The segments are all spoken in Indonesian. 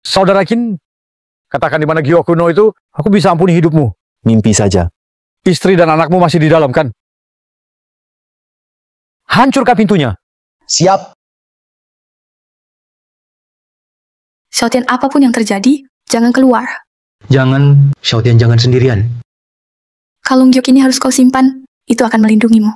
Saudara Qin, katakan di mana Gyo kuno itu, aku bisa ampuni hidupmu. Mimpi saja. Istri dan anakmu masih di dalam, kan? Hancurkan pintunya. Siap. Xiaotian, apapun yang terjadi, jangan keluar. Jangan, Xiaotian jangan sendirian. Kalung giok ini harus kau simpan, itu akan melindungimu.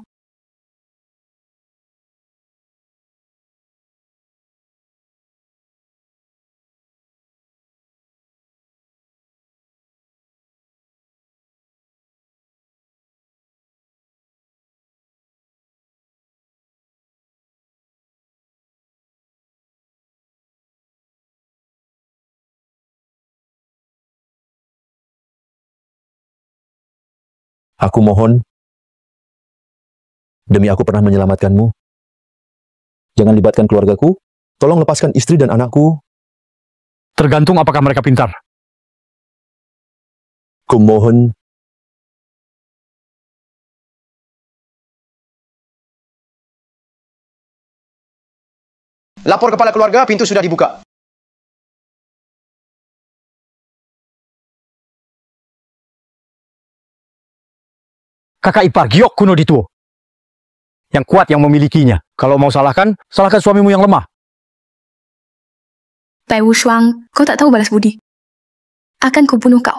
Aku mohon, demi aku pernah menyelamatkanmu. Jangan libatkan keluargaku. Tolong lepaskan istri dan anakku. Tergantung apakah mereka pintar. Kumohon. Lapor kepala keluarga, pintu sudah dibuka. Kakak ipar Giok kuno Dituo. Yang kuat yang memilikinya. Kalau mau salahkan, salahkan suamimu yang lemah. Bai Wushuang, kau tak tahu balas budi. Akan kubunuh kau.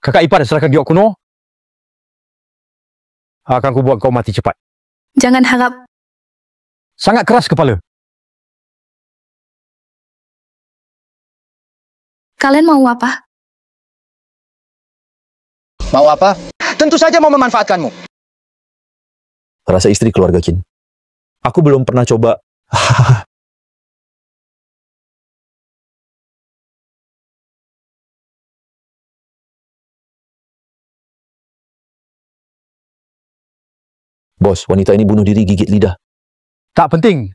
Kakak ipar serahkan Giok kuno. Akan kubuat kau mati cepat. Jangan harap. Sangat keras kepala. Kalian mau apa? Mau apa? Tentu saja mau memanfaatkanmu. Rasa istri keluarga Qin. Aku belum pernah coba. Bos, wanita ini bunuh diri gigit lidah. Tak penting.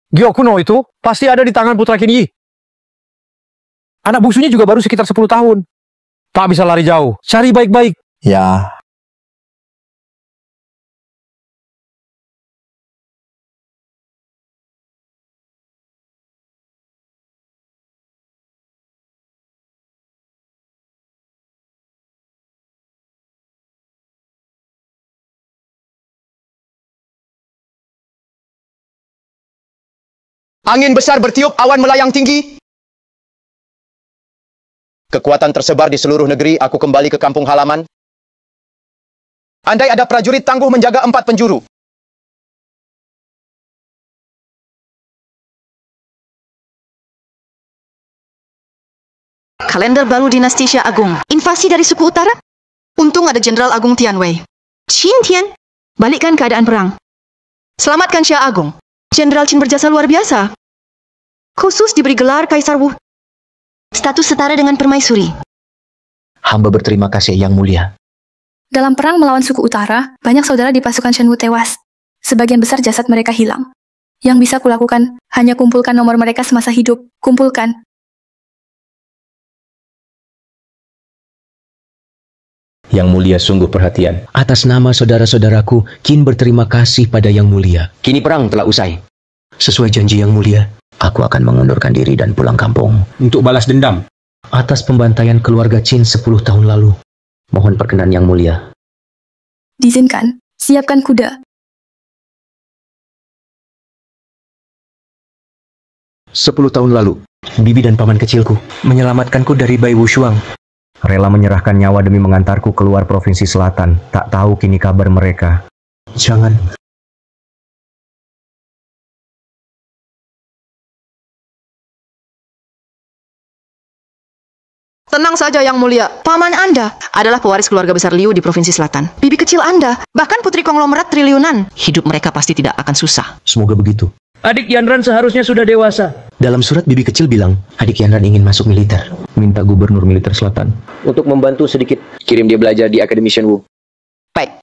Giok kuno itu pasti ada di tangan putra Qin Yi. Anak bungsunya juga baru sekitar 10 tahun. Tak bisa lari jauh. Cari baik-baik. Ya. Angin besar bertiup, awan melayang tinggi. Kekuatan tersebar di seluruh negeri, aku kembali ke kampung halaman. Andai ada prajurit tangguh menjaga 4 penjuru. Kalender baru dinasti Xia Agung. Invasi dari suku utara? Untung ada Jenderal Agung Tianwei. Qin Tian, balikkan keadaan perang. Selamatkan Xia Agung. Jenderal Qin berjasa luar biasa. Khusus diberi gelar Kaisar Wu. Status setara dengan permaisuri. Hamba berterima kasih yang mulia. Dalam perang melawan suku utara, banyak saudara di pasukan Shenwu tewas. Sebagian besar jasad mereka hilang. Yang bisa kulakukan, hanya kumpulkan nomor mereka semasa hidup. Kumpulkan. Yang mulia sungguh perhatian. Atas nama saudara-saudaraku, Qin berterima kasih pada yang mulia. Kini perang telah usai. Sesuai janji yang mulia, aku akan mengundurkan diri dan pulang kampung. Untuk balas dendam atas pembantaian keluarga Qin 10 tahun lalu. Mohon perkenan yang mulia. Diizinkan, siapkan kuda. 10 tahun lalu, bibi dan paman kecilku menyelamatkanku dari Bai Wushuang. Rela menyerahkan nyawa demi mengantarku keluar provinsi selatan. Tak tahu kini kabar mereka. Jangan. Tenang saja yang mulia, paman Anda adalah pewaris keluarga besar Liu di Provinsi Selatan. Bibi kecil Anda, bahkan putri konglomerat triliunan. Hidup mereka pasti tidak akan susah. Semoga begitu. Adik Yanran seharusnya sudah dewasa. Dalam surat bibi kecil bilang, adik Yanran ingin masuk militer. Minta gubernur militer selatan untuk membantu sedikit. Kirim dia belajar di Akademi Shenwu. Baik.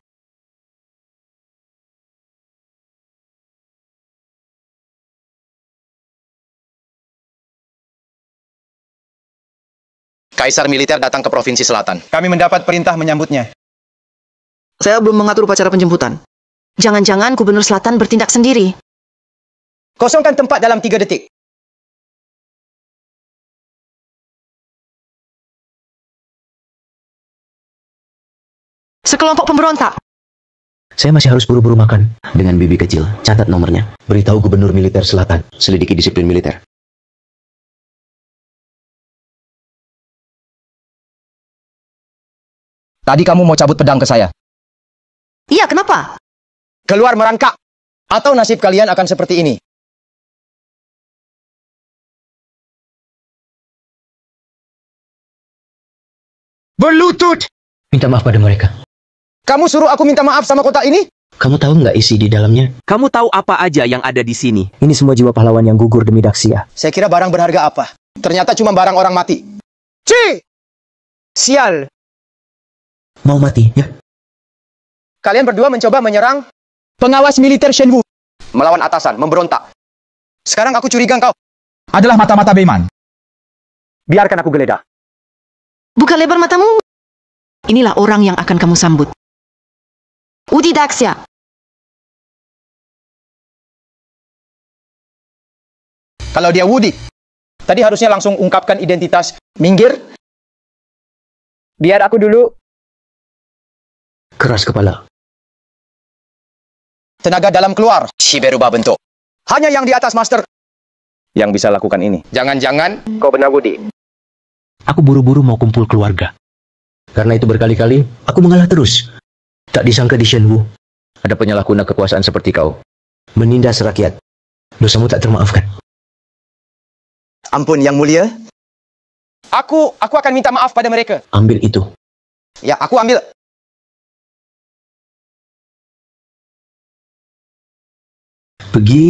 Kaisar militer datang ke Provinsi Selatan. Kami mendapat perintah menyambutnya. Saya belum mengatur upacara penjemputan. Jangan-jangan Gubernur Selatan bertindak sendiri. Kosongkan tempat dalam 3 detik. Sekelompok pemberontak. Saya masih harus buru-buru makan. Dengan bibi kecil, catat nomornya. Beritahu Gubernur Militer Selatan, selidiki disiplin militer. Tadi kamu mau cabut pedang ke saya. Iya, kenapa? Keluar merangkak. Atau nasib kalian akan seperti ini. Berlutut! Minta maaf pada mereka. Kamu suruh aku minta maaf sama kotak ini? Kamu tahu nggak isi di dalamnya? Kamu tahu apa aja yang ada di sini? Ini semua jiwa pahlawan yang gugur demi Daxia. Saya kira barang berharga apa. Ternyata cuma barang orang mati. Sial! Mau mati, ya? Kalian berdua mencoba menyerang pengawas militer Shenwu. Melawan atasan, memberontak. Sekarang aku curiga engkau adalah mata-mata Beiman. Biarkan aku geledah. Buka lebar matamu. Inilah orang yang akan kamu sambut. Udi Daxia. Kalau dia Wudi, tadi harusnya langsung ungkapkan identitas. Minggir. Biar aku dulu. Keras kepala. Tenaga dalam keluar. Si berubah bentuk. Hanya yang di atas master yang bisa lakukan ini. Jangan-jangan kau benar Wudi. Aku buru-buru mau kumpul keluarga. Karena itu berkali-kali, aku mengalah terus. Tak disangka di Shenwu, ada penyalahguna kekuasaan seperti kau. Menindas rakyat. Dosamu tak termaafkan. Ampun, Yang Mulia. Aku akan minta maaf pada mereka. Ambil itu. Ya, aku ambil. Pergi.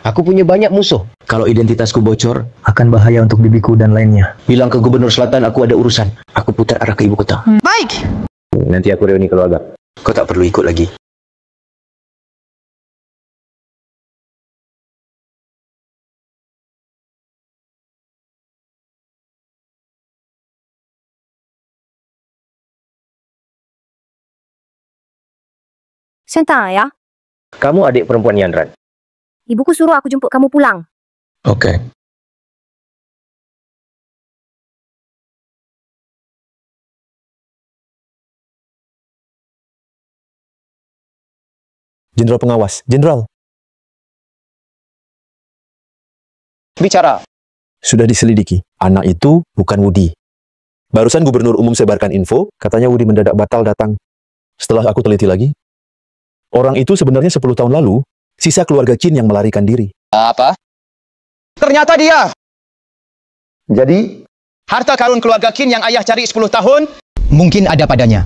Aku punya banyak musuh. Kalau identitasku bocor, akan bahaya untuk bibiku dan lainnya. Bilang ke Gubernur Selatan aku ada urusan. Aku putar arah ke ibu kota. Baik. Nanti aku reuni keluarga. Kau tak perlu ikut lagi. Senta ya, Kamu adik perempuan Yanran. ibuku suruh aku jemput kamu pulang. Oke. Jenderal pengawas, Jenderal, Bicara. sudah diselidiki. Anak itu bukan Wudi. Barusan Gubernur Umum sebarkan info, katanya Wudi mendadak batal datang. Setelah aku teliti lagi, orang itu sebenarnya 10 tahun lalu, sisa keluarga Qin yang melarikan diri. Apa? Ternyata dia. Jadi, harta karun keluarga Qin yang ayah cari 10 tahun, mungkin ada padanya.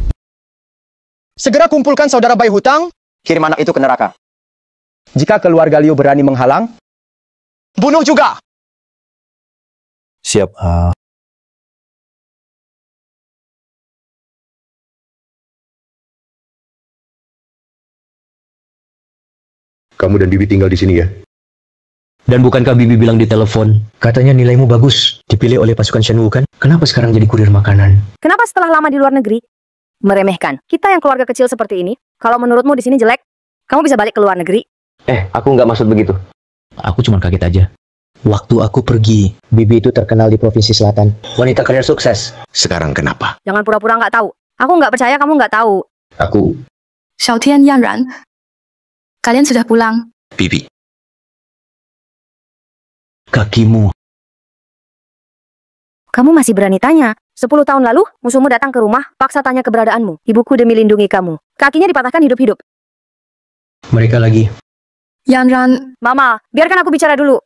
Segera kumpulkan saudara Bai Hutang, kirim anak itu ke neraka. Jika keluarga Liu berani menghalang, bunuh juga. Siap. Kamu dan Bibi tinggal di sini ya? Dan bukankah Bibi bilang di telepon, katanya nilaimu bagus, dipilih oleh pasukan Shenwu kan? Kenapa sekarang jadi kurir makanan? Kenapa setelah lama di luar negeri, meremehkan kita yang keluarga kecil seperti ini? Kalau menurutmu di sini jelek, kamu bisa balik ke luar negeri. Aku nggak maksud begitu. Aku cuma kaget aja. Waktu aku pergi, Bibi itu terkenal di Provinsi Selatan. Wanita karir sukses. Sekarang kenapa? Jangan pura-pura nggak tahu. Aku nggak percaya kamu nggak tahu. Aku, Xiaotian, Yanran, kalian sudah pulang. Bibi. Kakimu. Kamu masih berani tanya? 10 tahun lalu, musuhmu datang ke rumah, paksa tanya keberadaanmu. Ibuku demi lindungi kamu. Kakinya dipatahkan hidup-hidup. Mereka lagi. Yanran, Mama, biarkan aku bicara dulu.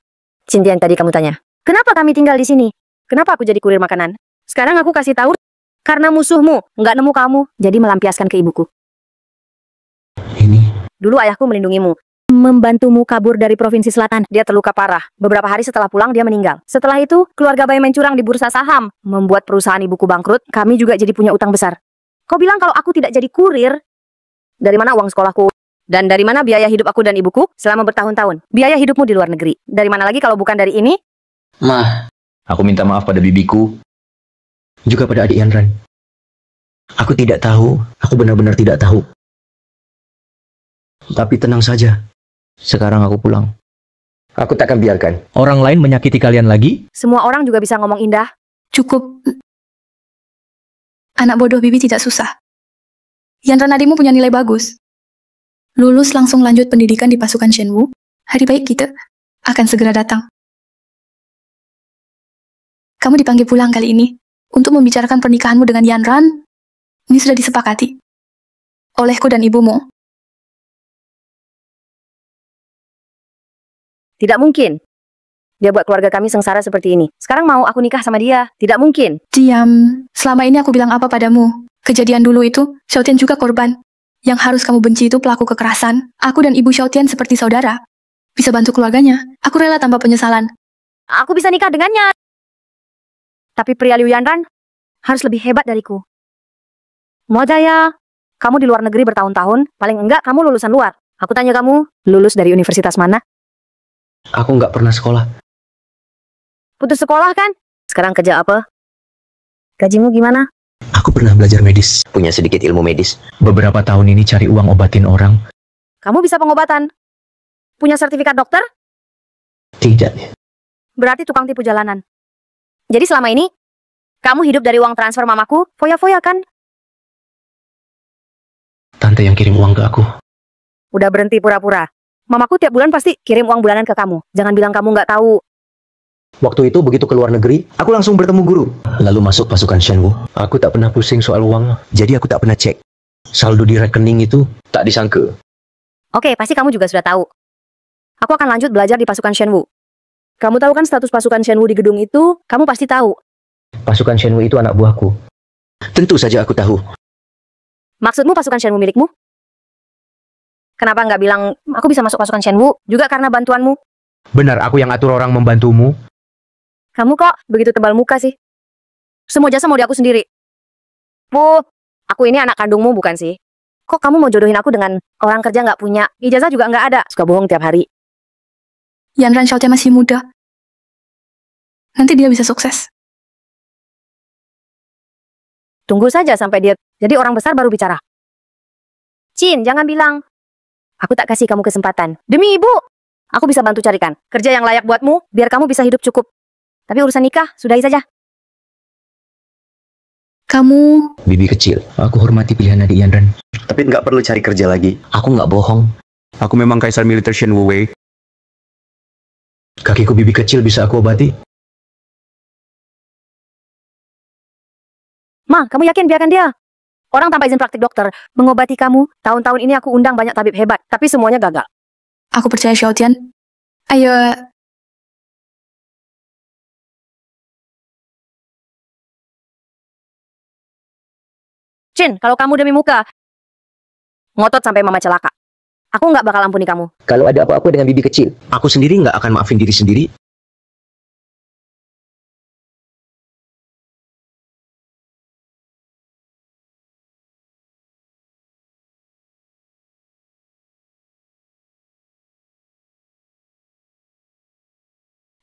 Cinta yang tadi kamu tanya. Kenapa kami tinggal di sini? Kenapa aku jadi kurir makanan? Sekarang aku kasih tahu. Karena musuhmu nggak nemu kamu, jadi melampiaskan ke ibuku. Ini. Dulu ayahku melindungimu. Membantumu kabur dari Provinsi Selatan. Dia terluka parah. Beberapa hari setelah pulang, dia meninggal. Setelah itu, keluarga Bai mencurang di bursa saham. Membuat perusahaan ibuku bangkrut. Kami juga jadi punya utang besar. Kau bilang kalau aku tidak jadi kurir? Dari mana uang sekolahku? Dan dari mana biaya hidup aku dan ibuku selama bertahun-tahun? Biaya hidupmu di luar negeri. Dari mana lagi kalau bukan dari ini? Mah, aku minta maaf pada bibiku. Juga pada adik Yanran. Aku tidak tahu. Aku benar-benar tidak tahu. Tapi tenang saja. Sekarang aku pulang. Aku tak akan biarkan Orang lain menyakiti kalian lagi? Semua orang juga bisa ngomong indah. Cukup. Anak bodoh Bibi tidak susah. Yanran adikmu punya nilai bagus. Lulus langsung lanjut pendidikan di pasukan Shenwu. Hari baik kita akan segera datang. Kamu dipanggil pulang kali ini untuk membicarakan pernikahanmu dengan Yanran. Ini sudah disepakati olehku dan ibumu. Tidak mungkin. Dia buat keluarga kami sengsara seperti ini. Sekarang mau aku nikah sama dia? Tidak mungkin. Diam. Selama ini aku bilang apa padamu? Kejadian dulu itu, Xiaotian juga korban. Yang harus kamu benci itu pelaku kekerasan. Aku dan ibu Xiaotian seperti saudara. Bisa bantu keluarganya. Aku rela tanpa penyesalan. Aku bisa nikah dengannya. Tapi pria Liu Yanran harus lebih hebat dariku. Mo Jaya, kamu di luar negeri bertahun-tahun, paling enggak kamu lulusan luar. Aku tanya kamu, lulus dari universitas mana? Aku nggak pernah sekolah. Putus sekolah kan? Sekarang kerja apa? Gajimu gimana? Aku pernah belajar medis. Punya sedikit ilmu medis. Beberapa tahun ini cari uang obatin orang. Kamu bisa pengobatan? Punya sertifikat dokter? Tidak. Berarti tukang tipu jalanan. Jadi selama ini, kamu hidup dari uang transfer mamaku, foya-foya kan? Tante yang kirim uang ke aku. Udah berhenti pura-pura. Mamaku tiap bulan pasti kirim uang bulanan ke kamu. Jangan bilang kamu nggak tahu. Waktu itu begitu keluar negeri, aku langsung bertemu guru. Lalu masuk pasukan Shenwu. Aku tak pernah pusing soal uang, jadi aku tak pernah cek. Saldo di rekening itu tak disangka. Oke, pasti kamu juga sudah tahu. Aku akan lanjut belajar di pasukan Shenwu. Kamu tahu kan status pasukan Shenwu di gedung itu? Kamu pasti tahu. Pasukan Shenwu itu anak buahku. Tentu saja aku tahu. Maksudmu pasukan Shenwu milikmu? Kenapa nggak bilang, aku bisa masuk pasukan Shenwu? Juga karena bantuanmu? Benar, aku yang atur orang membantumu. Kamu kok begitu tebal muka sih? Semua jasa mau di aku sendiri. Bu, aku ini anak kandungmu bukan sih? Kok kamu mau jodohin aku dengan orang kerja nggak punya? Ijazah juga nggak ada. Suka bohong tiap hari. Yanran Xiaotian masih muda. Nanti dia bisa sukses. Tunggu saja sampai dia jadi orang besar baru bicara. Chin, jangan bilang. Aku tak kasih kamu kesempatan. Demi ibu, aku bisa bantu carikan kerja yang layak buatmu, biar kamu bisa hidup cukup. Tapi urusan nikah, sudahi saja. Kamu... Bibi kecil, aku hormati pilihan adik Yanran. Tapi nggak perlu cari kerja lagi. Aku nggak bohong. Aku memang kaisar militer Shenwu Wei. Kakiku bibi kecil bisa aku obati. Ma, kamu yakin biarkan dia? Orang tanpa izin praktik dokter mengobati kamu. Tahun-tahun ini aku undang banyak tabib hebat, tapi semuanya gagal. Aku percaya Xiaotian. Ayo... Chin, kalau kamu demi muka, ngotot sampai mama celaka. Aku nggak bakal ampuni kamu. Kalau ada apa-apa dengan bibi kecil, aku sendiri nggak akan maafin diri sendiri.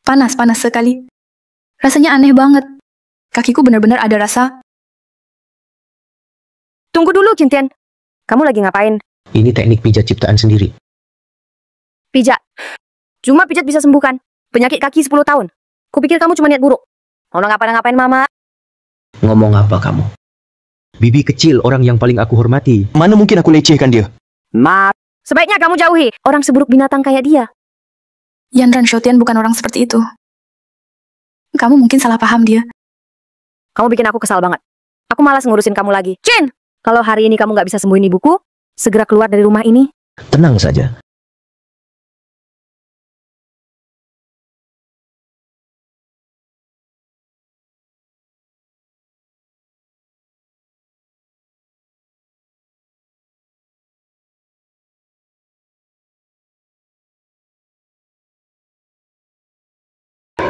Panas sekali. Rasanya aneh banget. Kakiku benar-benar ada rasa. Tunggu dulu, Cintian. Kamu lagi ngapain? Ini teknik pijat ciptaan sendiri. Pijat. Cuma pijat bisa sembuhkan penyakit kaki 10 tahun. Kupikir kamu cuma niat buruk. Mau ngapain mama? Ngomong apa kamu? Bibi kecil, orang yang paling aku hormati. Mana mungkin aku lecehkan dia? Ma, sebaiknya kamu jauhi orang seburuk binatang kayak dia. Yanran Xiaotian bukan orang seperti itu. Kamu mungkin salah paham dia. Kamu bikin aku kesal banget. Aku malas ngurusin kamu lagi. Chin, kalau hari ini kamu nggak bisa sembuhin ibuku, segera keluar dari rumah ini. Tenang saja.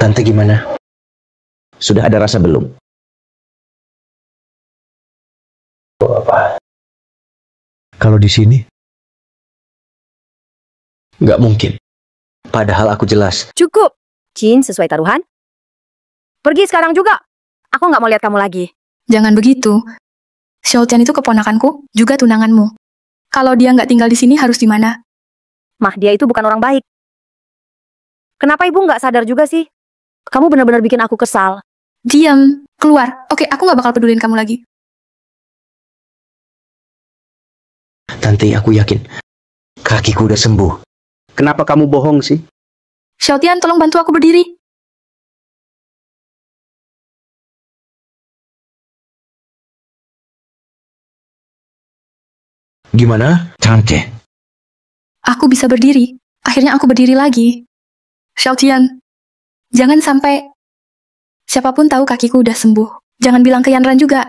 Tante gimana? Sudah ada rasa belum? Apa? Kalau di sini? Nggak mungkin. Padahal aku jelas. Cukup. Chin, sesuai taruhan. Pergi sekarang juga. Aku nggak mau lihat kamu lagi. Jangan begitu. Xiaotian itu keponakanku, juga tunanganmu. Kalau dia nggak tinggal di sini harus di mana? Mah, dia itu bukan orang baik. Kenapa ibu nggak sadar juga sih? Kamu benar-benar bikin aku kesal. Diam, keluar. Oke, aku nggak bakal pedulin kamu lagi. Tante, aku yakin kakiku udah sembuh. Kenapa kamu bohong sih? Xiaotian, tolong bantu aku berdiri. Gimana, Tante? Aku bisa berdiri. Akhirnya aku berdiri lagi. Xiaotian, jangan sampai siapapun tahu kakiku udah sembuh. Jangan bilang ke Yanran juga.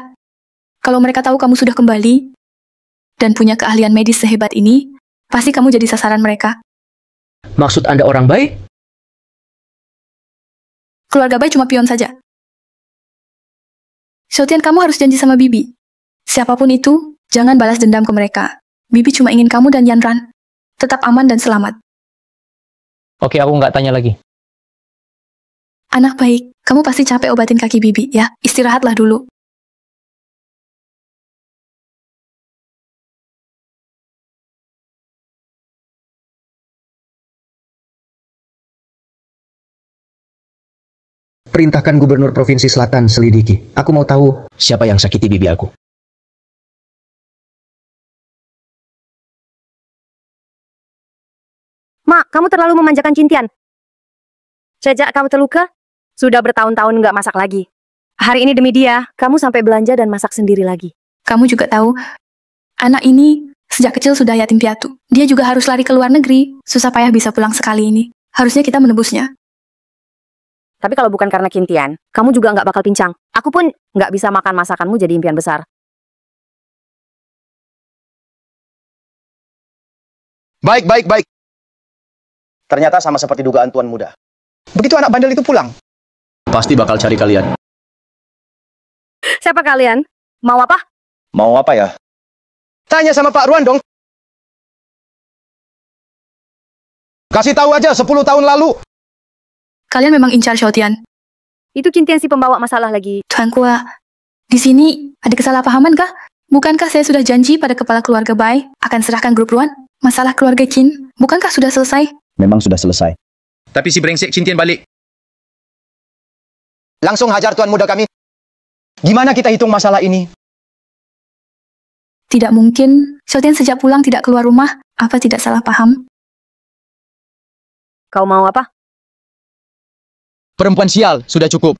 Kalau mereka tahu kamu sudah kembali dan punya keahlian medis sehebat ini, pasti kamu jadi sasaran mereka. Maksud Anda orang baik? Keluarga baik cuma pion saja. Xiaotian, kamu harus janji sama Bibi. Siapapun itu, jangan balas dendam ke mereka. Bibi cuma ingin kamu dan Yanran tetap aman dan selamat. Oke, aku nggak tanya lagi. Anak baik, kamu pasti capek obatin kaki Bibi, ya? Istirahatlah dulu. Perintahkan Gubernur Provinsi Selatan selidiki. Aku mau tahu siapa yang sakiti bibi aku. Mak, kamu terlalu memanjakan Cintian. Sejak kamu terluka, sudah bertahun-tahun nggak masak lagi. Hari ini demi dia, kamu sampai belanja dan masak sendiri lagi. Kamu juga tahu, anak ini sejak kecil sudah yatim piatu. Dia juga harus lari ke luar negeri. Susah payah bisa pulang sekali ini. Harusnya kita menebusnya. Tapi kalau bukan karena Cintian, kamu juga nggak bakal pincang. Aku pun nggak bisa makan masakanmu jadi impian besar. Baik, baik, baik. Ternyata sama seperti dugaan Tuan Muda. Begitu anak bandel itu pulang, Pasti bakal cari kalian. Siapa kalian? Mau apa? mau apa ya? Tanya sama Pak Ruan dong. Kasih tahu aja 10 tahun lalu. Kalian memang incar Xiaotian. Itu Cintian si pembawa masalah lagi. Tuan Kua, di sini ada kesalahpahaman kah? Bukankah saya sudah janji pada kepala keluarga Bai akan serahkan grup Ruan? Masalah keluarga Qin, bukankah sudah selesai? Memang sudah selesai. Tapi si brengsek Cintian balik. Langsung hajar Tuan Muda kami. Gimana kita hitung masalah ini? Tidak mungkin. Xiaotian sejak pulang tidak keluar rumah. Apa tidak salah paham? Kau mau apa? Perempuan sial, sudah cukup.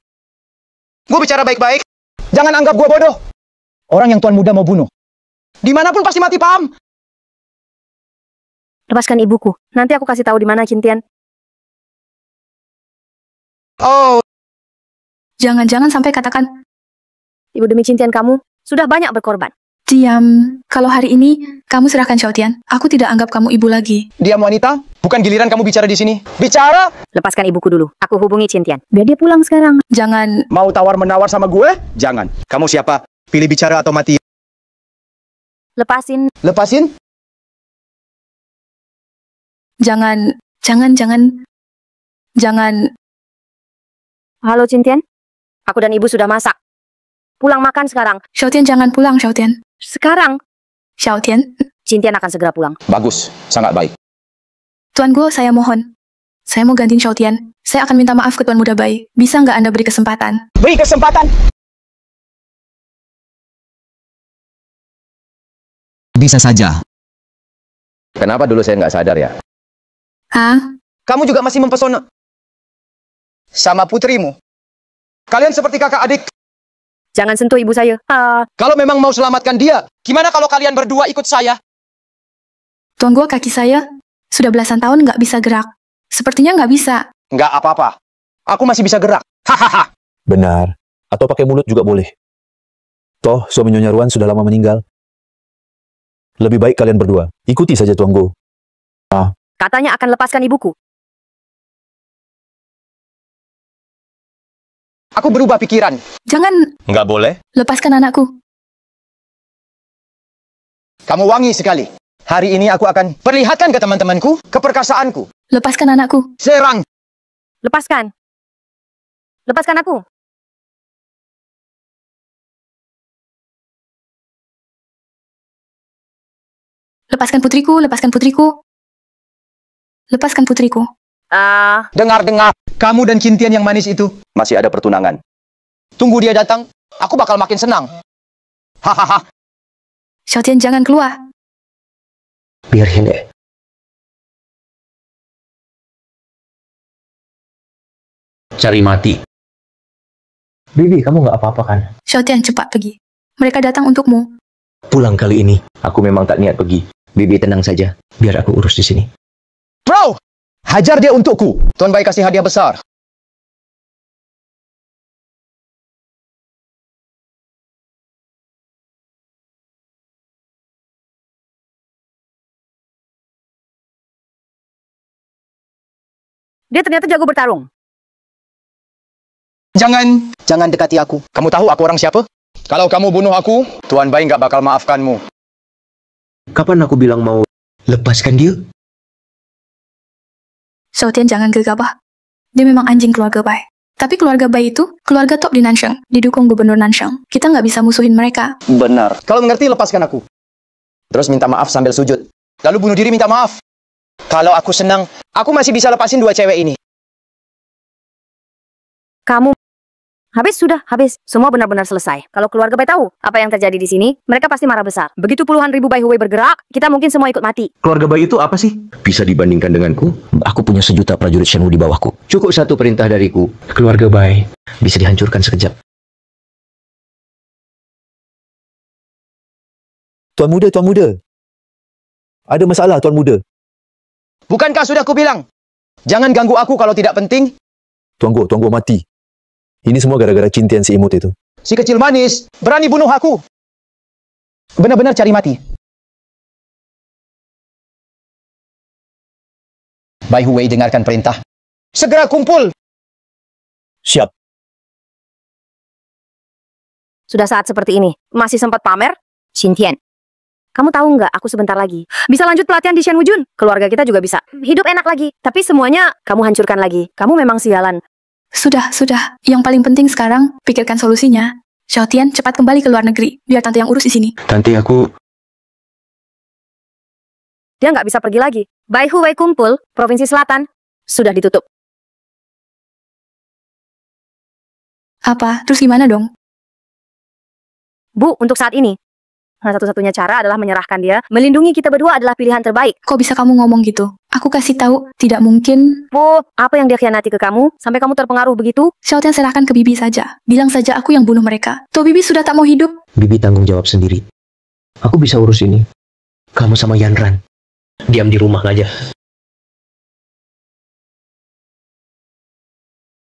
Gue bicara baik-baik. Jangan anggap gue bodoh. Orang yang Tuan Muda mau bunuh. Dimanapun pasti mati, paham? Lepaskan ibuku. Nanti aku kasih tahu di mana Cintian. Oh, Jangan-jangan sampai katakan, Ibu demi Cintian kamu sudah banyak berkorban. diam. Kalau hari ini kamu serahkan Xiaotian, aku tidak anggap kamu ibu lagi. diam wanita. Bukan giliran kamu bicara di sini. Bicara! Lepaskan ibuku dulu. Aku hubungi Cintian. Biar dia pulang sekarang. Jangan. Mau tawar-menawar sama gue? Jangan. Kamu siapa? Pilih bicara atau mati. Lepasin. Lepasin? Jangan. Jangan. Halo Cintian. Aku dan ibu sudah masak. Pulang makan sekarang. Xiaotian, jangan pulang, Xiaotian. Sekarang. Xiaotian, Cintian akan segera pulang. Bagus, sangat baik. Tuan Guo, saya mohon. Saya mau gantiin Xiaotian. Saya akan minta maaf ke Tuan Muda Bai. Bisa nggak Anda beri kesempatan? Beri kesempatan. Bisa saja. Kenapa dulu saya nggak sadar ya? Ah, Kamu juga masih mempesona. Sama putrimu. Kalian seperti kakak adik. Jangan sentuh ibu saya. Kalau memang mau selamatkan dia, gimana kalau kalian berdua ikut saya? Tuan Guo, kaki saya sudah belasan tahun nggak bisa gerak. Sepertinya nggak bisa. Nggak apa-apa. Aku masih bisa gerak. Hahaha. Benar. Atau pakai mulut juga boleh. Toh, suami Nyonya Ruan sudah lama meninggal. Lebih baik kalian berdua. Ikuti saja Tuan Go. Katanya akan lepaskan ibuku. Aku berubah pikiran. Jangan Nggak boleh. lepaskan anakku. Kamu wangi sekali. Hari ini aku akan perlihatkan ke teman-temanku keperkasaanku. Lepaskan anakku. Serang. Lepaskan. Lepaskan aku. Lepaskan putriku, lepaskan putriku. Lepaskan putriku. Dengar. Kamu dan Qin Tian yang manis itu masih ada pertunangan. Tunggu dia datang, aku bakal makin senang. Hahaha. Xiaotian, jangan keluar. Biarin deh. Cari mati. Bibi, kamu nggak apa-apa kan? Xiaotian, cepat pergi. Mereka datang untukmu. Pulang kali ini. Aku memang tak niat pergi. Bibi tenang saja. Biar aku urus di sini. Bro, hajar dia untukku. Tuan Bai kasih hadiah besar. Dia ternyata jago bertarung. Jangan dekati aku. Kamu tahu aku orang siapa? Kalau kamu bunuh aku, Tuan Bai nggak bakal maafkanmu. Kapan aku bilang mau lepaskan dia? Xiaotian, jangan gegabah. Dia memang anjing keluarga Bai. Tapi keluarga Bai itu keluarga top di Nansheng, didukung Gubernur Nansheng. Kita nggak bisa musuhin mereka. Benar. Kalau mengerti, lepaskan aku. Terus minta maaf sambil sujud. Lalu bunuh diri minta maaf. Kalau aku senang, aku masih bisa lepasin dua cewek ini. Kamu habis. Semua benar-benar selesai. Kalau keluarga Bai tahu apa yang terjadi di sini, mereka pasti marah besar. Begitu puluhan ribu Bai Huwei bergerak, kita mungkin semua ikut mati. Keluarga Bai itu apa sih? Bisa dibandingkan denganku? Aku punya sejuta prajurit Shenwu di bawahku. Cukup satu perintah dariku. Keluarga Bai bisa dihancurkan sekejap. Tuan Muda. Ada masalah, Tuan Muda. Bukankah sudah kubilang? Jangan ganggu aku kalau tidak penting. Tuan Go mati. Ini semua gara-gara Qin Tian si imut itu. Si kecil manis, berani bunuh aku. Benar-benar cari mati. Bai Huwei dengarkan perintah. Segera kumpul. Siap. Sudah saat seperti ini, masih sempat pamer? Qin Tian, kamu tahu nggak, aku sebentar lagi bisa lanjut pelatihan di Shenwu Jun. Keluarga kita juga bisa hidup enak lagi. Tapi semuanya kamu hancurkan lagi. Kamu memang sialan. Sudah. Yang paling penting sekarang, pikirkan solusinya. Xiaotian, cepat kembali ke luar negeri. Biar tante yang urus di sini. Tante, aku... Dia nggak bisa pergi lagi. Bai Huwei kumpul, Provinsi Selatan, sudah ditutup. Apa? Terus gimana dong? Bu, untuk saat ini, satu-satunya cara adalah menyerahkan dia. Melindungi kita berdua adalah pilihan terbaik. Kok bisa kamu ngomong gitu? Aku kasih tahu, tidak mungkin. Bu, apa yang dia khianati ke kamu? Sampai kamu terpengaruh begitu? Xiaotian, serahkan ke Bibi saja. Bilang saja aku yang bunuh mereka. Toh Bibi sudah tak mau hidup. Bibi tanggung jawab sendiri. Aku bisa urus ini. Kamu sama Yanran. Diam di rumah aja.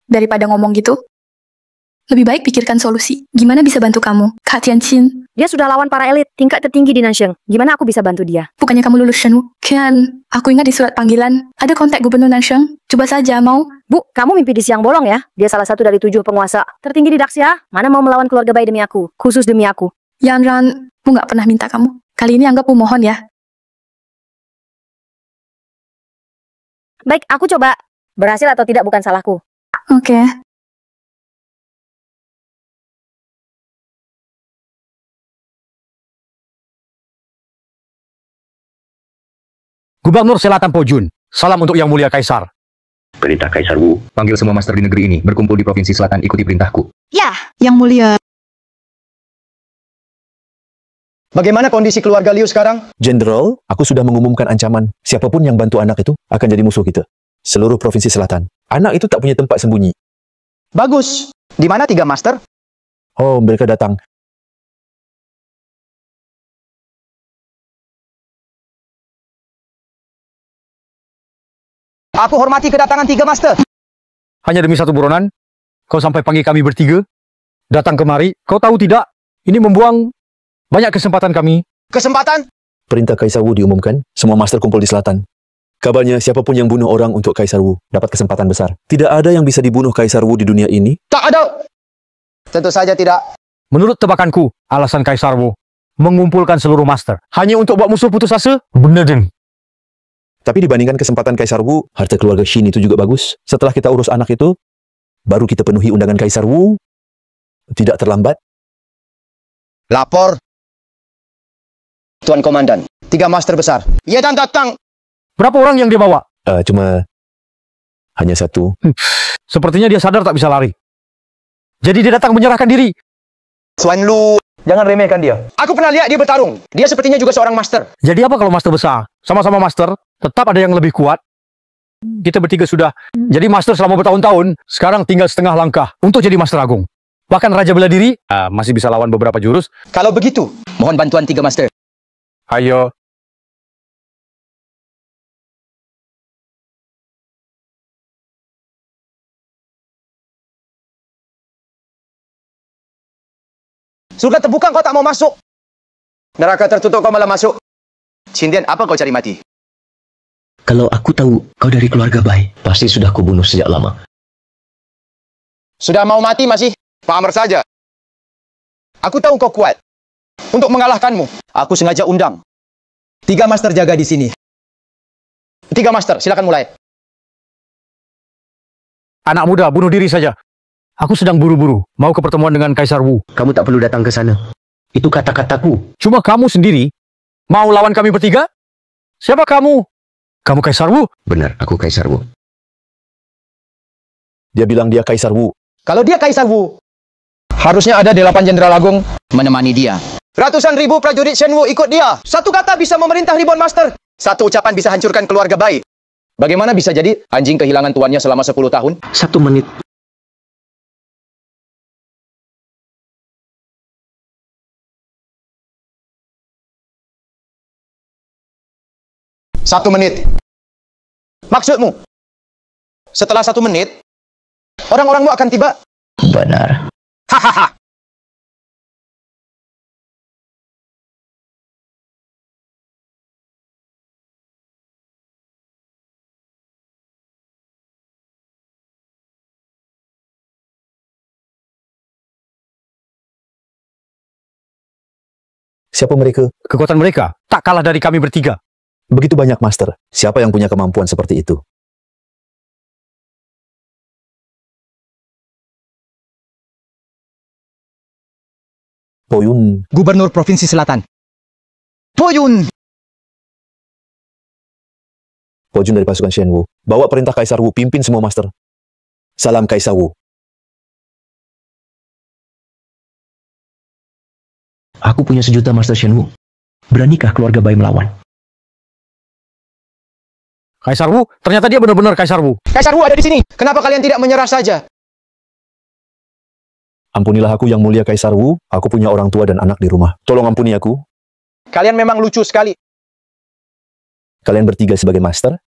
Daripada ngomong gitu, lebih baik pikirkan solusi. Gimana bisa bantu kamu? Kak Tianqin. Dia sudah lawan para elit, tingkat tertinggi di Nansheng. Gimana aku bisa bantu dia? Bukannya kamu lulus Shenwu? Kan, aku ingat di surat panggilan, ada kontak Gubernur Nansheng. Coba saja, mau? Bu, kamu mimpi di siang bolong ya? Dia salah satu dari 7 penguasa tertinggi di Daxia. Mana mau melawan keluarga Bai demi aku? Khusus demi aku. Yanran, aku nggak pernah minta kamu. Kali ini anggap aku mohon ya. Baik, aku coba. Berhasil atau tidak bukan salahku. Oke. Gubernur Selatan Pojun, salam untuk Yang Mulia Kaisar. Perintah Kaisar Wu. Panggil semua master di negeri ini, berkumpul di Provinsi Selatan, ikuti perintahku. Ya, Yang Mulia. Bagaimana kondisi keluarga Liu sekarang? Jenderal, aku sudah mengumumkan ancaman. Siapapun yang bantu anak itu akan jadi musuh kita. Seluruh Provinsi Selatan. Anak itu tak punya tempat sembunyi. Bagus. Di mana 3 master? Oh, mereka datang. Aku hormati kedatangan 3 master. Hanya demi satu buronan, kau sampai panggil kami bertiga, datang kemari, kau tahu tidak, ini membuang banyak kesempatan kami. Kesempatan? Perintah Kaisar Wu diumumkan, semua master kumpul di selatan. Kabarnya siapapun yang bunuh orang untuk Kaisar Wu dapat kesempatan besar. Tidak ada yang bisa dibunuh Kaisar Wu di dunia ini. Tak ada. Tentu saja tidak. Menurut tebakanku, alasan Kaisar Wu mengumpulkan seluruh master hanya untuk buat musuh putus asa? Benar, Den. Tapi dibandingkan kesempatan Kaisar Wu, harta keluarga Xin itu juga bagus. Setelah kita urus anak itu, baru kita penuhi undangan Kaisar Wu. Tidak terlambat. Lapor. Tuan Komandan, 3 master besar. Ia dan datang. Berapa orang yang dia bawa? Cuma hanya 1. Sepertinya dia sadar tak bisa lari. Jadi dia datang menyerahkan diri. Tuan Lu, jangan remehkan dia. Aku pernah lihat dia bertarung. Dia sepertinya juga seorang master. Jadi apa kalau master besar? Sama-sama master, tetap ada yang lebih kuat. Kita bertiga sudah jadi master selama bertahun-tahun. Sekarang tinggal setengah langkah untuk jadi master agung. Bahkan Raja Bela Diri masih bisa lawan beberapa jurus. Kalau begitu, mohon bantuan 3 master. Ayo. Surga terbuka kau tak mau masuk. Neraka tertutup kau malah masuk. Cintian, apa kau cari mati? Kalau aku tahu kau dari keluarga Bai, pasti sudah kubunuh sejak lama. Sudah mau mati masih pamer saja. Aku tahu kau kuat. Untuk mengalahkanmu, aku sengaja undang 3 master jaga di sini. 3 master, silakan mulai. Anak muda, bunuh diri saja. Aku sedang buru-buru, mau ke pertemuan dengan Kaisar Wu. Kamu tak perlu datang ke sana. Itu kata-kataku. Cuma kamu sendiri mau lawan kami bertiga? Siapa kamu? Kamu Kaisar Wu? Benar, aku Kaisar Wu. Dia bilang dia Kaisar Wu. Kalau dia Kaisar Wu, harusnya ada 8 Jenderal Agung menemani dia. Ratusan ribu prajurit Shen Wu ikut dia. Satu kata bisa memerintah ribuan master. Satu ucapan bisa hancurkan keluarga Bai. Bagaimana bisa jadi anjing kehilangan tuannya selama 10 tahun? 1 menit. Satu menit. Maksudmu? Setelah 1 menit, orang-orangmu akan tiba? Benar. Hahaha. Siapa mereka? Kekuatan mereka tak kalah dari kami bertiga. Begitu banyak master. Siapa yang punya kemampuan seperti itu? Poyun. Gubernur Provinsi Selatan. Poyun. Pojun dari pasukan Shen Wu. Bawa perintah Kaisar Wu, pimpin semua master. Salam Kaisar Wu. Aku punya 1 juta master Shen Wu. Beranikah keluarga Bai melawan? Kaisar Wu? Ternyata dia benar-benar Kaisar Wu. Kaisar Wu ada di sini. Kenapa kalian tidak menyerah saja? Ampunilah aku yang mulia Kaisar Wu. Aku punya orang tua dan anak di rumah. Tolong ampuni aku. Kalian memang lucu sekali. Kalian bertiga sebagai master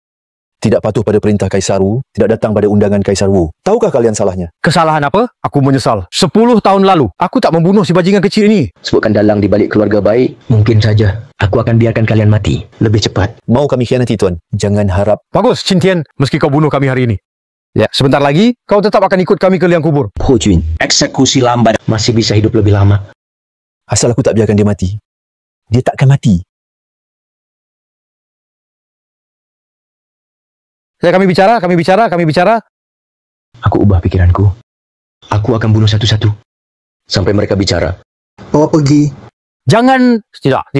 tidak patuh pada perintah Kaisar Wu, tidak datang pada undangan Kaisar Wu. Tahukah kalian salahnya? Kesalahan apa? Aku menyesal. 10 tahun lalu, aku tak membunuh si bajingan kecil ini. Sebutkan dalang di balik keluarga Bai, mungkin saja aku akan biarkan kalian mati lebih cepat. Mau kami khianati, Tuan? Jangan harap. Bagus, Cintian, meski kau bunuh kami hari ini. Ya, sebentar lagi, kau tetap akan ikut kami ke liang kubur. Pojun, eksekusi lambat. Masih bisa hidup lebih lama. Asal aku tak biarkan dia mati. Dia takkan mati. Ya, kami bicara. Aku ubah pikiranku. Aku akan bunuh satu-satu. Sampai mereka bicara. Bawa pergi. Jangan. Tidak.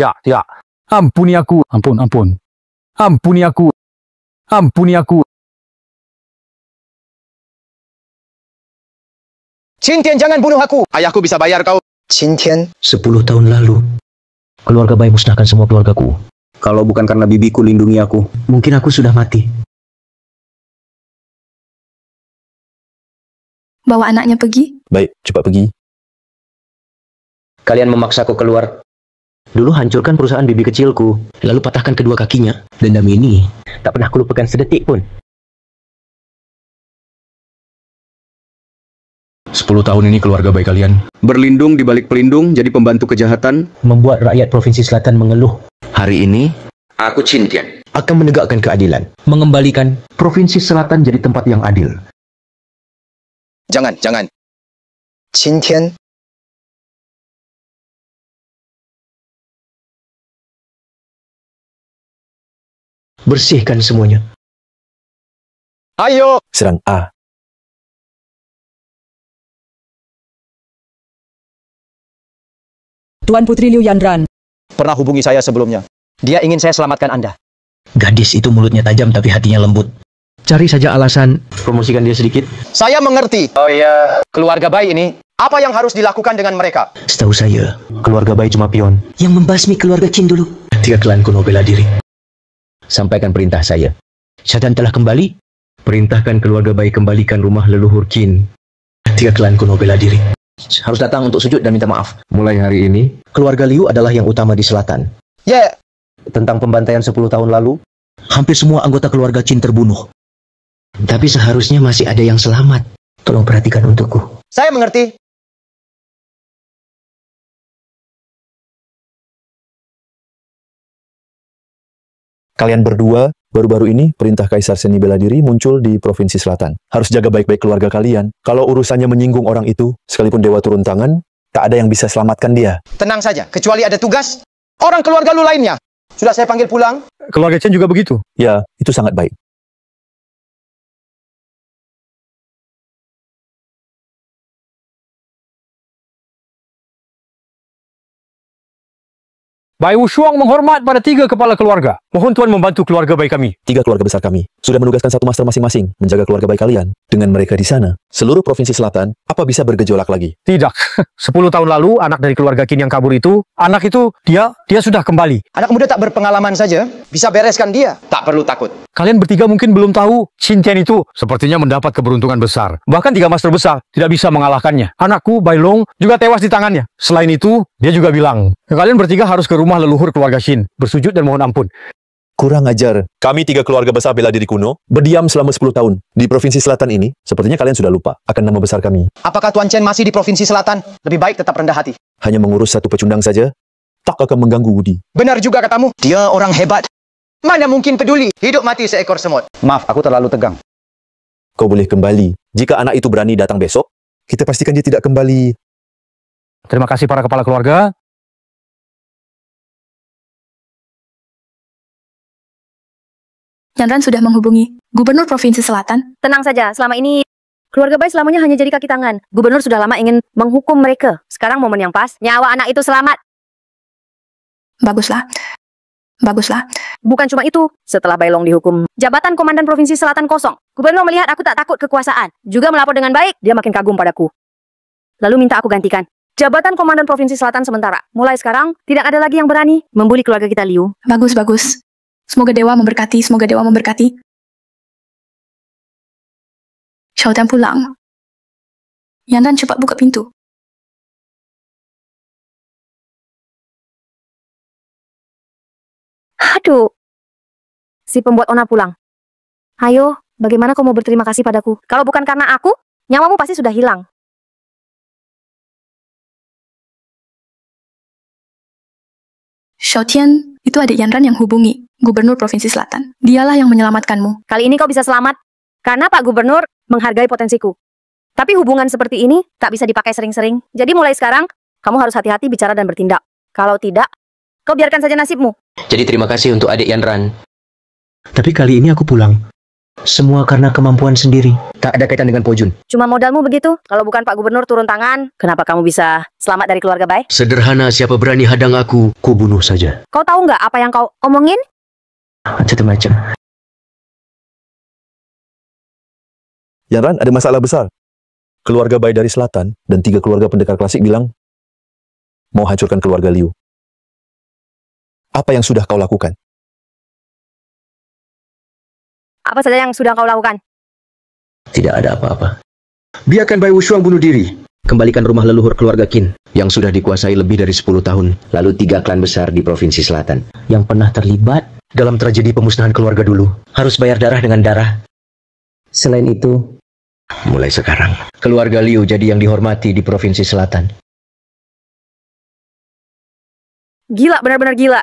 Ampuni aku. Ampun. Ampuni aku. Cintian, jangan bunuh aku. Ayahku bisa bayar kau. Cintian. 10 tahun lalu, keluarga Bai musnahkan semua keluargaku. Kalau bukan karena bibiku lindungi aku, mungkin aku sudah mati. Bawa anaknya pergi. Baik, cepat pergi. Kalian memaksaku keluar. Dulu hancurkan perusahaan bibi kecilku, lalu patahkan kedua kakinya. Dendam ini tak pernah kulupakan sedetik pun. 10 tahun ini keluarga Bai kalian berlindung di balik pelindung, jadi pembantu kejahatan, membuat rakyat Provinsi Selatan mengeluh. Hari ini aku Cintian akan menegakkan keadilan, mengembalikan Provinsi Selatan jadi tempat yang adil. Jangan. Cintian. Bersihkan semuanya. Ayo. Serang A. Tuan Putri Liu Yanran. pernah hubungi saya sebelumnya. Dia ingin saya selamatkan Anda. Gadis itu mulutnya tajam tapi hatinya lembut. Cari saja alasan, promosikan dia sedikit. Saya mengerti. Oh iya, keluarga bayi ini, apa yang harus dilakukan dengan mereka? Setahu saya, keluarga bayi cuma pion yang membasmi keluarga Qin dulu. 3 klan kuno bela diri. Sampaikan perintah saya. Syaitan telah kembali. Perintahkan keluarga bayi kembalikan rumah leluhur Qin. 3 klan kuno bela diri. Harus datang untuk sujud dan minta maaf. Mulai hari ini, keluarga Liu adalah yang utama di selatan. Ya. Tentang pembantaian 10 tahun lalu, hampir semua anggota keluarga Qin terbunuh. Tapi seharusnya masih ada yang selamat. Tolong perhatikan untukku. Saya mengerti. Kalian berdua, baru-baru ini perintah Kaisar Seni Bela Diri muncul di Provinsi Selatan. Harus jaga baik-baik keluarga kalian. Kalau urusannya menyinggung orang itu, sekalipun dewa turun tangan, tak ada yang bisa selamatkan dia. Tenang saja, kecuali ada tugas. Orang keluarga lu lainnya. Sudah saya panggil pulang. Keluarga Chen juga begitu? Ya, itu sangat baik. Bai Wushuang menghormat pada 3 kepala keluarga. Mohon Tuan membantu keluarga bayi kami. 3 keluarga besar kami sudah menugaskan 1 master masing-masing menjaga keluarga bayi kalian. Dengan mereka di sana, seluruh Provinsi Selatan, apa bisa bergejolak lagi? Tidak. 10 tahun lalu, anak dari keluarga Qin yang kabur itu, anak itu, dia sudah kembali. Anak muda tak berpengalaman saja, bisa bereskan dia. Tak perlu takut. Kalian bertiga mungkin belum tahu, Qin Tian itu sepertinya mendapat keberuntungan besar. Bahkan 3 master besar tidak bisa mengalahkannya. Anakku, Bai Long, juga tewas di tangannya. Selain itu, dia juga bilang, kalian bertiga harus ke rumah leluhur keluarga Qin, bersujud dan mohon ampun. Kurang ajar. Kami 3 keluarga besar bela diri kuno, berdiam selama 10 tahun. Di Provinsi Selatan ini, sepertinya kalian sudah lupa akan nama besar kami. Apakah Tuan Chen masih di Provinsi Selatan? Lebih baik tetap rendah hati. Hanya mengurus 1 pecundang saja, tak akan mengganggu Wudi. Benar juga katamu, dia orang hebat. Mana mungkin peduli, hidup mati seekor semut. Maaf, aku terlalu tegang. Kau boleh kembali. Jika anak itu berani datang besok, kita pastikan dia tidak kembali. Terima kasih para kepala keluarga. Yan Ran sudah menghubungi Gubernur Provinsi Selatan. Tenang saja, selama ini keluarga bayi selamanya hanya jadi kaki tangan. Gubernur sudah lama ingin menghukum mereka. Sekarang momen yang pas, nyawa anak itu selamat. Baguslah. Baguslah. Bukan cuma itu, setelah Bai Long dihukum, jabatan Komandan Provinsi Selatan kosong. Gubernur melihat aku tak takut kekuasaan, juga melapor dengan baik, dia makin kagum padaku. Lalu minta aku gantikan jabatan Komandan Provinsi Selatan sementara. Mulai sekarang, tidak ada lagi yang berani membuli keluarga kita, Liu. Bagus, bagus. Semoga dewa memberkati, semoga dewa memberkati. Xiaotian pulang. Yan Ran cepat buka pintu. Aduh. Si pembuat Ona pulang. Ayo, bagaimana kau mau berterima kasih padaku? Kalau bukan karena aku, nyawamu pasti sudah hilang. Xiaotian, itu adik Yan Ran yang hubungi Gubernur Provinsi Selatan. Dialah yang menyelamatkanmu. Kali ini kau bisa selamat, karena Pak Gubernur menghargai potensiku. Tapi hubungan seperti ini tak bisa dipakai sering-sering. Jadi mulai sekarang, kamu harus hati-hati bicara dan bertindak. Kalau tidak, kau biarkan saja nasibmu. Jadi terima kasih untuk adik Yan Ran. Tapi kali ini aku pulang. Semua karena kemampuan sendiri. Tak ada kaitan dengan Pojun. Cuma modalmu begitu. Kalau bukan Pak Gubernur turun tangan, kenapa kamu bisa selamat dari keluarga baik? Sederhana, siapa berani hadang aku, ku bunuh saja. Kau tahu nggak apa yang kau omongin? Macam-macam. Yan Ran, ada masalah besar. Keluarga bayi dari selatan dan 3 keluarga pendekar klasik bilang mau hancurkan keluarga Liu. Apa yang sudah kau lakukan? Apa saja yang sudah kau lakukan? Tidak ada apa-apa. Biarkan Bai Wushuang bunuh diri. Kembalikan rumah leluhur keluarga Qin yang sudah dikuasai lebih dari 10 tahun. Lalu 3 klan besar di Provinsi Selatan yang pernah terlibat dalam tragedi pemusnahan keluarga dulu harus bayar darah dengan darah. Selain itu, mulai sekarang, keluarga Liu jadi yang dihormati di Provinsi Selatan. Gila, benar-benar gila.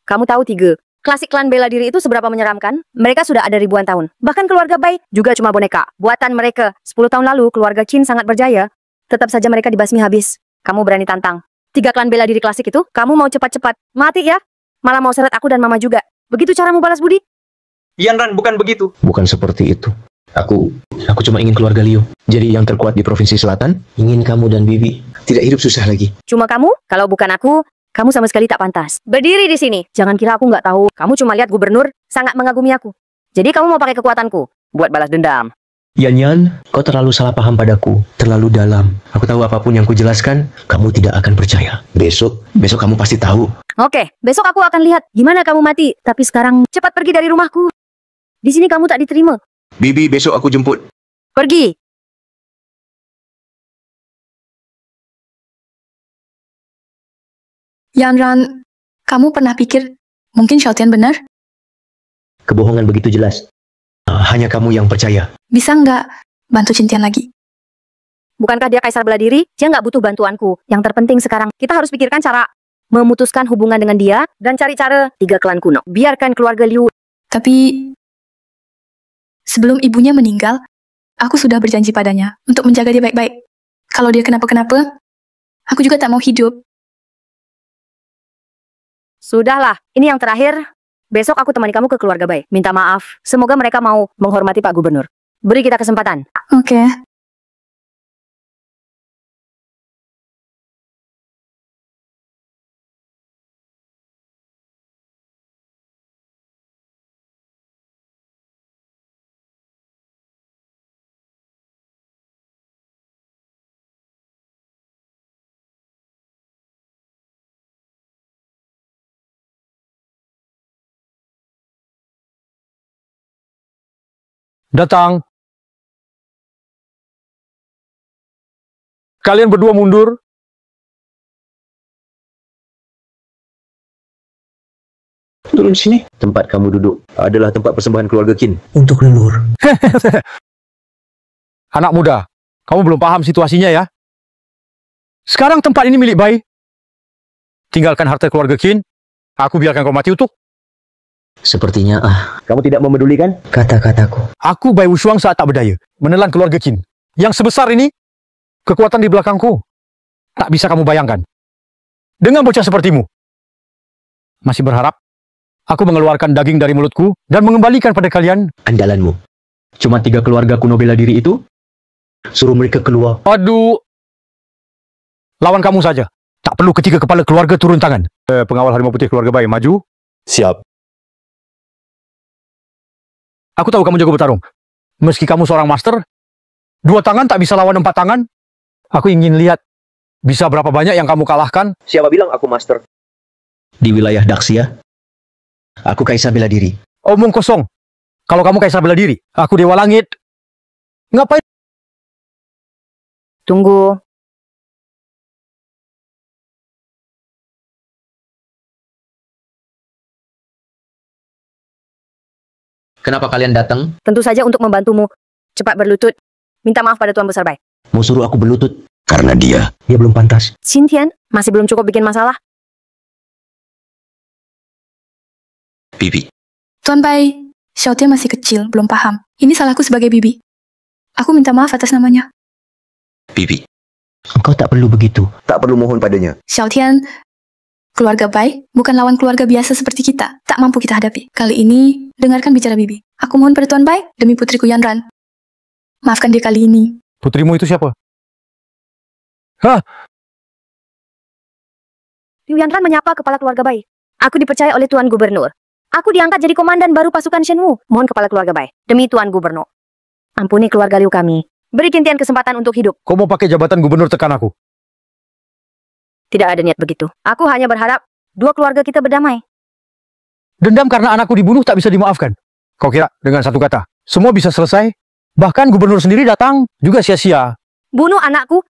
Kamu tahu, Tiga, klasik klan bela diri itu seberapa menyeramkan? Mereka sudah ada ribuan tahun. Bahkan keluarga Bai juga cuma boneka. Buatan mereka. 10 tahun lalu, keluarga Qin sangat berjaya. Tetap saja mereka dibasmi habis. Kamu berani tantang 3 klan bela diri klasik itu? Kamu mau cepat-cepat mati ya? Malah mau seret aku dan mama juga. Begitu caramu balas budi? Yan Ran, bukan begitu. Bukan seperti itu. Aku cuma ingin keluarga Liu jadi yang terkuat di Provinsi Selatan. Ingin kamu dan Bibi tidak hidup susah lagi. Cuma kamu? Kalau bukan aku, Kamu sama sekali tak pantas. Berdiri di sini. Jangan kira aku nggak tahu. Kamu cuma lihat gubernur sangat mengagumi aku. Jadi kamu mau pakai kekuatanku buat balas dendam. Yan, kau terlalu salah paham padaku. Terlalu dalam. Aku tahu apapun yang kujelaskan, kamu tidak akan percaya. Besok kamu pasti tahu. Oke, besok aku akan lihat gimana kamu mati. Tapi sekarang cepat pergi dari rumahku. Di sini kamu tak diterima. Bibi, besok aku jemput. Pergi. Yanran, kamu pernah pikir mungkin Xiaotian benar? Kebohongan begitu jelas. Hanya kamu yang percaya. Bisa nggak bantu Cintian lagi? Bukankah dia kaisar bela diri? Dia nggak butuh bantuanku. Yang terpenting sekarang, kita harus pikirkan cara memutuskan hubungan dengan dia dan cari cara 3 klan kuno. Biarkan keluarga Liu. Tapi sebelum ibunya meninggal, aku sudah berjanji padanya untuk menjaga dia baik-baik. Kalau dia kenapa-kenapa, aku juga tak mau hidup. Sudahlah, ini yang terakhir. Besok aku temani kamu ke keluarga Bai. Minta maaf. Semoga mereka mau menghormati Pak Gubernur. Beri kita kesempatan. Oke. Datang. Kalian berdua mundur. Turun sini. Tempat kamu duduk adalah tempat persembahan keluarga Qin. Untuk leluhur. Anak muda, kamu belum paham situasinya ya. Sekarang tempat ini milik Bai. Tinggalkan harta keluarga Qin. Aku biarkan kau mati utuh. Sepertinya, kamu tidak memedulikan kata-kataku. Aku Bai Wushuang saat tak berdaya, menelan keluarga Qin. Yang sebesar ini, kekuatan di belakangku. Tak bisa kamu bayangkan. Dengan bocah sepertimu. Masih berharap, aku mengeluarkan daging dari mulutku dan mengembalikan pada kalian. Andalanmu. Cuma 3 keluarga kuno bela diri itu? Suruh mereka keluar. Aduh. Lawan kamu saja. Tak perlu ketiga kepala keluarga turun tangan. Pengawal harimau putih keluarga Bai, maju. Siap. Aku tahu kamu jago bertarung. Meski kamu seorang master, 2 tangan tak bisa lawan 4 tangan. Aku ingin lihat bisa berapa banyak yang kamu kalahkan. Siapa bilang aku master? Di wilayah Daxia, aku kaisar bela diri. Omong kosong. Kalau kamu kaisar bela diri, aku dewa langit. Ngapain? Tunggu. Kenapa kalian datang? Tentu saja untuk membantumu. Cepat berlutut. Minta maaf pada Tuan Besar Bai. Mau suruh aku berlutut? Karena dia belum pantas. Xintian, masih belum cukup bikin masalah. Bibi. Tuan Bai, Xiaotian masih kecil, belum paham. Ini salahku sebagai bibi. Aku minta maaf atas namanya. Bibi. Engkau tak perlu begitu. Tak perlu mohon padanya. Xiaotian, keluarga Bai bukan lawan keluarga biasa seperti kita. Tak mampu kita hadapi. Kali ini, dengarkan bicara bibi. Aku mohon pada Tuan Bai demi putriku Yanran. Maafkan dia kali ini. Putrimu itu siapa? Hah? Liu Yanran menyapa kepala keluarga Bai. Aku dipercaya oleh Tuan Gubernur. Aku diangkat jadi komandan baru pasukan Shenwu. Mohon kepala keluarga Bai. Demi Tuan Gubernur. Ampuni keluarga Liu kami. Beri Qintian kesempatan untuk hidup. Kau mau pakai jabatan gubernur tekan aku? Tidak ada niat begitu. Aku hanya berharap 2 keluarga kita berdamai. Dendam karena anakku dibunuh tak bisa dimaafkan. Kau kira dengan satu kata, semua bisa selesai? Bahkan gubernur sendiri datang juga sia-sia. Bunuh anakku?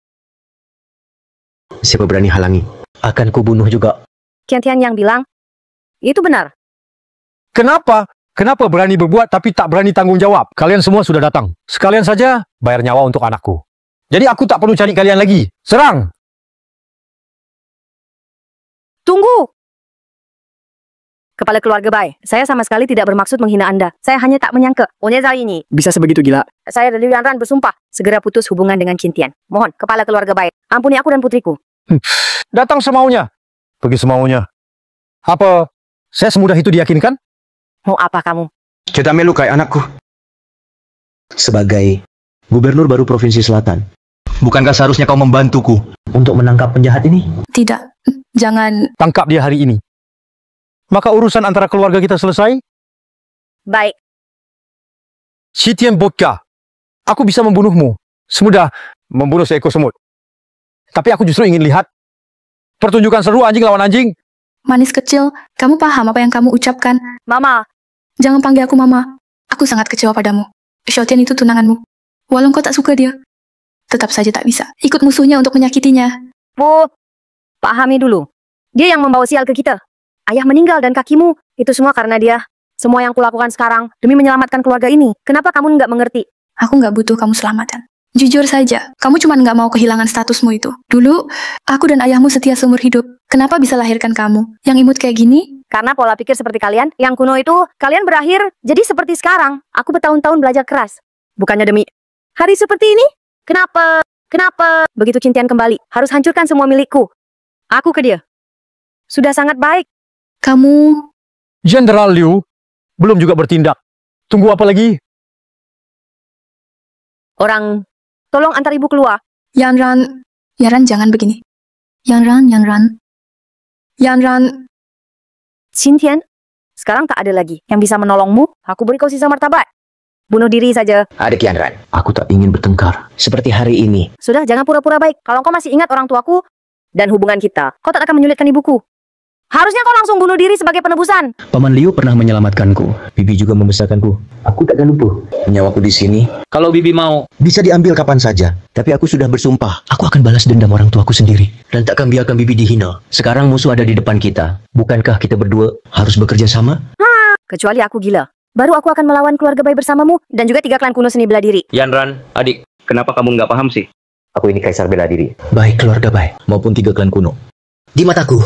Siapa berani halangi? Akan kubunuh juga. Qintian yang bilang, itu benar. Kenapa? Kenapa berani berbuat tapi tak berani tanggung jawab? Kalian semua sudah datang. Sekalian saja bayar nyawa untuk anakku. Jadi aku tak perlu cari kalian lagi. Serang! Tunggu! Kepala keluarga Bai, saya sama sekali tidak bermaksud menghina Anda. Saya hanya tak menyangka. Onyeza ini. Bisa sebegitu gila? Saya dan Liu Yanran bersumpah segera putus hubungan dengan Qintian. Mohon, kepala keluarga Bai, ampuni aku dan putriku. Datang semaunya. Pergi semaunya. Apa saya semudah itu diyakinkan? Mau apa kamu? Kita melukai anakku. Sebagai gubernur baru Provinsi Selatan, Bukankah seharusnya kau membantuku untuk menangkap penjahat ini? Tidak, jangan. Tangkap dia hari ini. Maka urusan antara keluarga kita selesai. Baik. Shitian Vodka, aku bisa membunuhmu semudah membunuh seekor semut. Tapi aku justru ingin lihat pertunjukan seru anjing lawan anjing. Manis kecil, kamu paham apa yang kamu ucapkan? Mama. Jangan panggil aku Mama. Aku sangat kecewa padamu. Xiaotian itu tunanganmu. Walau kau tak suka dia, tetap saja tak bisa ikut musuhnya untuk menyakitinya. Bu, pahami dulu. Dia yang membawa sial ke kita. Ayah meninggal dan kakimu, itu semua karena dia. Semua yang kulakukan sekarang demi menyelamatkan keluarga ini. Kenapa kamu nggak mengerti? Aku nggak butuh kamu selamatkan. Jujur saja, kamu cuma nggak mau kehilangan statusmu itu. Dulu, aku dan ayahmu setia seumur hidup. Kenapa bisa lahirkan kamu? Yang imut kayak gini? Karena pola pikir seperti kalian, yang kuno itu, kalian berakhir jadi seperti sekarang. Aku bertahun-tahun belajar keras. Bukannya demi hari seperti ini? Kenapa begitu Cintian kembali, harus hancurkan semua milikku? Aku ke dia. Sudah sangat baik. Kamu... Jenderal Liu belum juga bertindak. Tunggu apa lagi? Orang, tolong antar ibu keluar. Yanran, jangan begini. Yanran. Cintian, sekarang tak ada lagi yang bisa menolongmu. Aku beri kau sisa martabat. Bunuh diri saja. Adik Yanran, aku tak ingin bertengkar seperti hari ini. Sudah, jangan pura-pura baik. Kalau kau masih ingat orang tuaku dan hubungan kita, kau tak akan menyulitkan ibuku. Harusnya kau langsung bunuh diri sebagai penebusan. Paman Liu pernah menyelamatkanku. Bibi juga membesarkanku. Aku takkan lupa nyawaku di sini. Kalau Bibi mau, bisa diambil kapan saja. Tapi aku sudah bersumpah, aku akan balas dendam orang tuaku sendiri. Dan takkan biarkan Bibi dihina. Sekarang musuh ada di depan kita. Bukankah kita berdua harus bekerja sama? Kecuali aku gila. Baru aku akan melawan keluarga bayi bersamamu dan juga 3 klan kuno seni bela diri. Yanran, adik, kenapa kamu nggak paham sih? Aku ini kaisar bela diri. Baik keluarga baik maupun 3 klan kuno. Di mataku,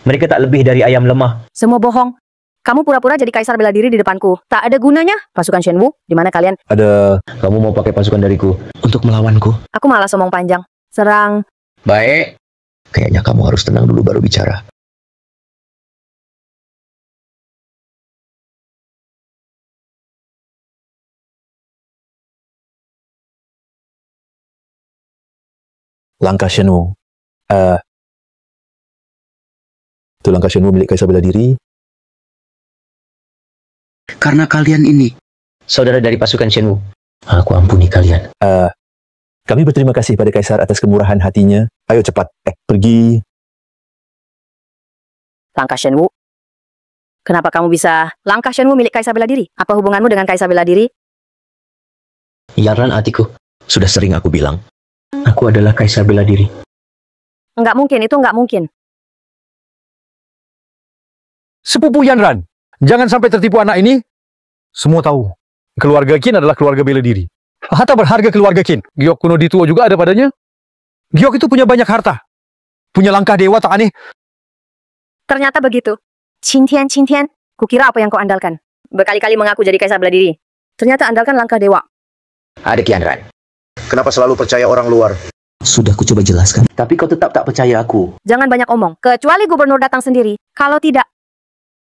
mereka tak lebih dari ayam lemah. Semua bohong. Kamu pura-pura jadi kaisar bela diri di depanku. Tak ada gunanya. Pasukan Shenwu, di mana kalian? Ada... Kamu mau pakai pasukan dariku untuk melawanku? Aku malas omong panjang. Serang. Baik. Kayaknya kamu harus tenang dulu baru bicara. Langkah Shenwu. Itu langkah Shenwu milik kaisar bela diri. Karena kalian ini saudara dari pasukan Shenwu, aku ampuni kalian. Kami berterima kasih pada kaisar atas kemurahan hatinya. Ayo cepat, pergi. Langkah Shenwu. Kenapa kamu bisa langkah Shenwu milik kaisar bela diri? Apa hubunganmu dengan kaisar bela diri? Yanran adikku, sudah sering aku bilang. Aku adalah kaisar bela diri. Enggak mungkin, itu enggak mungkin. Sepupu Yanran, jangan sampai tertipu anak ini. Semua tahu, keluarga Qin adalah keluarga bela diri. Harta berharga keluarga Qin. Giok kuno Dituo juga ada padanya. Giok itu punya banyak harta. Punya langkah dewa tak aneh. Ternyata begitu. Cintian, kukira apa yang kau andalkan? Berkali-kali mengaku jadi kaisar bela diri. Ternyata andalkan langkah dewa. Adik Yanran, kenapa selalu percaya orang luar? Sudah ku coba jelaskan, tapi kau tetap tak percaya aku. Jangan banyak omong, kecuali gubernur datang sendiri. Kalau tidak,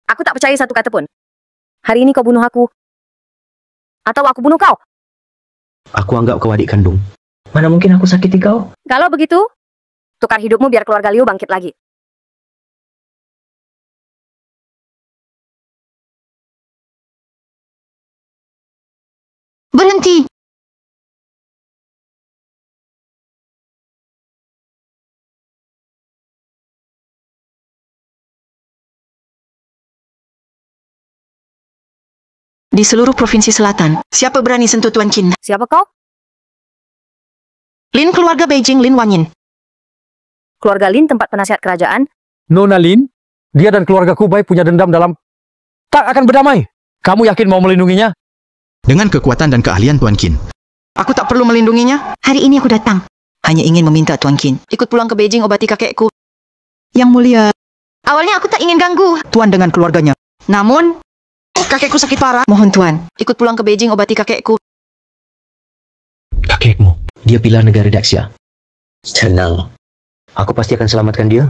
aku tak percaya satu kata pun. Hari ini kau bunuh aku, atau aku bunuh kau. Aku anggap kau adik kandung. Mana mungkin aku sakiti kau? Kalau begitu, tukar hidupmu biar keluarga Liu bangkit lagi. Berhenti! Di seluruh provinsi selatan, siapa berani sentuh Tuan Qin? Siapa kau? Lin keluarga Beijing, Lin Wanyin. Keluarga Lin tempat penasihat kerajaan. Nona Lin, dia dan keluarga Kubai punya dendam dalam... Tak akan berdamai. Kamu yakin mau melindunginya? Dengan kekuatan dan keahlian Tuan Qin, aku tak perlu melindunginya. Hari ini aku datang. Hanya ingin meminta Tuan Qin ikut pulang ke Beijing obati kakekku. Yang mulia. Awalnya aku tak ingin ganggu Tuan dengan keluarganya. Namun, kakekku sakit parah. mohon Tuan, ikut pulang ke Beijing obati kakekku. Kakekmu, dia pilar negara Daxia. Tenang, aku pasti akan selamatkan dia.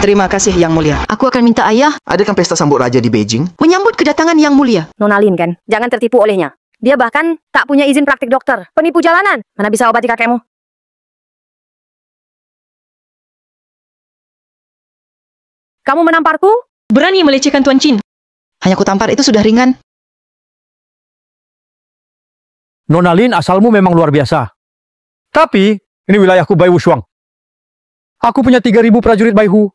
Terima kasih Yang Mulia. Aku akan minta ayah Adakan pesta sambut raja di Beijing? menyambut kedatangan Yang Mulia. Nona Lin kan? Jangan tertipu olehnya. Dia bahkan tak punya izin praktik dokter. Penipu jalanan. Mana bisa obati kakekmu? Kamu menamparku? Berani melecehkan Tuan Chin. Hanya ku tampar itu sudah ringan. Nona Lin, asalmu memang luar biasa. Tapi, ini wilayahku Baihu Shuang. Aku punya 3.000 prajurit Baihu.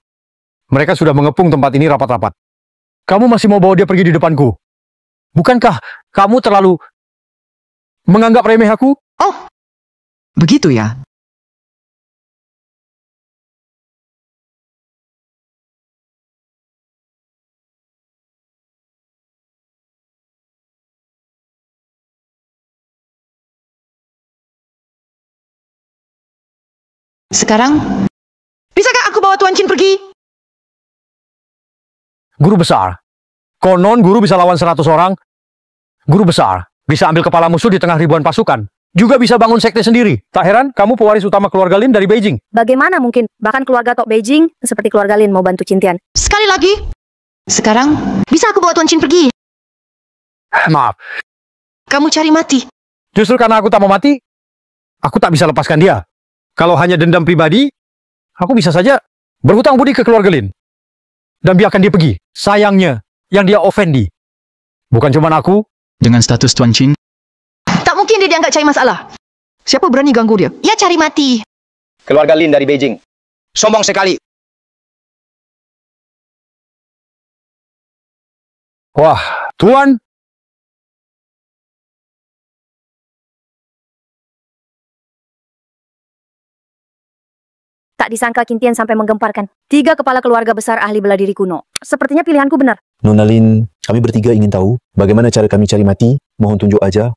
Mereka sudah mengepung tempat ini rapat-rapat. Kamu masih mau bawa dia pergi di depanku? Bukankah kamu terlalu menganggap remeh aku? Oh, begitu ya. Sekarang, bisakah aku bawa Tuan Chin pergi? Guru besar. Konon guru bisa lawan 100 orang. Guru besar bisa ambil kepala musuh di tengah ribuan pasukan. Juga bisa bangun sekte sendiri. Tak heran kamu pewaris utama keluarga Lin dari Beijing. Bagaimana mungkin? Bahkan keluarga Tok Beijing seperti keluarga Lin mau bantu Chin Tian. Sekali lagi. Sekarang, bisa aku bawa Tuan Chin pergi? Maaf. Kamu cari mati. Justru karena aku tak mau mati, aku tak bisa lepaskan dia. Kalau hanya dendam pribadi, aku bisa saja berhutang budi ke keluarga Lin. Dan biarkan dia pergi. Sayangnya, yang dia offendi. Bukan cuma aku. Dengan status Tuan Chin, Tak mungkin dia dianggap cari masalah. Siapa berani ganggu dia? Ya cari mati. Keluarga Lin dari Beijing. Sombong sekali. Wah, Tuan. Tak disangka Chin Tian sampai menggemparkan 3 kepala keluarga besar ahli bela diri kuno. Sepertinya pilihanku benar. Nona Lin, kami bertiga ingin tahu bagaimana cara kami cari mati. Mohon tunjuk aja.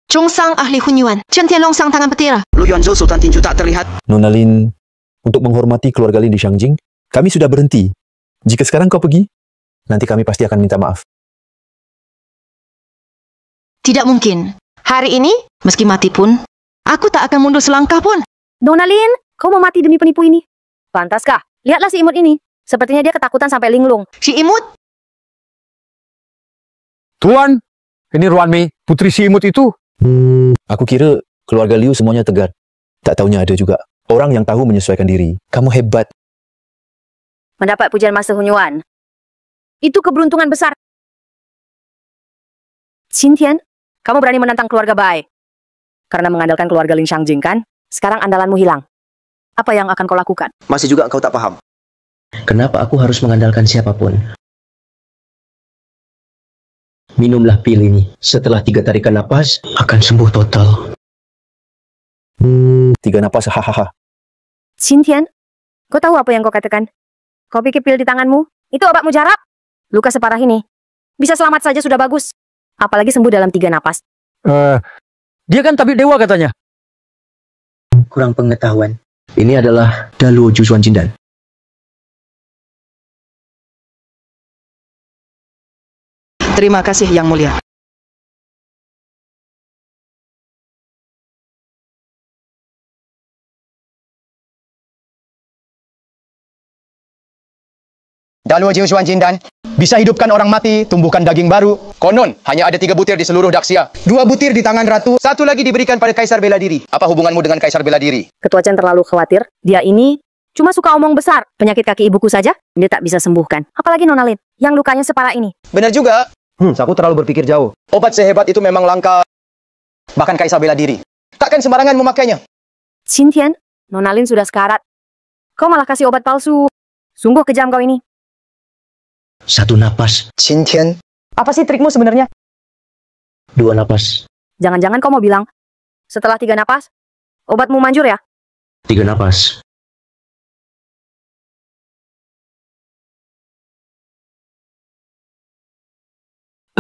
Zhong Sang ahli Hunyuan. Chen Tianlong sang tangan petira. Lu Yuanzhou Sultan Tinju tak terlihat. Nona Lin, untuk menghormati keluarga Lin di Shangjing, kami sudah berhenti. Jika sekarang kau pergi, nanti kami pasti akan minta maaf. Tidak mungkin. Hari ini, meski mati pun, aku tak akan mundur selangkah pun. Nona Lin, kau mau mati demi penipu ini? Pantaskah? Lihatlah si imut ini. Sepertinya dia ketakutan sampai linglung. Si imut? Tuan, ini Ruan Mei, putri si imut itu. Aku kira keluarga Liu semuanya tegar. Tak taunya ada juga orang yang tahu menyesuaikan diri. Kamu hebat. Mendapat pujian Master Hunyuan. Itu keberuntungan besar. Chin Tian, kamu berani menantang keluarga Bai. Karena mengandalkan keluarga Lin Shangjing kan? Sekarang andalanmu hilang. Apa yang akan kau lakukan? Masih juga engkau tak paham. Kenapa aku harus mengandalkan siapapun? Minumlah pil ini. Setelah 3 tarikan napas, akan sembuh total. 3 napas, hahaha. Chin Tian, kau tahu apa yang kau katakan? Kau pikir pil di tanganmu? Itu obat mujarab? Luka separah ini. Bisa selamat saja sudah bagus. Apalagi sembuh dalam 3 napas. Dia kan tabib dewa katanya. Kurang pengetahuan. Ini adalah Daluo Juzuan Jindan. Terima kasih, Yang Mulia. Daluo Jiusuan Jindan. Bisa hidupkan orang mati, tumbuhkan daging baru. Konon, hanya ada 3 butir di seluruh Daxia. 2 butir di tangan ratu, 1 lagi diberikan pada Kaisar Bela Diri. Apa hubunganmu dengan Kaisar Bela Diri? Ketua Chen terlalu khawatir. Dia ini cuma suka omong besar. Penyakit kaki ibuku saja, dia tak bisa sembuhkan. Apalagi Nona Lin, yang lukanya separah ini. Benar juga. Aku terlalu berpikir jauh. Obat sehebat itu memang langka. Bahkan Kaisar Bela Diri takkan sembarangan memakainya. Chin Tian, Nona Lin sudah sekarat. Kau malah kasih obat palsu. Sungguh kejam kau ini. 1 napas. Chin Tian. Apa sih trikmu sebenarnya? 2 napas. Jangan-jangan kau mau bilang, setelah 3 napas, obatmu manjur ya? 3 napas.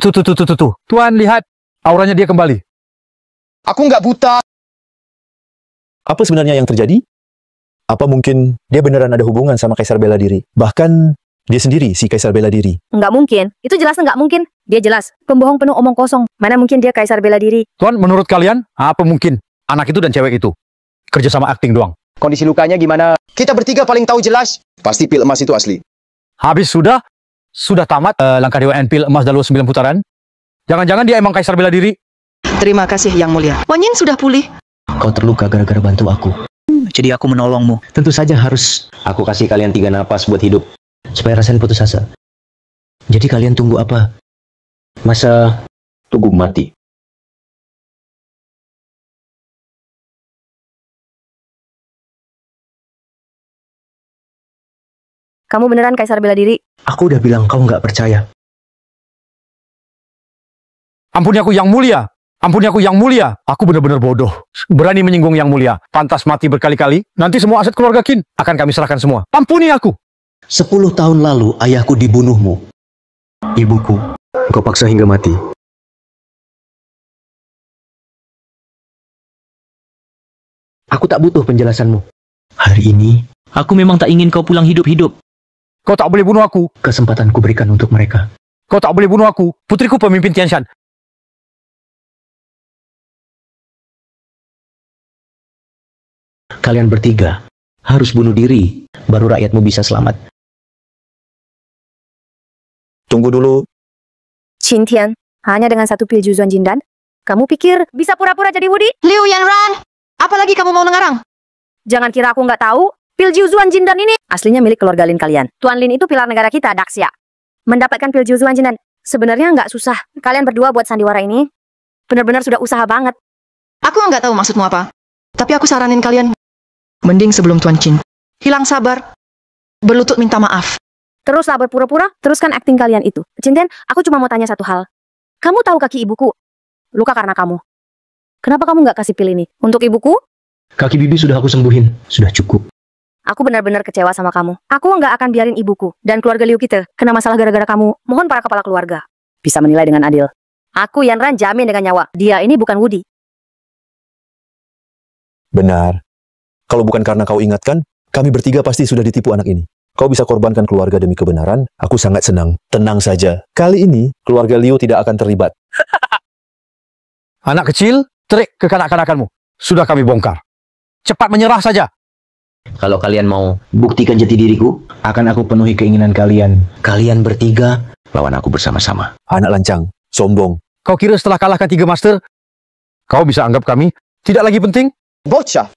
Tuh. Tuan, lihat. Auranya dia kembali. Aku nggak buta. Apa sebenarnya yang terjadi? Apa mungkin dia beneran ada hubungan sama Kaisar Bela Diri? Bahkan dia sendiri si Kaisar Bela Diri. Nggak mungkin. Itu jelas nggak mungkin. Dia jelas pembohong penuh omong kosong. Mana mungkin dia Kaisar Bela Diri? Tuan, menurut kalian, apa mungkin anak itu dan cewek itu kerja sama akting doang? Kondisi lukanya gimana? Kita bertiga paling tahu jelas. Pasti pil emas itu asli. Habis sudah tamat langkah Dewan pil emas Daluo 9 putaran. Jangan-jangan dia emang kaisar bela diri. Terima kasih Yang Mulia. Wan Yin sudah pulih. Kau terluka gara-gara bantu aku. Jadi aku menolongmu. Tentu saja harus aku kasih kalian 3 napas buat hidup. Supaya rasain putus asa. Jadi kalian tunggu apa? Masa tunggu mati? Kamu beneran kaisar bela diri? Aku udah bilang kau nggak percaya. Ampuni aku Yang Mulia. Ampuni aku Yang Mulia. Aku benar-benar bodoh. Berani menyinggung Yang Mulia. Pantas mati berkali-kali. Nanti semua aset keluarga Qin akan kami serahkan semua. Ampuni aku. 10 tahun lalu ayahku dibunuhmu. Ibuku, kau paksa hingga mati. Aku tak butuh penjelasanmu. Hari ini, Aku memang tak ingin kau pulang hidup-hidup. Kau tak boleh bunuh aku. kesempatan kuberikan untuk mereka. Kau tak boleh bunuh aku. Putriku pemimpin Tianshan. Kalian bertiga harus bunuh diri, baru rakyatmu bisa selamat. Tunggu dulu. Qin Tian, hanya dengan 1 pil Juzuan Jindan, kamu pikir bisa pura-pura jadi Wudi? Liu Yanran, apalagi kamu mau mengarang? Jangan kira aku nggak tahu. Pil Juzuan Jindan ini aslinya milik keluarga Lin kalian. Tuan Lin itu pilar negara kita, Daxia. Mendapatkan pil Juzuan Jindan sebenarnya nggak susah. Kalian berdua buat sandiwara ini benar-benar sudah usaha banget. Aku nggak tahu maksudmu apa. Tapi aku saranin kalian, mending sebelum Tuan Qin hilang sabar, berlutut minta maaf. Teruslah berpura-pura, teruskan akting kalian itu. Qin Tian, aku cuma mau tanya satu hal. Kamu tahu kaki ibuku luka karena kamu. Kenapa kamu nggak kasih pil ini untuk ibuku? Kaki bibi sudah aku sembuhin, sudah cukup. Aku benar-benar kecewa sama kamu. Aku nggak akan biarin ibuku dan keluarga Liu kita kena masalah gara-gara kamu. Mohon para kepala keluarga bisa menilai dengan adil. Aku Yanran jamin dengan nyawa. Dia ini bukan Wudi. Benar. Kalau bukan karena kau ingatkan, kami bertiga pasti sudah ditipu anak ini. Kau bisa korbankan keluarga demi kebenaran, aku sangat senang. Tenang saja. Kali ini, keluarga Liu tidak akan terlibat. Anak kecil, trik kekanak-kanakanmu. Sudah kami bongkar. Cepat menyerah saja. Kalau kalian mau buktikan jati diriku, akan aku penuhi keinginan kalian. Kalian bertiga lawan aku bersama-sama. Anak lancang, sombong. Kau kira setelah kalahkan 3 master, kau bisa anggap kami tidak lagi penting? Bocah,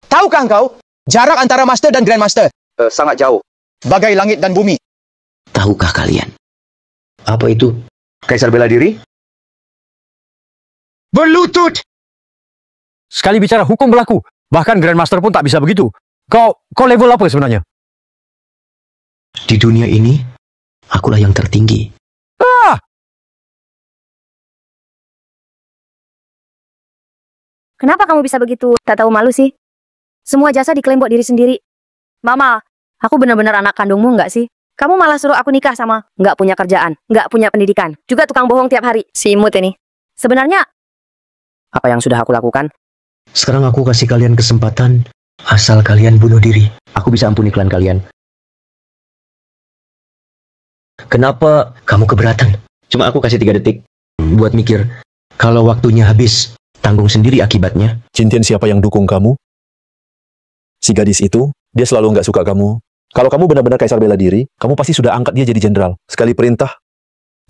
tahukah engkau jarak antara master dan grandmaster? Sangat jauh. Bagai langit dan bumi. Tahukah kalian apa itu? Kaisar bela diri? Berlutut! Sekali bicara hukum berlaku, bahkan grandmaster pun tak bisa begitu. Kau level apa sebenarnya? Di dunia ini, akulah yang tertinggi. Ah! Kenapa kamu bisa begitu? Tak tahu malu sih. Semua jasa diklaim buat diri sendiri. Mama, aku benar-benar anak kandungmu nggak sih? Kamu malah suruh aku nikah sama nggak punya kerjaan, nggak punya pendidikan, juga tukang bohong tiap hari. Si imut ini. Sebenarnya, apa yang sudah aku lakukan? Sekarang aku kasih kalian kesempatan, asal kalian bunuh diri. Aku bisa ampuni klan kalian. Kenapa kamu keberatan? Cuma aku kasih 3 detik buat mikir. Kalau waktunya habis, tanggung sendiri akibatnya. Qin Tian, siapa yang dukung kamu? Si gadis itu, dia selalu nggak suka kamu. Kalau kamu benar-benar kaisar bela diri, kamu pasti sudah angkat dia jadi jenderal. Sekali perintah,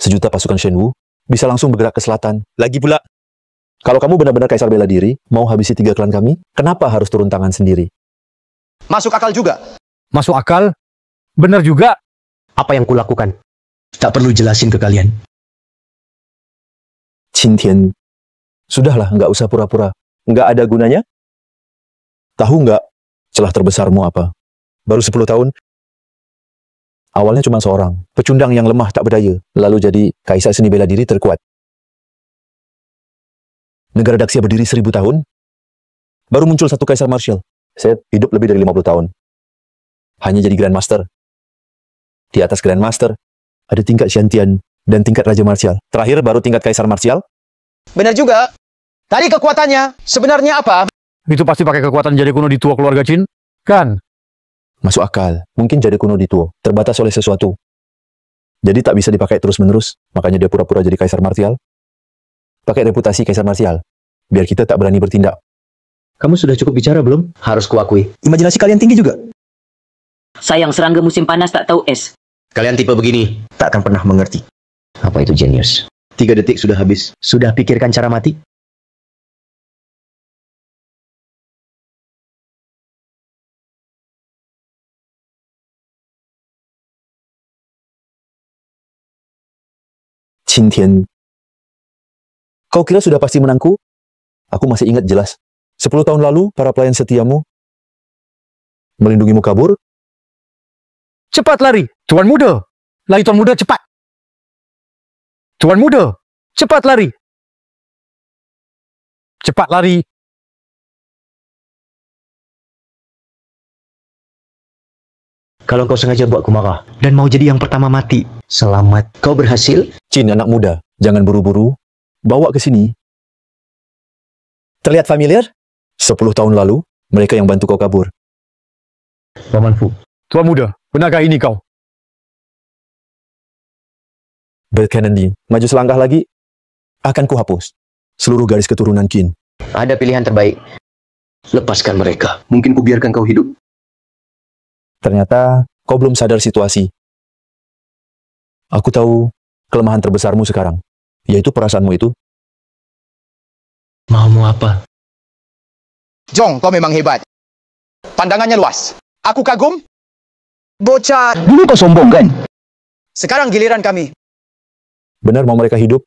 1 juta pasukan Shenwu bisa langsung bergerak ke selatan. Lagi pula, kalau kamu benar-benar kaisar bela diri, mau habisi 3 klan kami, kenapa harus turun tangan sendiri? Masuk akal juga. Masuk akal? Benar juga. Apa yang kulakukan? Tak perlu jelasin ke kalian. Qin Tian, sudahlah, nggak usah pura-pura. Nggak ada gunanya. Tahu nggak celah terbesarmu apa? Baru 10 tahun. Awalnya cuma seorang, pecundang yang lemah tak berdaya, lalu jadi kaisar seni bela diri terkuat. Negara Daxia berdiri 1000 tahun, baru muncul 1 kaisar martial. Saya hidup lebih dari 50 tahun. Hanya jadi grandmaster. Di atas grandmaster, ada tingkat Shantian dan tingkat raja martial. Terakhir baru tingkat kaisar martial. Benar juga. Tadi kekuatannya sebenarnya apa? Itu pasti pakai kekuatan jade kuno di tua keluarga Qin, kan? Masuk akal. Mungkin jade kuno di Tuo terbatas oleh sesuatu. Jadi tak bisa dipakai terus-menerus. Makanya dia pura-pura jadi kaisar martial. Pakai reputasi kaisar martial. Biar kita tak berani bertindak. Kamu sudah cukup bicara belum? Harus kuakui. Imajinasi kalian tinggi juga. Sayang serangga musim panas tak tahu es. Kalian tipe begini tak akan pernah mengerti. Apa itu jenius? 3 detik sudah habis. Sudah pikirkan cara mati? Qin Tian, kau kira sudah pasti menangku? Aku masih ingat jelas. 10 tahun lalu, para pelayan setiamu melindungimu kabur. Cepat lari, Tuan Muda. Lari Tuan Muda, cepat. Tuan Muda, cepat lari. Cepat lari. Kalau kau sengaja buatku marah dan mau jadi yang pertama mati, selamat. Kau berhasil? Qin, anak muda, jangan buru-buru. Bawa ke sini. Terlihat familiar? 10 tahun lalu, mereka yang bantu kau kabur. Paman Fu. Tuan Muda, benarkah ini kau? Berkenan, maju selangkah lagi, akan kuhapus seluruh garis keturunan Qin. Ada pilihan terbaik. Lepaskan mereka. Mungkin ku biarkan kau hidup. Ternyata kau belum sadar situasi. Aku tahu kelemahan terbesarmu sekarang, yaitu perasaanmu itu. Maumu apa? Jong, kau memang hebat. Pandangannya luas. Aku kagum. Bocah. Dulu kau sombong kan? Sekarang giliran kami. Benar mau mereka hidup?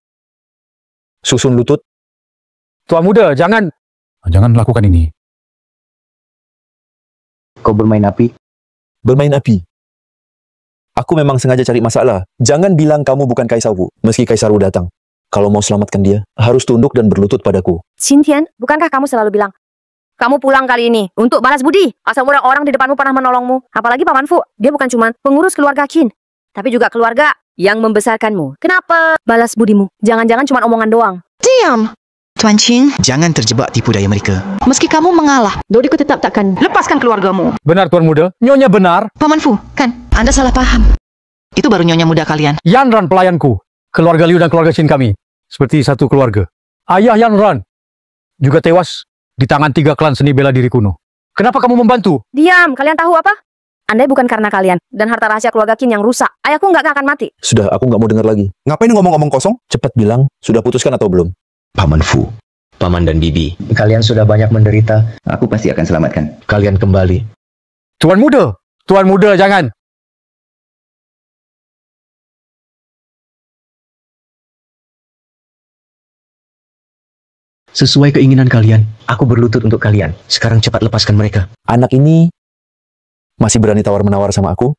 Susun lutut. Tuan Muda, jangan lakukan ini. Kau bermain api? Bermain api. Aku memang sengaja cari masalah. Jangan bilang kamu bukan Kaisar Wu, meski Kaisar Wu datang. Kalau mau selamatkan dia, harus tunduk dan berlutut padaku. Qin Tian, bukankah kamu selalu bilang, kamu pulang kali ini untuk balas budi? Asal orang di depanmu pernah menolongmu. Apalagi Paman Fu, dia bukan cuma pengurus keluarga Qin, tapi juga keluarga yang membesarkanmu. Kenapa balas budimu? Jangan-jangan cuma omongan doang. Diam! Tuan Qin, Jangan terjebak tipu daya mereka. meski kamu mengalah, Dodiku tetap takkan lepaskan keluargamu. Benar Tuan Muda, Nyonya benar. Paman Fu, kan? Anda salah paham. Itu baru nyonya muda kalian. Yan Ran pelayanku. Keluarga Liu dan keluarga Qin kami. Seperti satu keluarga. Ayah Yan Ran juga tewas di tangan 3 klan seni bela diri kuno. Kenapa kamu membantu? Diam, kalian tahu apa? Andai bukan karena kalian dan harta rahasia keluarga Qin yang rusak, ayahku nggak akan mati. Sudah, aku nggak mau dengar lagi. Ngapain ngomong-ngomong kosong? Cepat bilang, sudah putuskan atau belum? Paman Fu, Paman dan Bibi, kalian sudah banyak menderita. Aku pasti akan selamatkan. Kalian kembali. Tuan Muda, jangan. Sesuai keinginan kalian, aku berlutut untuk kalian. Sekarang cepat lepaskan mereka. Anak ini masih berani tawar-menawar sama aku?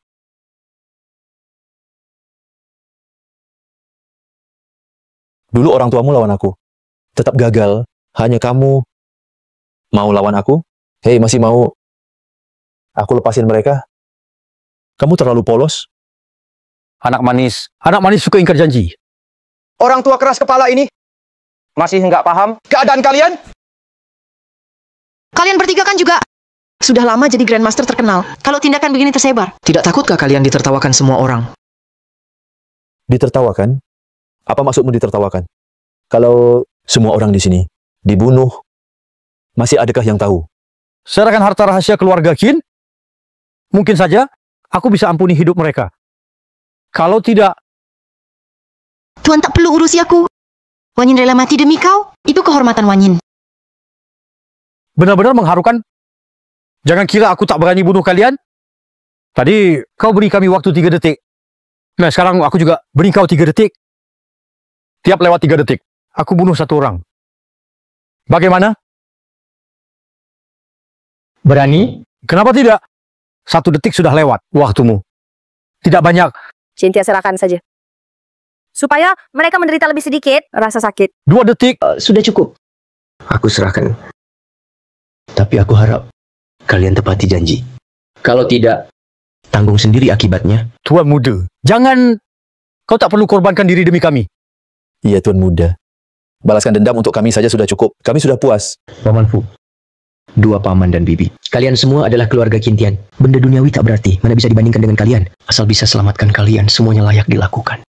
Dulu orang tuamu lawan aku. Tetap gagal. Hanya kamu mau lawan aku? Hei, masih mau aku lepasin mereka? Kamu terlalu polos. Anak manis suka ingkar janji. Orang tua keras kepala ini masih nggak paham keadaan kalian? Kalian bertiga kan juga sudah lama jadi Grandmaster terkenal. Kalau tindakan begini tersebar, Tidak takutkah kalian ditertawakan semua orang? Ditertawakan? Apa maksudmu ditertawakan? Kalau semua orang di sini dibunuh, masih adakah yang tahu? Serahkan harta rahasia keluarga Qin. Mungkin saja aku bisa ampuni hidup mereka. Kalau tidak, Tuan tak perlu urusi aku. Wanyin rela mati demi kau. Itu kehormatan Wanyin. benar-benar mengharukan. Jangan kira aku tak berani bunuh kalian. Tadi kau beri kami waktu 3 detik. Nah, sekarang aku juga beri kau 3 detik. Tiap lewat 3 detik, aku bunuh 1 orang. Bagaimana? Berani? Kenapa tidak? 1 detik sudah lewat waktumu. Tidak banyak. Qin Tian, serahkan saja. Supaya mereka menderita lebih sedikit rasa sakit. 2 detik. Sudah cukup. Aku serahkan. Tapi aku harap kalian tepati janji. Kalau tidak, tanggung sendiri akibatnya. Tuan Muda, jangan. Kau tak perlu korbankan diri demi kami. Iya, Tuan Muda. Balaskan dendam untuk kami saja sudah cukup. Kami sudah puas. Paman Fu, 2 paman dan bibi. Kalian semua adalah keluarga Qin Tian. Benda duniawi tak berarti. Mana bisa dibandingkan dengan kalian. Asal bisa selamatkan kalian, semuanya layak dilakukan.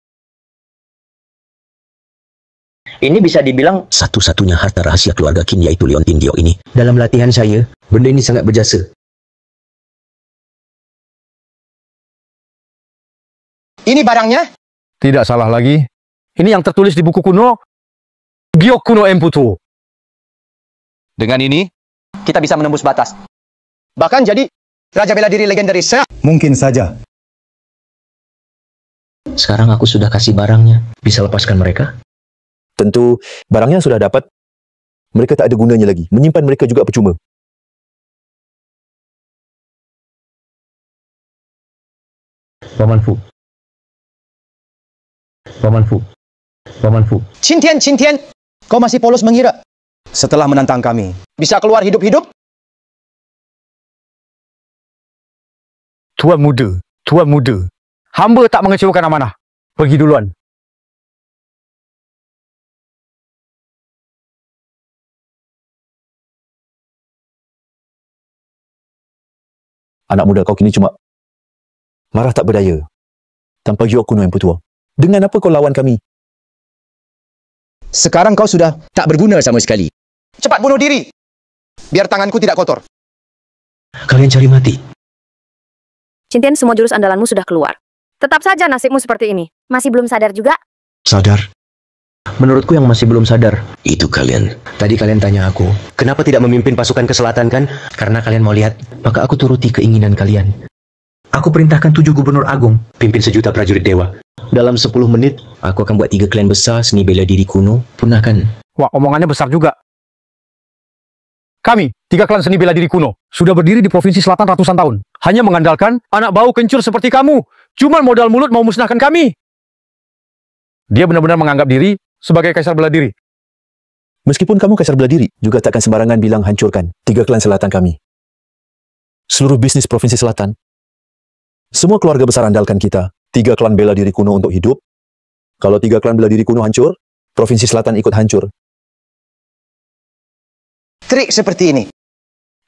Ini bisa dibilang satu-satunya harta rahasia keluarga Qin, yaitu Leon Tindio ini. Dalam latihan saya, benda ini sangat berjasa. Ini barangnya? Tidak salah lagi. Ini yang tertulis di buku kuno, Giok Kuno Emputu. Dengan ini, kita bisa menembus batas. Bahkan jadi Raja Bela Diri legendaris. Mungkin saja. Sekarang aku sudah kasih barangnya. Bisa lepaskan mereka? Tentu, barangnya sudah dapat. Mereka tak ada gunanya lagi. Menyimpan mereka juga percuma. Paman Fu. Paman Fu. Paman Fu. Qin Tian, kau masih polos mengira setelah menantang kami bisa keluar hidup-hidup? Tuan muda. Hamba tak mengecewakan amanah. Pergi duluan. Anak muda kau kini cuma marah tak berdaya. Tanpa Giok Kuno Emputu. Dengan apa kau lawan kami? Sekarang kau sudah tak berguna sama sekali. Cepat bunuh diri, biar tanganku tidak kotor. Kalian cari mati. Qin Tian, semua jurus andalanmu sudah keluar. Tetap saja nasibmu seperti ini. Masih belum sadar juga? Sadar? Menurutku yang masih belum sadar, itu kalian. Tadi kalian tanya aku, kenapa tidak memimpin pasukan ke selatan kan? Karena kalian mau lihat, maka aku turuti keinginan kalian. Aku perintahkan 7 gubernur agung, pimpin sejuta prajurit dewa. Dalam 10 menit, aku akan buat 3 klan besar seni bela diri kuno, punahkan. Wah, omongannya besar juga. Kami, 3 klan seni bela diri kuno, sudah berdiri di Provinsi Selatan ratusan tahun. Hanya mengandalkan anak bau kencur seperti kamu. Cuma modal mulut mau musnahkan kami. Dia benar-benar menganggap diri sebagai kaisar bela diri. Meskipun kamu kaisar bela diri, juga takkan sembarangan bilang hancurkan 3 klan selatan kami. Seluruh bisnis Provinsi Selatan, semua keluarga besar andalkan kita. 3 klan bela diri kuno untuk hidup. Kalau 3 klan bela diri kuno hancur, Provinsi Selatan ikut hancur. Trik seperti ini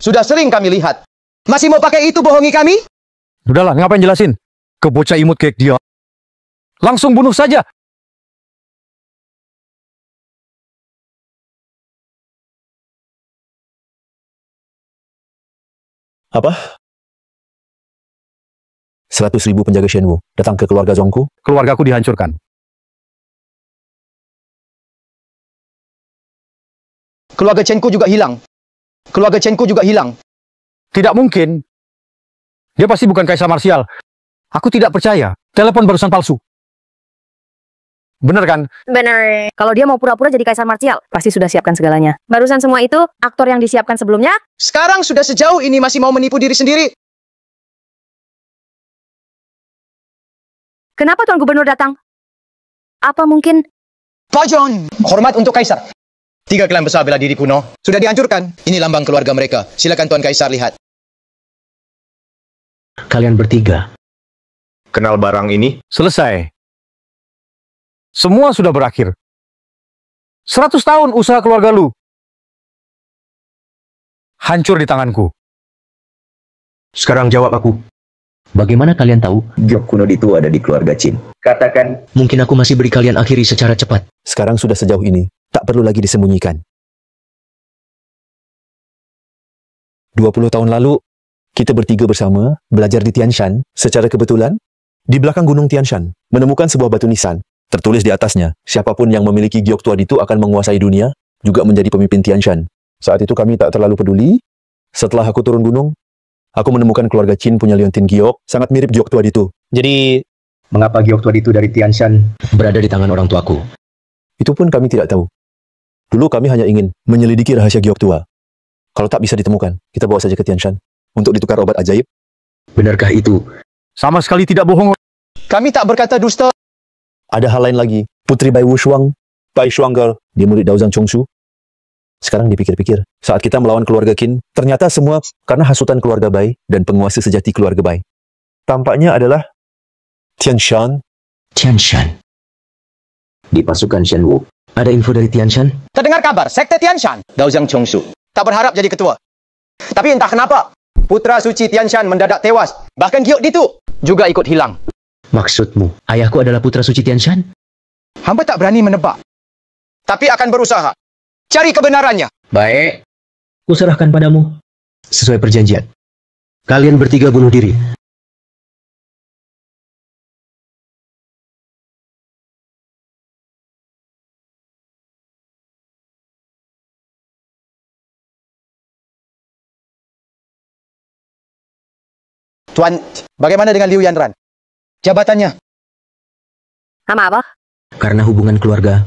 sudah sering kami lihat. Masih mau pakai itu bohongi kami? Udahlah, ngapain jelasin? Ke bocah imut kayak dia. Langsung bunuh saja. Apa? 100.000 penjaga Shenwu datang ke keluarga Zhongku. Keluargaku dihancurkan. Keluarga Chenku juga hilang. Keluarga Chenku juga hilang. Tidak mungkin. Dia pasti bukan kaisar marsial. Aku tidak percaya. Telepon barusan palsu. Bener kan? Bener. Kalau dia mau pura-pura jadi kaisar marsial, pasti sudah siapkan segalanya. Barusan semua itu, aktor yang disiapkan sebelumnya. Sekarang sudah sejauh ini masih mau menipu diri sendiri. Kenapa Tuan Gubernur datang? Apa mungkin? Pajon! Hormat untuk kaisar. 3 klan besar bela diri kuno sudah dihancurkan. Ini lambang keluarga mereka. Silakan Tuan Kaisar lihat. Kalian bertiga. Kenal barang ini? Selesai. Semua sudah berakhir. 100 tahun usaha keluarga lu hancur di tanganku. Sekarang jawab aku. Bagaimana kalian tahu Giok Kuno itu ada di keluarga Qin? Katakan. Mungkin aku masih beri kalian akhiri secara cepat. Sekarang sudah sejauh ini, tak perlu lagi disembunyikan. 20 tahun lalu, kita bertiga bersama belajar di Tianshan. Secara kebetulan, di belakang gunung Tianshan, menemukan sebuah batu nisan. Tertulis di atasnya, siapapun yang memiliki Giok Tuan itu akan menguasai dunia, juga menjadi pemimpin Tianshan. Saat itu kami tak terlalu peduli. Setelah aku turun gunung, aku menemukan keluarga Qin punya liontin Giok, sangat mirip Giok Tuan itu. Jadi, mengapa Giok Tuan itu dari Tianshan berada di tangan orang tuaku? Itu pun kami tidak tahu. Dulu kami hanya ingin menyelidiki rahasia Giok Tua. Kalau tak bisa ditemukan, kita bawa saja ke Tianshan untuk ditukar obat ajaib. Benarkah itu? Sama sekali tidak bohong. Kami tak berkata dusta. Ada hal lain lagi. Putri Bai Wushuang, Bai Shuangger, dia murid Daozang Chongsu. Sekarang dipikir-pikir, saat kita melawan keluarga Qin, ternyata semua karena hasutan keluarga Bai dan penguasa sejati keluarga Bai. Tampaknya adalah Tianshan. Tianshan. Di pasukan Shenwu, ada info dari Tianshan? Terdengar kabar, Sekte Tianshan, Daozang Chongsu tak berharap jadi ketua. Tapi entah kenapa, putra suci Tianshan mendadak tewas. Bahkan Giok Ditu juga ikut hilang. Maksudmu, ayahku adalah putra suci Tianshan? Hamba tak berani menebak. Tapi akan berusaha. Cari kebenarannya. Baik. Kuserahkan padamu. Sesuai perjanjian. Kalian bertiga bunuh diri. Tuan, bagaimana dengan Liu Yanran? Jabatannya. Nama apa? Karena hubungan keluarga.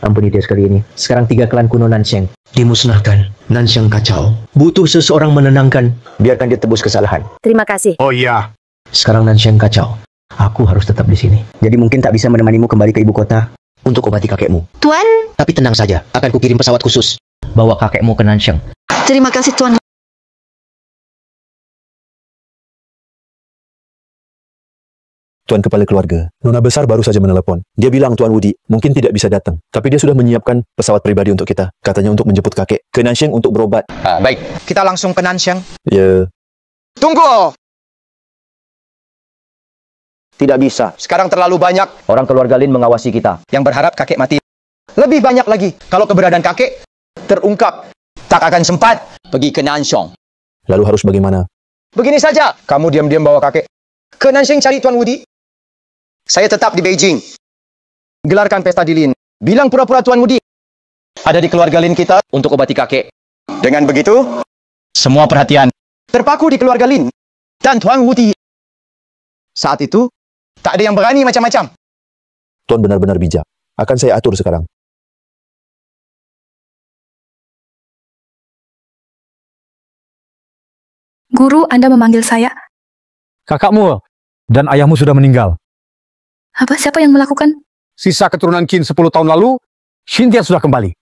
Ampuni dia sekali ini. Sekarang 3 klan kuno Nansheng dimusnahkan. Nansheng kacau. Butuh seseorang menenangkan. Biarkan dia tebus kesalahan. Terima kasih. Oh iya. Sekarang Nansheng kacau. Aku harus tetap di sini. Jadi mungkin tak bisa menemanimu kembali ke ibu kota untuk obati kakekmu. Tuan, Tapi tenang saja, akan kukirim pesawat khusus. Bawa kakekmu ke Nansheng. terima kasih Tuan. Tuan Kepala Keluarga, Nona Besar baru saja menelepon. Dia bilang Tuan Wudi mungkin tidak bisa datang, tapi dia sudah menyiapkan pesawat pribadi untuk kita. Katanya untuk menjemput kakek ke Nansheng untuk berobat. Baik, kita langsung ke Nansheng. Ya, Tunggu! Tidak bisa. Sekarang terlalu banyak Orang keluarga Lin mengawasi kita. yang berharap kakek mati. Lebih banyak lagi kalau keberadaan kakek terungkap. Tak akan sempat pergi ke Nansheng. lalu harus bagaimana? Begini saja, kamu diam-diam bawa kakek ke Nansheng cari Tuan Wudi. Saya tetap di Beijing. Gelarkan pesta di Lin. Bilang pura-pura Tuan Wudi ada di keluarga Lin kita untuk obati kakek. Dengan begitu, semua perhatian terpaku di keluarga Lin dan Tuan Wudi. Saat itu, tak ada yang berani macam-macam. Tuan benar-benar bijak. Akan saya atur sekarang. Guru, Anda memanggil saya. Kakakmu dan ayahmu sudah meninggal. Apa? Siapa yang melakukan? Sisa keturunan Qin 10 tahun lalu, Xintian sudah kembali.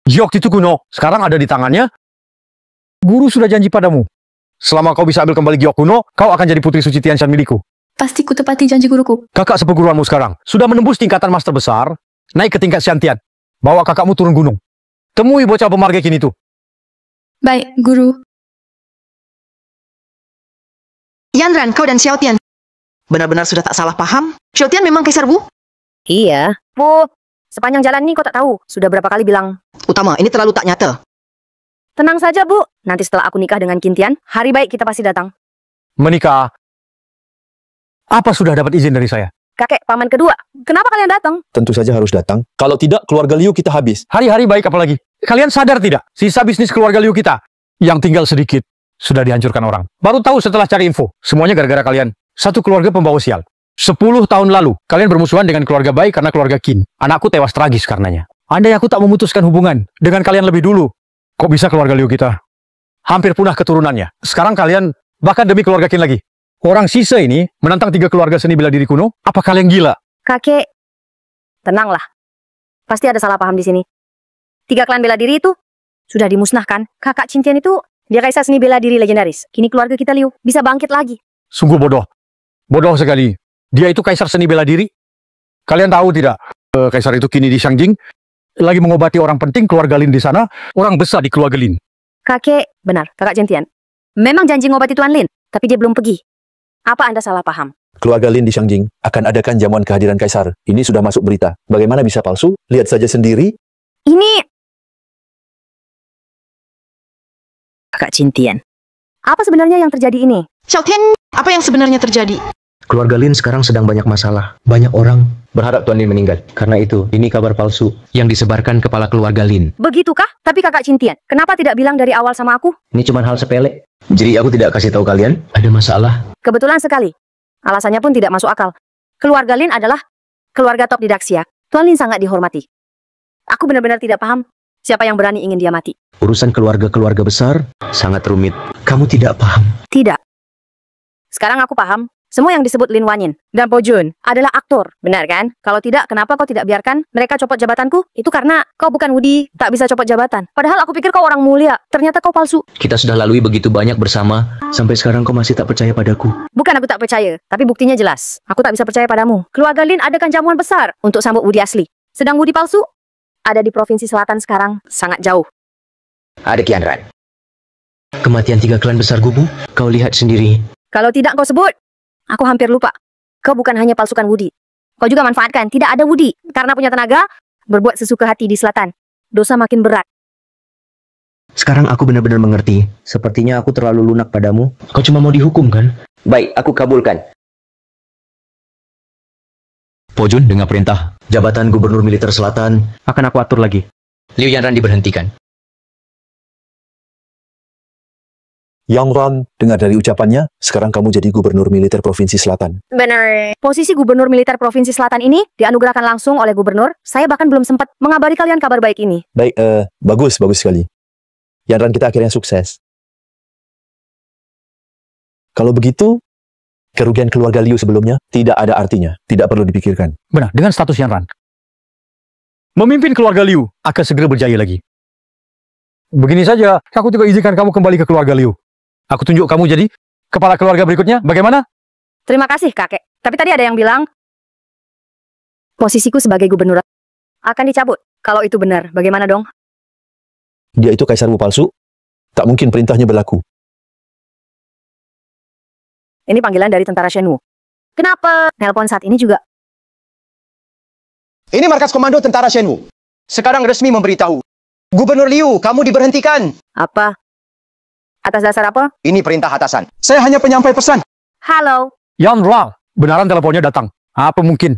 Giok itu kuno, sekarang ada di tangannya. Guru sudah janji padamu. Selama kau bisa ambil kembali Giok kuno, kau akan jadi putri suci Tianshan milikku. Pasti ku tepati janji guruku. Kakak seperguruanmu sekarang sudah menembus tingkatan master besar, naik ke tingkat Xintian. Bawa kakakmu turun gunung. Temui bocah pemarga Qin itu. Baik, guru. Yanran, kau dan Xiao Tian benar-benar sudah tak salah paham. Xiao Tian memang kaisar Bu? Iya. Bu, sepanjang jalan ini kau tak tahu. Sudah berapa kali bilang. Utama, ini terlalu tak nyata. Tenang saja, Bu. Nanti setelah aku nikah dengan Qintian, hari baik kita pasti datang. Menikah. Apa sudah dapat izin dari saya? Kakek, paman kedua. Kenapa kalian datang? Tentu saja harus datang. Kalau tidak, keluarga Liu kita habis. Hari-hari baik apalagi. Kalian sadar tidak? Sisa bisnis keluarga Liu kita yang tinggal sedikit sudah dihancurkan orang. Baru tahu setelah cari info. Semuanya gara-gara kalian. Satu keluarga pembawa sial. 10 tahun lalu, kalian bermusuhan dengan keluarga baik karena keluarga Qin. Anakku tewas tragis karenanya. Andai aku tak memutuskan hubungan dengan kalian lebih dulu, kok bisa keluarga Liu kita hampir punah keturunannya. Sekarang kalian bahkan demi keluarga Qin lagi. Orang sisa ini menantang 3 keluarga seni bela diri kuno. Apa kalian gila? Kakek, tenanglah. Pasti ada salah paham di sini. 3 klan bela diri itu sudah dimusnahkan. Kakak Qintian itu, dia kaisar seni bela diri legendaris. Kini keluarga kita Liu bisa bangkit lagi. Sungguh bodoh. Bodoh sekali. Dia itu kaisar seni bela diri. Kalian tahu tidak? Kaisar itu kini di Shangjing. Lagi mengobati orang penting keluarga Lin di sana. Orang besar di keluarga Lin. Kakek, benar. Kakak Qintian memang janji ngobati Tuan Lin, tapi dia belum pergi. Apa Anda salah paham? Keluarga Lin di Shangjing akan adakan jamuan kehadiran kaisar. Ini sudah masuk berita. Bagaimana bisa palsu? Lihat saja sendiri. Ini... Kakak Qintian. Apa sebenarnya yang terjadi ini? Xiao Tian, apa yang sebenarnya terjadi? Keluarga Lin sekarang sedang banyak masalah. Banyak orang berharap Tuan Lin meninggal. Karena itu, ini kabar palsu yang disebarkan kepala keluarga Lin. Begitukah? Tapi Kakak Qintian, kenapa tidak bilang dari awal sama aku? Ini cuma hal sepele. Jadi aku tidak kasih tahu kalian ada masalah. Kebetulan sekali. Alasannya pun tidak masuk akal. Keluarga Lin adalah keluarga top di Daxia. Tuan Lin sangat dihormati. Aku benar-benar tidak paham siapa yang berani ingin dia mati. Urusan keluarga-keluarga besar sangat rumit. Kamu tidak paham. Tidak. Sekarang aku paham. Semua yang disebut Lin Wanyin dan Po Jun adalah aktor, benar kan? Kalau tidak, kenapa kau tidak biarkan mereka copot jabatanku? Itu karena kau bukan Wudi, tak bisa copot jabatan. Padahal aku pikir kau orang mulia, ternyata kau palsu. Kita sudah lalui begitu banyak bersama, sampai sekarang kau masih tak percaya padaku. Bukan aku tak percaya, tapi buktinya jelas. Aku tak bisa percaya padamu. Keluarga Lin adakan jamuan besar untuk sambut Wudi asli. Sedang Wudi palsu ada di provinsi selatan sekarang, sangat jauh. Ada Yanran. Kematian 3 klan besar Gubu, kau lihat sendiri. Kalau tidak kau sebut, aku hampir lupa. Kau bukan hanya palsukan Wudi. Kau juga manfaatkan tidak ada Wudi. Karena punya tenaga, berbuat sesuka hati di selatan. Dosa makin berat. Sekarang aku benar-benar mengerti. Sepertinya aku terlalu lunak padamu. Kau cuma mau dihukum, kan? Baik, aku kabulkan. Po Jun, dengar perintah. Jabatan Gubernur Militer Selatan akan aku atur lagi. Liu Yanran diberhentikan. Yang Ran, dengar dari ucapannya, sekarang kamu jadi gubernur militer Provinsi Selatan. Benar. Posisi gubernur militer Provinsi Selatan ini dianugerahkan langsung oleh gubernur. Saya bahkan belum sempat mengabari kalian kabar baik ini. Baik, bagus sekali. Yang Ran, kita akhirnya sukses. Kalau begitu, kerugian keluarga Liu sebelumnya tidak ada artinya, tidak perlu dipikirkan. Benar, dengan status Yan Ran, memimpin keluarga Liu akan segera berjaya lagi. Begini saja, aku juga izinkan kamu kembali ke keluarga Liu. Aku tunjuk kamu jadi kepala keluarga berikutnya, bagaimana? Terima kasih, kakek. Tapi tadi ada yang bilang, posisiku sebagai gubernur akan dicabut. Kalau itu benar, bagaimana dong? Dia itu kaisarmu palsu, tak mungkin perintahnya berlaku. Ini panggilan dari tentara Shenwu. Kenapa nelpon saat ini juga? Ini markas komando tentara Shenwu. Sekarang resmi memberitahu. Gubernur Liu, kamu diberhentikan. Apa? Atas dasar apa? Ini perintah atasan. Saya hanya penyampai pesan. Halo. Yan Ran, benaran teleponnya datang. Apa mungkin?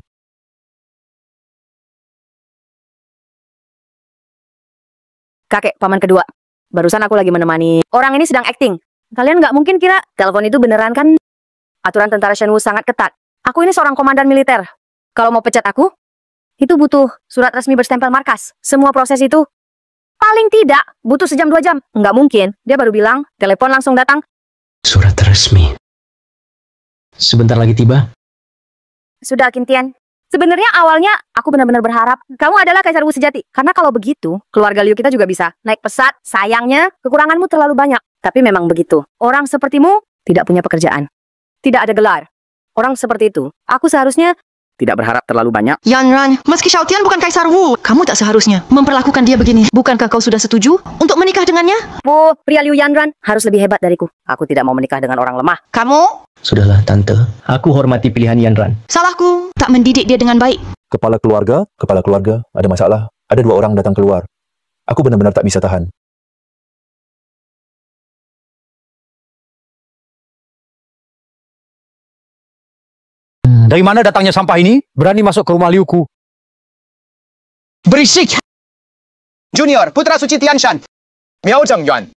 Kakek, paman kedua. Barusan aku lagi menemani. Orang ini sedang acting. Kalian nggak mungkin kira telepon itu beneran kan? Aturan tentara Shenwu sangat ketat. Aku ini seorang komandan militer. Kalau mau pecat aku, itu butuh surat resmi berstempel markas. Semua proses itu paling tidak butuh sejam 2 jam. Nggak mungkin. Dia baru bilang, telepon langsung datang. Surat resmi. Sebentar lagi tiba. Sudah, Kintian. Sebenarnya awalnya aku benar-benar berharap kamu adalah kaisar Wu sejati. Karena kalau begitu, keluarga Liu kita juga bisa naik pesat. Sayangnya, kekuranganmu terlalu banyak. Tapi memang begitu. Orang sepertimu tidak punya pekerjaan. Tidak ada gelar. Orang seperti itu, aku seharusnya tidak berharap terlalu banyak. Yan Ran, meski Xiaotian bukan kaisar Wu, kamu tak seharusnya memperlakukan dia begini. Bukankah kau sudah setuju untuk menikah dengannya? Oh, pria Liu Yanran harus lebih hebat dariku. Aku tidak mau menikah dengan orang lemah. Kamu? Sudahlah, Tante. Aku hormati pilihan Yan Ran. Salahku, tak mendidik dia dengan baik. Kepala keluarga, ada masalah. Ada 2 orang datang keluar. Aku benar-benar tak bisa tahan. Dari mana datangnya sampah ini? Berani masuk ke rumah Liuku. Berisik! Junior, putra suci Tianshan. Miao Zhengyuan.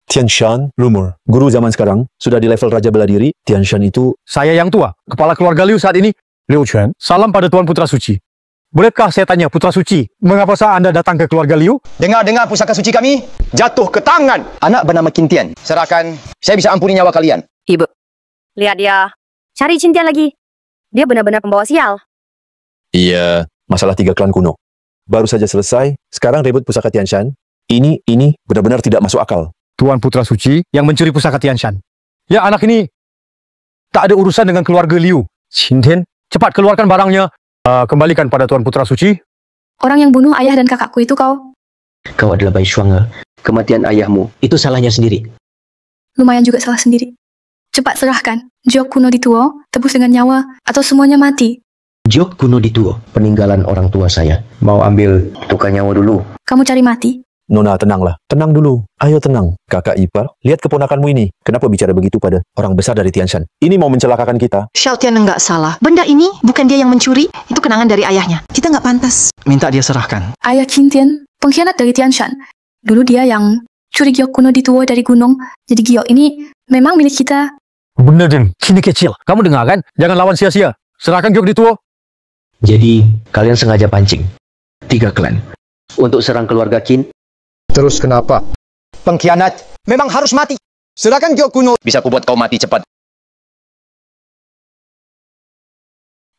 Tianshan, rumor. Guru zaman sekarang, sudah di level Raja Bela Diri. Tianshan itu... Saya yang tua, kepala keluarga Liu saat ini. Liu Quan, salam pada Tuan Putra Suci. Bolehkah saya tanya, Putra Suci, mengapa Anda datang ke keluarga Liu? Dengar-dengar pusaka suci kami jatuh ke tangan anak bernama Kintian. Serahkan, saya bisa ampuni nyawa kalian. Ibu, lihat dia. Cari Cintian lagi. Dia benar-benar pembawa sial. Iya, masalah 3 klan kuno. Baru saja selesai, sekarang ribut pusaka Tianshan. Ini benar-benar tidak masuk akal. Tuan Putra Suci yang mencuri pusaka Tianshan. Ya, anak ini tak ada urusan dengan keluarga Liu. Cintian, cepat keluarkan barangnya. Kembalikan pada Tuan Putra Suci. Orang yang bunuh ayah dan kakakku itu kau. Kau adalah Bai Shuang. Kematian ayahmu, itu salahnya sendiri. Lumayan juga salah sendiri. Cepat serahkan. Jok kuno dituo, tebus dengan nyawa, atau semuanya mati. Jok kuno dituo, peninggalan orang tua saya. Mau ambil tukar nyawa dulu. Kamu cari mati? Nona, tenanglah. Tenang dulu. Ayo tenang. Kakak ipar, lihat keponakanmu ini. Kenapa bicara begitu pada orang besar dari Tianshan? Ini mau mencelakakan kita. Xiaotian enggak salah. Benda ini bukan dia yang mencuri. Itu kenangan dari ayahnya. Kita nggak pantas Minta dia serahkan. Ayah Cintian, pengkhianat dari Tianshan. Dulu dia yang curi giok kuno dituo dari gunung. Jadi giok ini memang milik kita. Benar, Den. Sini kecil. Kamu dengar kan? Jangan lawan sia-sia. Serahkan giok dituo. Jadi, kalian sengaja pancing 3 klan untuk serang keluarga Qin. Terus kenapa? Pengkhianat memang harus mati. Serahkan giok kuno. Bisa kubuat kau mati cepat.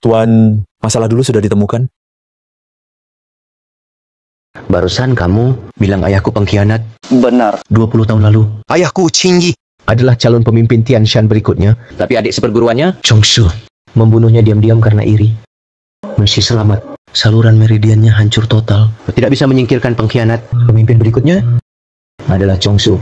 Tuan, masalah dulu sudah ditemukan? Barusan kamu bilang ayahku pengkhianat. Benar. 20 tahun lalu. Ayahku Qingyi Adalah calon pemimpin Tianshan berikutnya. Tapi adik seperguruannya, Chongsu, membunuhnya diam-diam karena iri. Masih selamat. Saluran meridiannya hancur total. Tidak bisa menyingkirkan pengkhianat. Pemimpin berikutnya adalah Chongsu.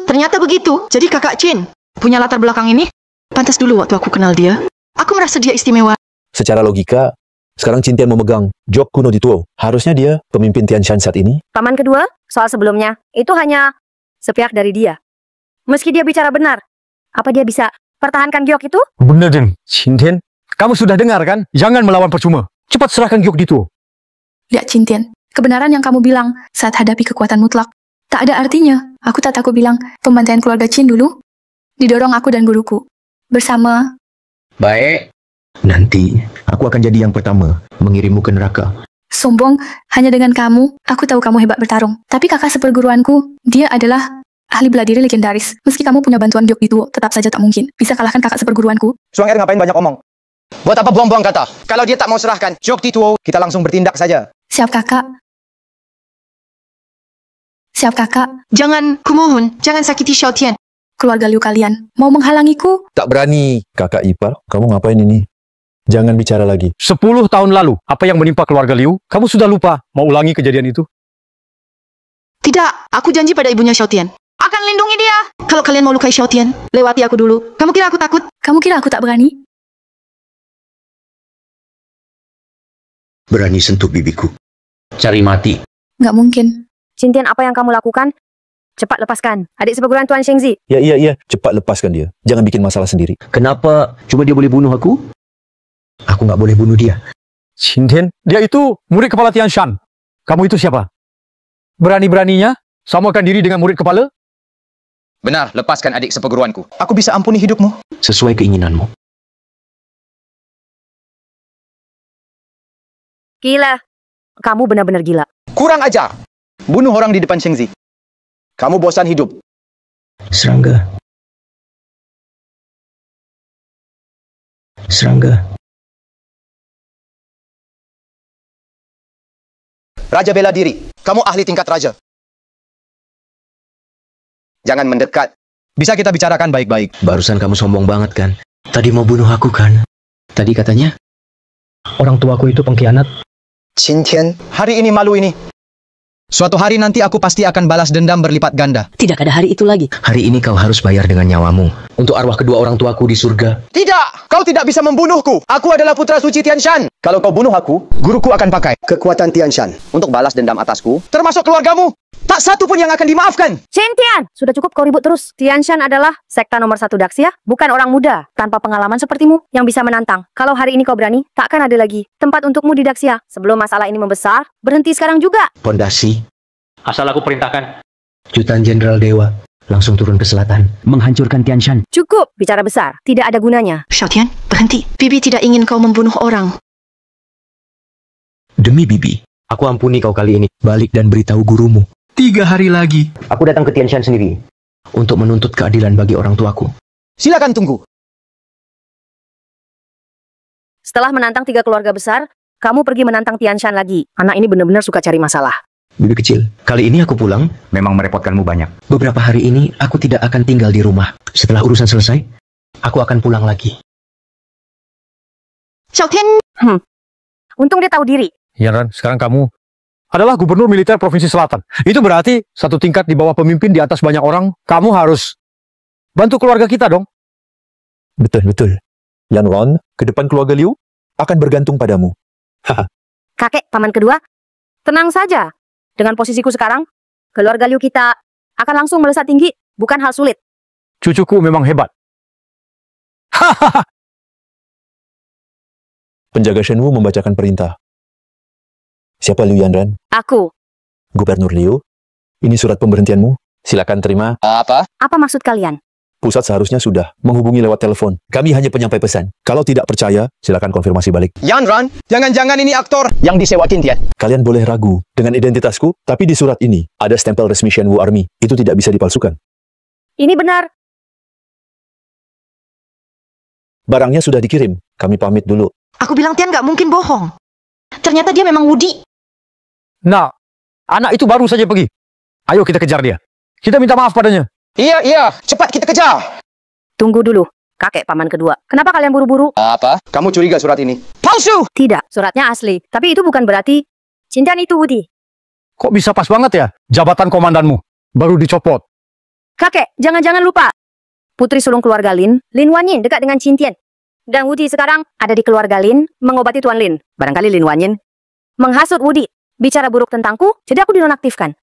Ternyata begitu. Jadi kakak Chin punya latar belakang ini. Pantas dulu waktu aku kenal dia. Aku merasa dia istimewa. Secara logika, sekarang Cintian memegang Jok kuno dituo. Harusnya dia pemimpin Tianshan saat ini. Paman kedua, soal sebelumnya, itu hanya sepihak dari dia. Meski dia bicara benar, apa dia bisa pertahankan giok itu? Benar, Den. Cintian, kamu sudah dengar kan? Jangan melawan percuma. Cepat serahkan giok dituo. Lihat Cintian, kebenaran yang kamu bilang saat hadapi kekuatan mutlak. Tak ada artinya. Aku tak takut bilang pembantaian keluarga Chin dulu. Didorong aku dan guruku. Bersama... Baik. Nanti, aku akan jadi yang pertama mengirimmu ke neraka. Sombong, hanya dengan kamu, aku tahu kamu hebat bertarung. Tapi kakak seperguruanku, dia adalah ahli bela diri legendaris. Meski kamu punya bantuan Gyok Dituo, tetap saja tak mungkin bisa kalahkan kakak seperguruanku. Suang Er ngapain banyak omong? Buat apa buang-buang kata? Kalau dia tak mau serahkan Gyok Dituo, kita langsung bertindak saja. Siap kakak. Siap kakak. Jangan, kumohon, jangan sakiti Xiao Tian. Keluarga Liu kalian, mau menghalangiku? Tak berani. Kakak ipar, kamu ngapain ini? Jangan bicara lagi. 10 tahun lalu, apa yang menimpa keluarga Liu, kamu sudah lupa. Mau ulangi kejadian itu? Tidak, aku janji pada ibunya Xiao Tian. Akan lindungi dia. Kalau kalian mau lukai Xiao Tian, lewati aku dulu. Kamu kira aku takut? Kamu kira aku tak berani? Berani sentuh bibiku. Cari mati. Nggak mungkin. Xintian, apa yang kamu lakukan? Cepat lepaskan. Adik seperguruan Tuan Shengzi. Ya. Cepat lepaskan dia. Jangan bikin masalah sendiri. Kenapa cuma dia boleh bunuh aku? Aku nggak boleh bunuh dia. Xintian, dia itu murid kepala Tian Shan. Kamu itu siapa? Berani-beraninya samakan diri dengan murid kepala? Benar, lepaskan adik seperguruanku. Aku bisa ampuni hidupmu. Sesuai keinginanmu. Gila. Kamu benar-benar gila. Kurang ajar. Bunuh orang di depan Shengzi. Kamu bosan hidup. Serangga. Raja bela diri. Kamu ahli tingkat raja. Jangan mendekat. Bisa kita bicarakan baik-baik. Barusan kamu sombong banget kan? Tadi mau bunuh aku kan? Tadi katanya Orang tuaku itu pengkhianat. Xintian, hari ini malu ini. Suatu hari nanti aku pasti akan balas dendam berlipat ganda. Tidak ada hari itu lagi. hari ini kau harus bayar dengan nyawamu untuk arwah kedua orang tuaku di surga. Tidak! Kau tidak bisa membunuhku. Aku adalah putra suci Tian Shan. Kalau kau bunuh aku, guruku akan pakai Kekuatan Tian Shan untuk balas dendam atasku. termasuk keluargamu. Tak satu pun yang akan dimaafkan. Xintian, sudah cukup kau ribut terus. Tian Shan adalah sekta nomor 1 Daxia, bukan orang muda tanpa pengalaman sepertimu yang bisa menantang. Kalau hari ini kau berani, takkan ada lagi tempat untukmu di Daxia. Sebelum masalah ini membesar, berhenti sekarang juga. Pondasi. Asal aku perintahkan. Jutaan Jenderal Dewa langsung turun ke selatan, Menghancurkan Tian Shan. Cukup bicara besar, tidak ada gunanya. Xiao Tian, berhenti. Bibi tidak ingin kau membunuh orang. Demi Bibi, aku ampuni kau kali ini. Balik dan beritahu gurumu. 3 hari lagi. Aku datang ke Tian Shan sendiri. Untuk menuntut keadilan bagi orang tuaku. Silakan tunggu. Setelah menantang 3 keluarga besar, kamu pergi menantang Tian Shan lagi. Anak ini benar-benar suka cari masalah. Bibi kecil, kali ini aku pulang. Memang merepotkanmu banyak. Beberapa hari ini aku tidak akan tinggal di rumah. Setelah urusan selesai, aku akan pulang lagi. Xiao Tian, Untung dia tahu diri. Yan, sekarang kamu adalah gubernur militer Provinsi Selatan. Itu berarti satu tingkat di bawah pemimpin di atas banyak orang. Kamu harus bantu keluarga kita dong. Betul. Yan Ron, ke depan keluarga Liu akan bergantung padamu. Kakek, paman kedua, tenang saja. Dengan posisiku sekarang, keluarga Liu kita akan langsung melesat tinggi, bukan hal sulit. Cucuku memang hebat. Penjaga Shenwu membacakan perintah. Siapa Liu Yanran? Aku. Gubernur Liu. Ini surat pemberhentianmu. Silakan terima. Apa? Apa maksud kalian? Pusat seharusnya sudah menghubungi lewat telepon. Kami hanya penyampai pesan. Kalau tidak percaya, silakan konfirmasi balik. Yan Ran, jangan-jangan ini aktor yang disewa Tian. Kalian boleh ragu dengan identitasku, tapi di surat ini ada stempel resmi Shenwu Army. Itu tidak bisa dipalsukan. Ini benar. Barangnya sudah dikirim. Kami pamit dulu. aku bilang Tian nggak mungkin bohong. Ternyata dia memang Wudi. Nah, anak itu baru saja pergi. Ayo kita kejar dia. Kita minta maaf padanya. Iya, cepat kita kejar. Tunggu dulu, kakek paman kedua. Kenapa kalian buru-buru? Apa? Kamu curiga surat ini? Palsu! Tidak, suratnya asli. Tapi itu bukan berarti Xintian itu Wudi. Kok bisa pas banget ya? Jabatan komandanmu baru dicopot. Kakek, jangan-jangan lupa. Putri sulung keluarga Lin Wanyin dekat dengan Xintian. Dan Wudi sekarang ada di keluarga Lin mengobati Tuan Lin. Barangkali Lin Wanyin menghasut Wudi. Bicara buruk tentangku, jadi aku dinonaktifkan.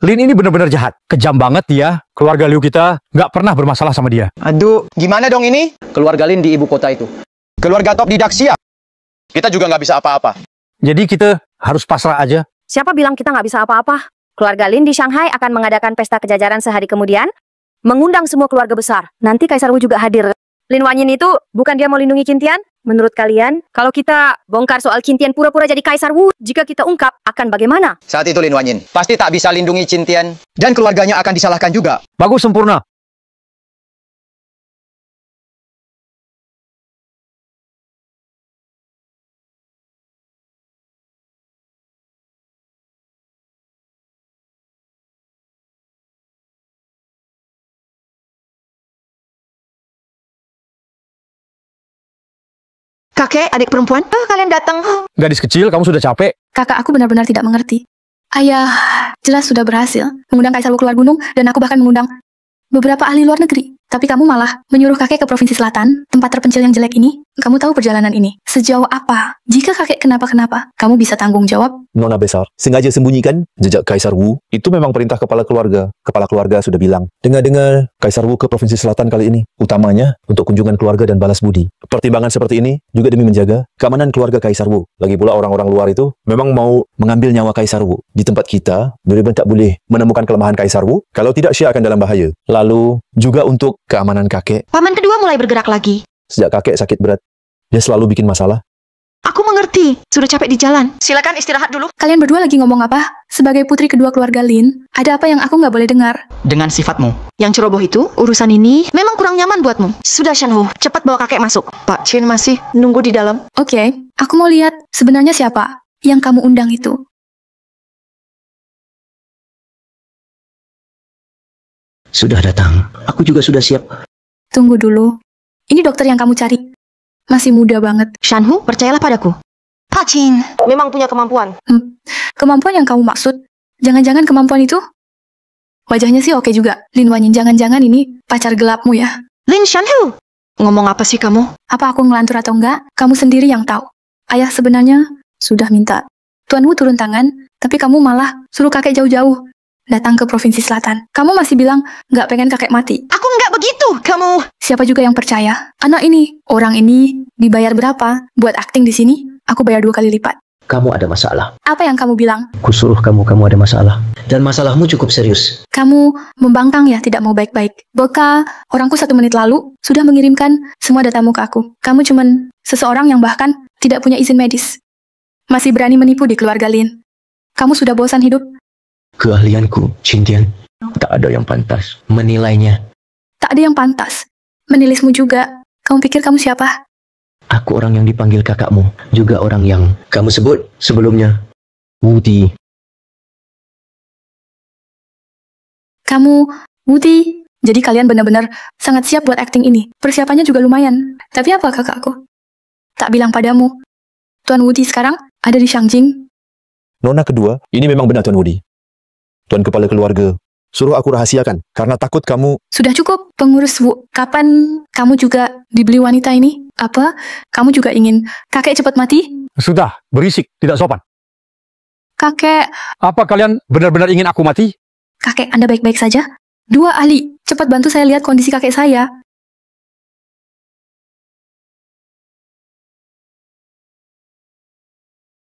Lin ini benar-benar jahat. Kejam banget dia. Keluarga Liu kita nggak pernah bermasalah sama dia. Aduh, gimana dong ini? Keluarga Lin di ibu kota itu. Keluarga top di Daxia. Kita juga nggak bisa apa-apa. Jadi kita harus pasrah aja. Siapa bilang kita nggak bisa apa-apa? Keluarga Lin di Shanghai akan mengadakan pesta kejajaran sehari kemudian, mengundang semua keluarga besar. Nanti Kaisar Wu juga hadir. Lin Wanyin itu bukan dia mau lindungi Qin Tian? Menurut kalian, kalau kita bongkar soal Qin Tian pura-pura jadi Kaisar Wu, jika kita ungkap, akan bagaimana? Saat itu Lin Wanyin pasti tak bisa lindungi Qin Tian dan keluarganya akan disalahkan juga. Bagus, sempurna. Kakek, adik perempuan, kalian datang. Gadis kecil, kamu sudah capek? Kakak, aku benar-benar tidak mengerti. Ayah jelas sudah berhasil mengundang Kaisar Wu keluar gunung, dan aku bahkan mengundang beberapa ahli luar negeri. Tapi kamu malah menyuruh kakek ke Provinsi Selatan, tempat terpencil yang jelek ini. Kamu tahu perjalanan ini sejauh apa? Jika kakek kenapa-kenapa, kamu bisa tanggung jawab? Nona besar, sengaja sembunyikan jejak Kaisar Wu. Itu memang perintah kepala keluarga. Kepala keluarga sudah bilang, dengar-dengar Kaisar Wu ke Provinsi Selatan kali ini, utamanya untuk kunjungan keluarga dan balas budi. Pertimbangan seperti ini juga demi menjaga keamanan keluarga Kaisar Wu. Lagi pula orang-orang luar itu memang mau mengambil nyawa Kaisar Wu. Di tempat kita, benar-benar tak boleh menemukan kelemahan Kaisar Wu. Kalau tidak, Xia akan dalam bahaya. Lalu, juga untuk keamanan kakek. Paman kedua mulai bergerak lagi. Sejak kakek sakit berat, dia selalu bikin masalah. Aku mengerti. Sudah capek di jalan. Silakan istirahat dulu. Kalian berdua lagi ngomong apa? Sebagai putri kedua keluarga Lin, ada apa yang aku nggak boleh dengar? Dengan sifatmu. Yang ceroboh itu, urusan ini memang kurang nyaman buatmu. Sudah, Shanhu. Cepat bawa kakek masuk. Pak Qin masih nunggu di dalam. Oke, aku mau lihat sebenarnya siapa yang kamu undang itu. Sudah datang. Aku juga sudah siap. Tunggu dulu. Ini dokter yang kamu cari. Masih muda banget. Shanhu, percayalah padaku. Pak Qin memang punya kemampuan. Kemampuan yang kamu maksud? Jangan-jangan kemampuan itu? Wajahnya sih oke juga. Lin Wanyin, jangan-jangan ini pacar gelapmu ya? Lin Shanhu, ngomong apa sih kamu? Apa aku ngelantur atau enggak? Kamu sendiri yang tahu. Ayah sebenarnya sudah minta Tuan Wu turun tangan, tapi kamu malah suruh kakek jauh-jauh datang ke Provinsi Selatan. Kamu masih bilang nggak pengen kakek mati. Aku nggak begitu, kamu. Siapa juga yang percaya? Anak ini, orang ini dibayar berapa buat akting di sini? Aku bayar 2 kali lipat. Kamu ada masalah. Apa yang kamu bilang? Kusuruh kamu ada masalah. Dan masalahmu cukup serius. Kamu membangkang ya, tidak mau baik-baik. Boka, orangku 1 menit lalu sudah mengirimkan semua datamu ke aku. Kamu cuman seseorang yang bahkan tidak punya izin medis. Masih berani menipu di keluarga Lin. Kamu sudah bosan hidup? Keahlianku, Qin Tian, tak ada yang pantas menilainya. Tak ada yang pantas menilismu juga. Kamu pikir kamu siapa? Aku orang yang dipanggil kakakmu, juga orang yang kamu sebut sebelumnya, Wudi. Kamu, Wudi. Jadi kalian benar-benar sangat siap buat akting ini. Persiapannya juga lumayan. Tapi apa kakakku? Tak bilang padamu. Tuan Wudi sekarang ada di Shangjing. Nona kedua, ini memang benar Tuan Wudi. Tuan kepala keluarga, suruh aku rahasiakan, karena takut kamu... Sudah cukup, pengurus Wu. Kapan kamu juga dibeli wanita ini? Apa? Kamu juga ingin kakek cepat mati? Sudah, berisik, tidak sopan. Kakek... Apa kalian benar-benar ingin aku mati? Kakek, Anda baik-baik saja? 2 ahli, cepat bantu saya lihat kondisi kakek saya.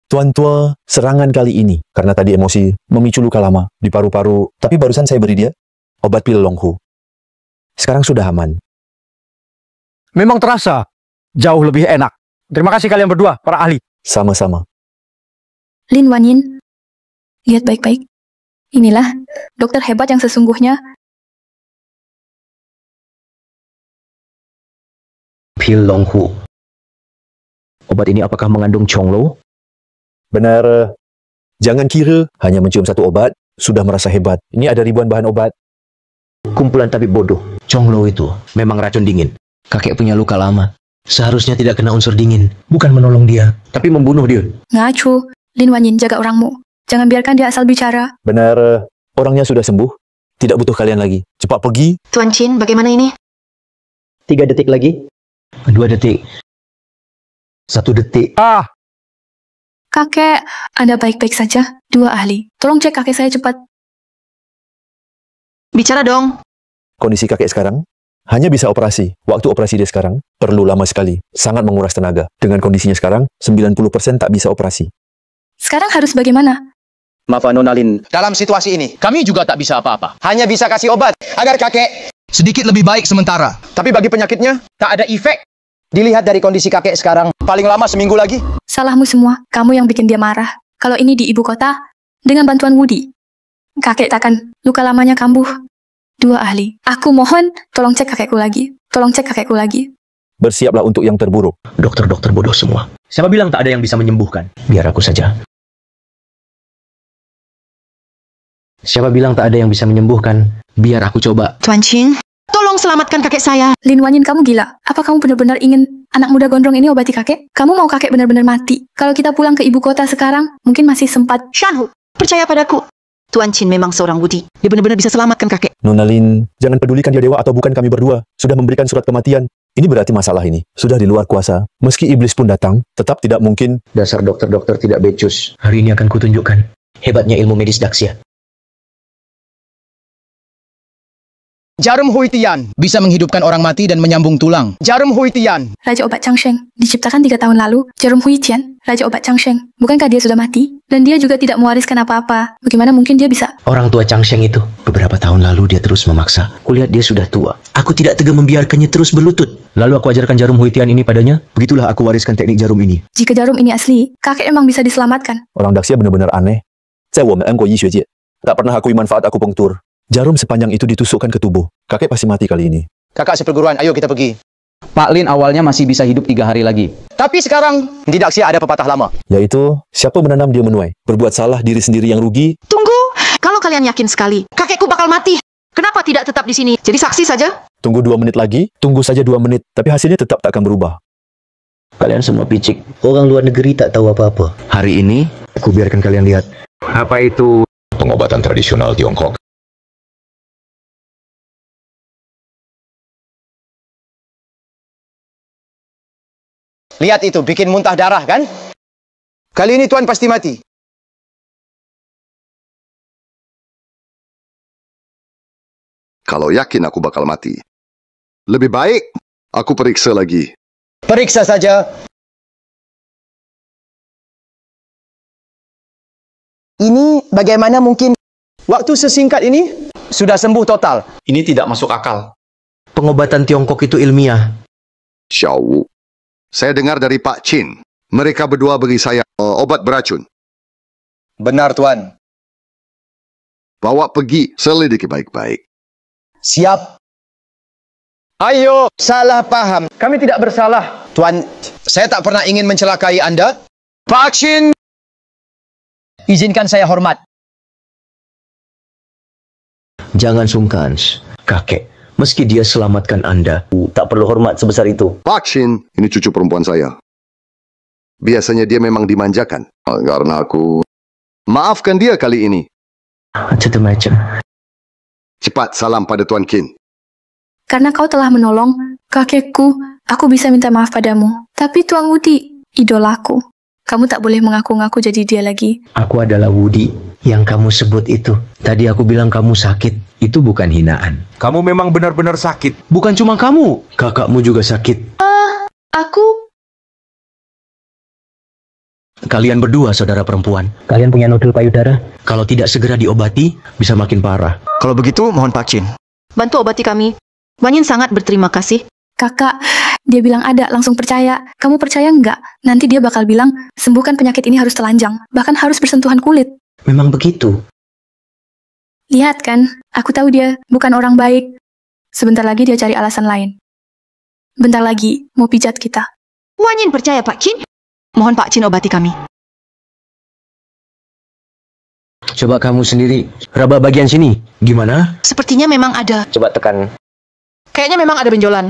Tuan tua, serangan kali ini, karena tadi emosi memicu luka lama di paru-paru, tapi barusan saya beri dia obat pil Longhu. Sekarang sudah aman. Memang terasa jauh lebih enak. Terima kasih kalian berdua, para ahli. Sama-sama. Lin Wanyin, lihat baik-baik. Inilah dokter hebat yang sesungguhnya. Pil Longhu. Obat ini apakah mengandung Chonglo? Benar. Jangan kira hanya mencium satu obat, sudah merasa hebat. Ini ada ribuan bahan obat. Kumpulan tabib bodoh. Chonglo itu memang racun dingin. Kakek punya luka lama. Seharusnya tidak kena unsur dingin. Bukan menolong dia, tapi membunuh dia. Ngacu. Lin Wanyin, jaga orangmu. Jangan biarkan dia asal bicara. Benar. Orangnya sudah sembuh. Tidak butuh kalian lagi. Cepat pergi. Tuan Qin, bagaimana ini? 3 detik lagi. 2 detik. 1 detik. Kakek, Anda baik-baik saja? 2 ahli. Tolong cek kakek saya cepat. Bicara dong. Kondisi kakek sekarang hanya bisa operasi. Waktu operasi dia sekarang perlu lama sekali. Sangat menguras tenaga. Dengan kondisinya sekarang, 90% tak bisa operasi. Sekarang harus bagaimana? Maaf, Nona Lin. Dalam situasi ini, kami juga tak bisa apa-apa. Hanya bisa kasih obat agar kakek sedikit lebih baik sementara. Tapi bagi penyakitnya, tak ada efek. Dilihat dari kondisi kakek sekarang, paling lama seminggu lagi. Salahmu semua, kamu yang bikin dia marah. Kalau ini di ibu kota, dengan bantuan Woody, kakek takkan luka lamanya kambuh. Dua ahli, aku mohon tolong cek kakekku lagi. Tolong cek kakekku lagi. Bersiaplah untuk yang terburuk. Dokter-dokter bodoh semua. Siapa bilang tak ada yang bisa menyembuhkan? Biar aku saja. Siapa bilang tak ada yang bisa menyembuhkan? Biar aku coba. Tuan Chin, tolong selamatkan kakek saya. Lin Wanyin, kamu gila? Apa kamu benar-benar ingin anak muda gondrong ini obati kakek? Kamu mau kakek benar-benar mati? Kalau kita pulang ke ibu kota sekarang, mungkin masih sempat. Shanhu, percaya padaku. Tuan Chin memang seorang Woody. Dia benar-benar bisa selamatkan kakek. Nona Lin, jangan pedulikan dia dewa atau bukan, kami berdua sudah memberikan surat kematian. Ini berarti masalah ini sudah di luar kuasa. Meski iblis pun datang, tetap tidak mungkin. Dasar dokter-dokter tidak becus. Hari ini akan kutunjukkan hebatnya ilmu medis Daxia. Jarum Huitian bisa menghidupkan orang mati dan menyambung tulang. Jarum Huitian. Raja obat Changsheng diciptakan 3 tahun lalu. Jarum Huitian, Raja obat Changsheng. Bukankah dia sudah mati? Dan dia juga tidak mewariskan apa-apa. Bagaimana mungkin dia bisa? Orang tua Changsheng itu, beberapa tahun lalu dia terus memaksa. Kulihat dia sudah tua. Aku tidak tega membiarkannya terus berlutut. Lalu aku ajarkan jarum Huitian ini padanya. Begitulah aku wariskan teknik jarum ini. Jika jarum ini asli, kakek memang bisa diselamatkan. Orang Daxia benar-benar aneh. Saya tak pernah akui manfaat akupunktur. Jarum sepanjang itu ditusukkan ke tubuh. Kakek pasti mati kali ini. Kakak seperguruan, ayo kita pergi. Pak Lin awalnya masih bisa hidup 3 hari lagi. Tapi sekarang, di Daxia ada pepatah lama. Yaitu, siapa menanam dia menuai. Berbuat salah diri sendiri yang rugi. Tunggu, kalau kalian yakin sekali, kakekku bakal mati. Kenapa tidak tetap di sini? Jadi saksi saja? Tunggu 2 menit lagi, tunggu saja 2 menit. Tapi hasilnya tetap tak akan berubah. Kalian semua picik. Orang luar negeri tak tahu apa-apa. Hari ini, aku biarkan kalian lihat. Apa itu? Pengobatan tradisional Tiongkok. Lihat itu, bikin muntah darah kan? Kali ini Tuan pasti mati. Kalau yakin aku bakal mati, lebih baik aku periksa lagi. Periksa saja. Ini bagaimana mungkin waktu sesingkat ini sudah sembuh total? Ini tidak masuk akal. Pengobatan Tiongkok itu ilmiah. Xiao Wu. Saya dengar dari Pak Chin, mereka berdua beri saya obat beracun. Benar, Tuan. Bawa pergi, selidiki baik-baik. Siap. Ayo, salah paham. Kami tidak bersalah. Tuan, saya tak pernah ingin mencelakai Anda. Pak Chin, izinkan saya hormat. Jangan sungkan, kakek. Meski dia selamatkan Anda, tak perlu hormat sebesar itu. Pak Chin, ini cucu perempuan saya. Biasanya dia memang dimanjakan. Karena aku... Maafkan dia kali ini. Macam-macam. Cepat salam pada Tuan Qin. Karena kau telah menolong kakekku, aku bisa minta maaf padamu. Tapi Tuan Woody, idolaku. Kamu tak boleh mengaku-ngaku jadi dia lagi. Aku adalah Woody yang kamu sebut itu. Tadi aku bilang kamu sakit. Itu bukan hinaan. Kamu memang benar-benar sakit. Bukan cuma kamu. Kakakmu juga sakit. Aku... Kalian berdua saudara perempuan. Kalian punya nodul payudara? Kalau tidak segera diobati, bisa makin parah. Kalau begitu, mohon Pak Chin. Bantu obati kami. Wanyin sangat berterima kasih. Kakak, dia bilang ada, langsung percaya. Kamu percaya enggak? Nanti dia bakal bilang, sembuhkan penyakit ini harus telanjang. Bahkan harus bersentuhan kulit. Memang begitu. Lihat kan, aku tahu dia bukan orang baik. Sebentar lagi dia cari alasan lain. Bentar lagi, mau pijat kita. Wanyin percaya Pak Chin. Mohon Pak Chin obati kami. Coba kamu sendiri, raba bagian sini. Gimana? Sepertinya memang ada. Coba tekan. Kayaknya memang ada benjolan.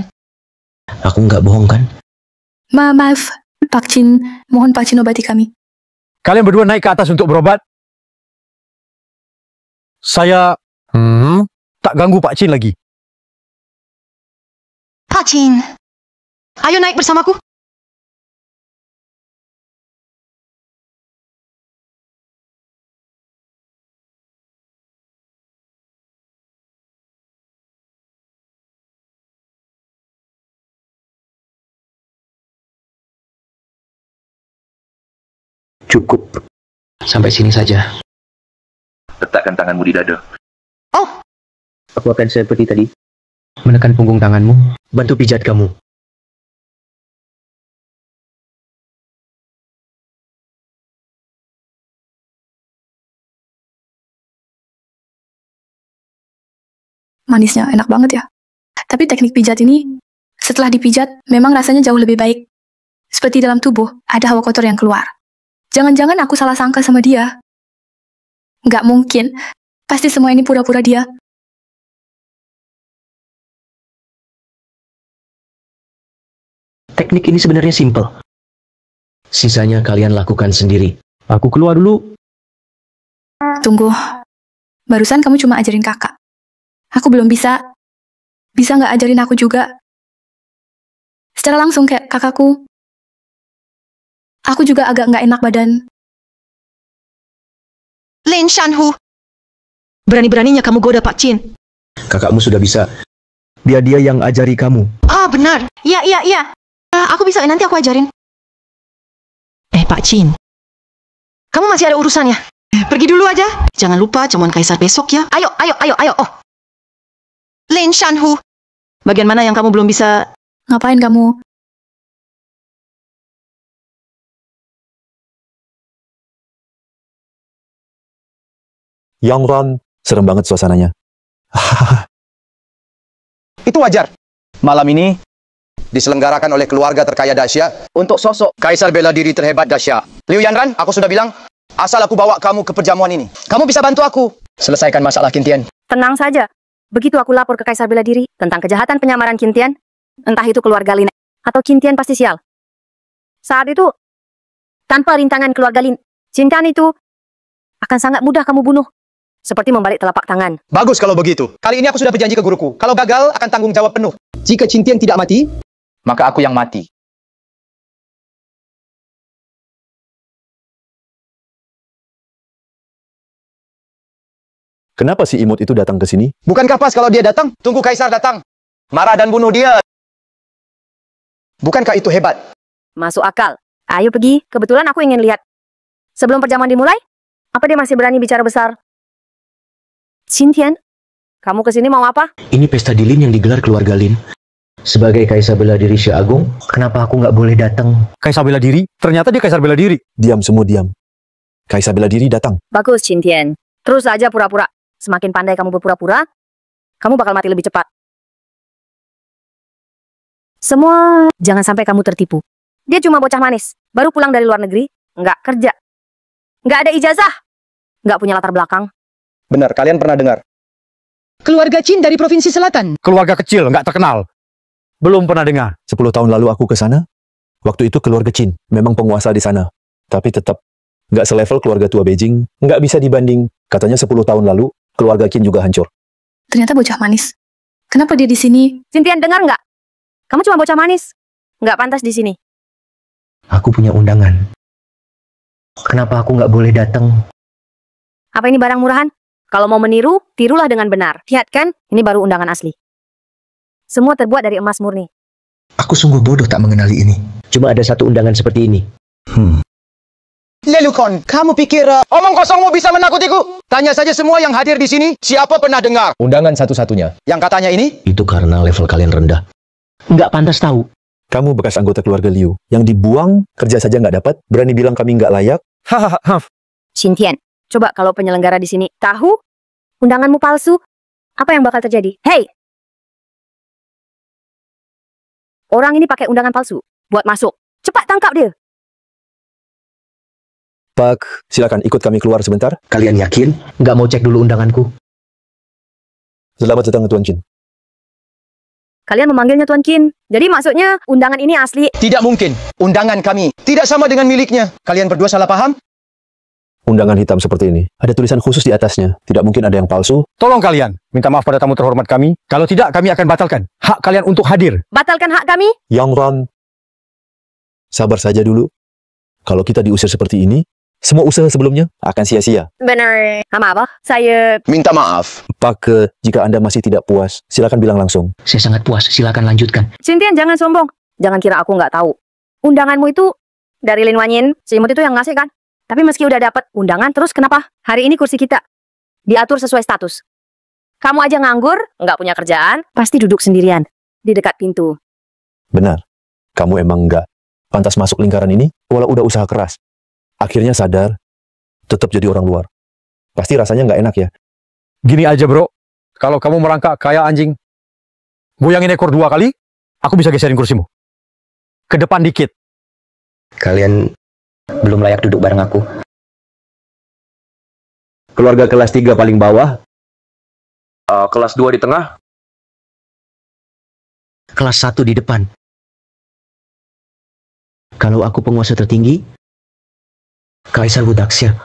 Aku nggak bohong kan? Maaf, Pak Chin. Mohon Pak Chin obati kami. Kalian berdua naik ke atas untuk berobat. Saya tak ganggu Pak Chin lagi. Pak Chin, ayo naik bersamaku. Cukup. Sampai sini saja. Letakkan tanganmu di dada. Oh, Aku akan seperti tadi. Menekan punggung tanganmu, bantu pijat kamu. Manisnya enak banget ya. Tapi teknik pijat ini, setelah dipijat, memang rasanya jauh lebih baik. Seperti dalam tubuh, ada hawa kotor yang keluar. Jangan-jangan aku salah sangka sama dia. Nggak mungkin. Pasti semua ini pura-pura dia. Teknik ini sebenarnya simpel. Sisanya kalian lakukan sendiri. Aku keluar dulu. Tunggu. Barusan kamu cuma ajarin kakak. Aku belum bisa. Bisa nggak ajarin aku juga? Secara langsung kayak kakakku. Aku juga agak nggak enak badan. Lin Shanhu. Berani-beraninya kamu goda Pak Chin. Kakakmu sudah bisa. Biar dia yang ajari kamu. Ah, benar. Iya. Aku bisa, nanti aku ajarin. Pak Chin. Kamu masih ada urusannya. Pergi dulu aja. Jangan lupa jamuan kaisar besok ya. Ayo. Oh. Lin Shanhu. Bagian mana yang kamu belum bisa? Ngapain kamu? Yang Ron, serem banget suasananya. Itu wajar. Malam ini diselenggarakan oleh keluarga terkaya Daxia untuk sosok kaisar bela diri terhebat Daxia. Liu Yanran, aku sudah bilang, asal aku bawa kamu ke perjamuan ini. Kamu bisa bantu aku selesaikan masalah Qin Tian. Tenang saja. Begitu aku lapor ke Kaisar Bela Diri tentang kejahatan penyamaran Qin Tian, entah itu keluarga Lin atau Qin Tian pasti sial. Saat itu, tanpa rintangan keluarga Lin, Qin Tian itu akan sangat mudah kamu bunuh. Seperti membalik telapak tangan. Bagus kalau begitu. Kali ini aku sudah berjanji ke guruku. Kalau gagal, akan tanggung jawab penuh. Jika Qin Tian tidak mati, maka aku yang mati. Kenapa si imut itu datang ke sini? Bukankah pas kalau dia datang? Tunggu kaisar datang. Marah dan bunuh dia. Bukankah itu hebat? Masuk akal. Ayo pergi. Kebetulan aku ingin lihat. Sebelum perjamuan dimulai, apa dia masih berani bicara besar? Qin Tian, kamu kesini mau apa? Ini pesta di Lin yang digelar keluarga Lin. Sebagai Kaisar Bela Diri Xia Agung, kenapa aku nggak boleh datang? Kaisar bela diri? Ternyata dia kaisar bela diri. Diam semua diam. Kaisar Bela Diri datang. Bagus, Qin Tian. Terus saja pura-pura. Semakin pandai kamu berpura-pura, kamu bakal mati lebih cepat. Semua, jangan sampai kamu tertipu. Dia cuma bocah manis, baru pulang dari luar negeri, nggak kerja. Nggak ada ijazah, nggak punya latar belakang. Benar, kalian pernah dengar. Keluarga Qin dari Provinsi Selatan. Keluarga kecil, nggak terkenal. Belum pernah dengar. 10 tahun lalu aku ke sana. Waktu itu keluarga Qin memang penguasa di sana. Tapi tetap nggak selevel keluarga tua Beijing. Nggak bisa dibanding. Katanya 10 tahun lalu, keluarga Qin juga hancur. Ternyata bocah manis. Kenapa dia di sini? Qin Tian, dengar nggak? Kamu cuma bocah manis. Nggak pantas di sini. Aku punya undangan. Kenapa aku nggak boleh datang? Apa ini barang murahan? Kalau mau meniru, tirulah dengan benar. Lihat kan, ini baru undangan asli. Semua terbuat dari emas murni. Aku sungguh bodoh tak mengenali ini. Cuma ada satu undangan seperti ini. Lelukon, kamu pikir omong kosongmu bisa menakutiku? Tanya saja semua yang hadir di sini, siapa pernah dengar? Undangan satu-satunya. Yang katanya ini? Itu karena level kalian rendah. Nggak pantas tahu. Kamu bekas anggota keluarga Liu. Yang dibuang, kerja saja nggak dapat. Berani bilang kami nggak layak. Hahaha. Qin Tian, coba kalau penyelenggara di sini tahu undanganmu palsu, apa yang bakal terjadi? Hei! Orang ini pakai undangan palsu buat masuk. Cepat tangkap dia. Pak, silakan ikut kami keluar sebentar. Kalian yakin? Nggak mau cek dulu undanganku? Selamat datang, Tuan Qin. Kalian memanggilnya Tuan Qin. Jadi maksudnya undangan ini asli. Tidak mungkin. Undangan kami tidak sama dengan miliknya. Kalian berdua salah paham? Undangan hitam seperti ini. Ada tulisan khusus di atasnya. Tidak mungkin ada yang palsu. Tolong kalian, minta maaf pada tamu terhormat kami. Kalau tidak, kami akan batalkan hak kalian untuk hadir. Batalkan hak kami? Yang Ron, sabar saja dulu. Kalau kita diusir seperti ini, semua usaha sebelumnya akan sia-sia. Benar. Sama apa? Saya minta maaf. Pak, jika Anda masih tidak puas, silakan bilang langsung. Saya sangat puas, silakan lanjutkan. Qin Tian, jangan sombong. Jangan kira aku nggak tahu. Undanganmu itu dari Lin Wanyin, si imut itu yang ngasih kan? Tapi meski udah dapat undangan, terus kenapa? Hari ini kursi kita diatur sesuai status. Kamu aja nganggur, nggak punya kerjaan, pasti duduk sendirian di dekat pintu. Benar, kamu emang nggak pantas masuk lingkaran ini, walau udah usaha keras. Akhirnya sadar, tetap jadi orang luar. Pasti rasanya nggak enak ya. Gini aja bro, kalau kamu merangkak kayak anjing, goyangin ekor 2 kali, aku bisa geserin kursimu. Ke depan dikit. Kalian belum layak duduk bareng aku. Keluarga kelas 3 paling bawah. Kelas 2 di tengah. Kelas 1 di depan. Kalau aku penguasa tertinggi, Kaisar Wudaksya.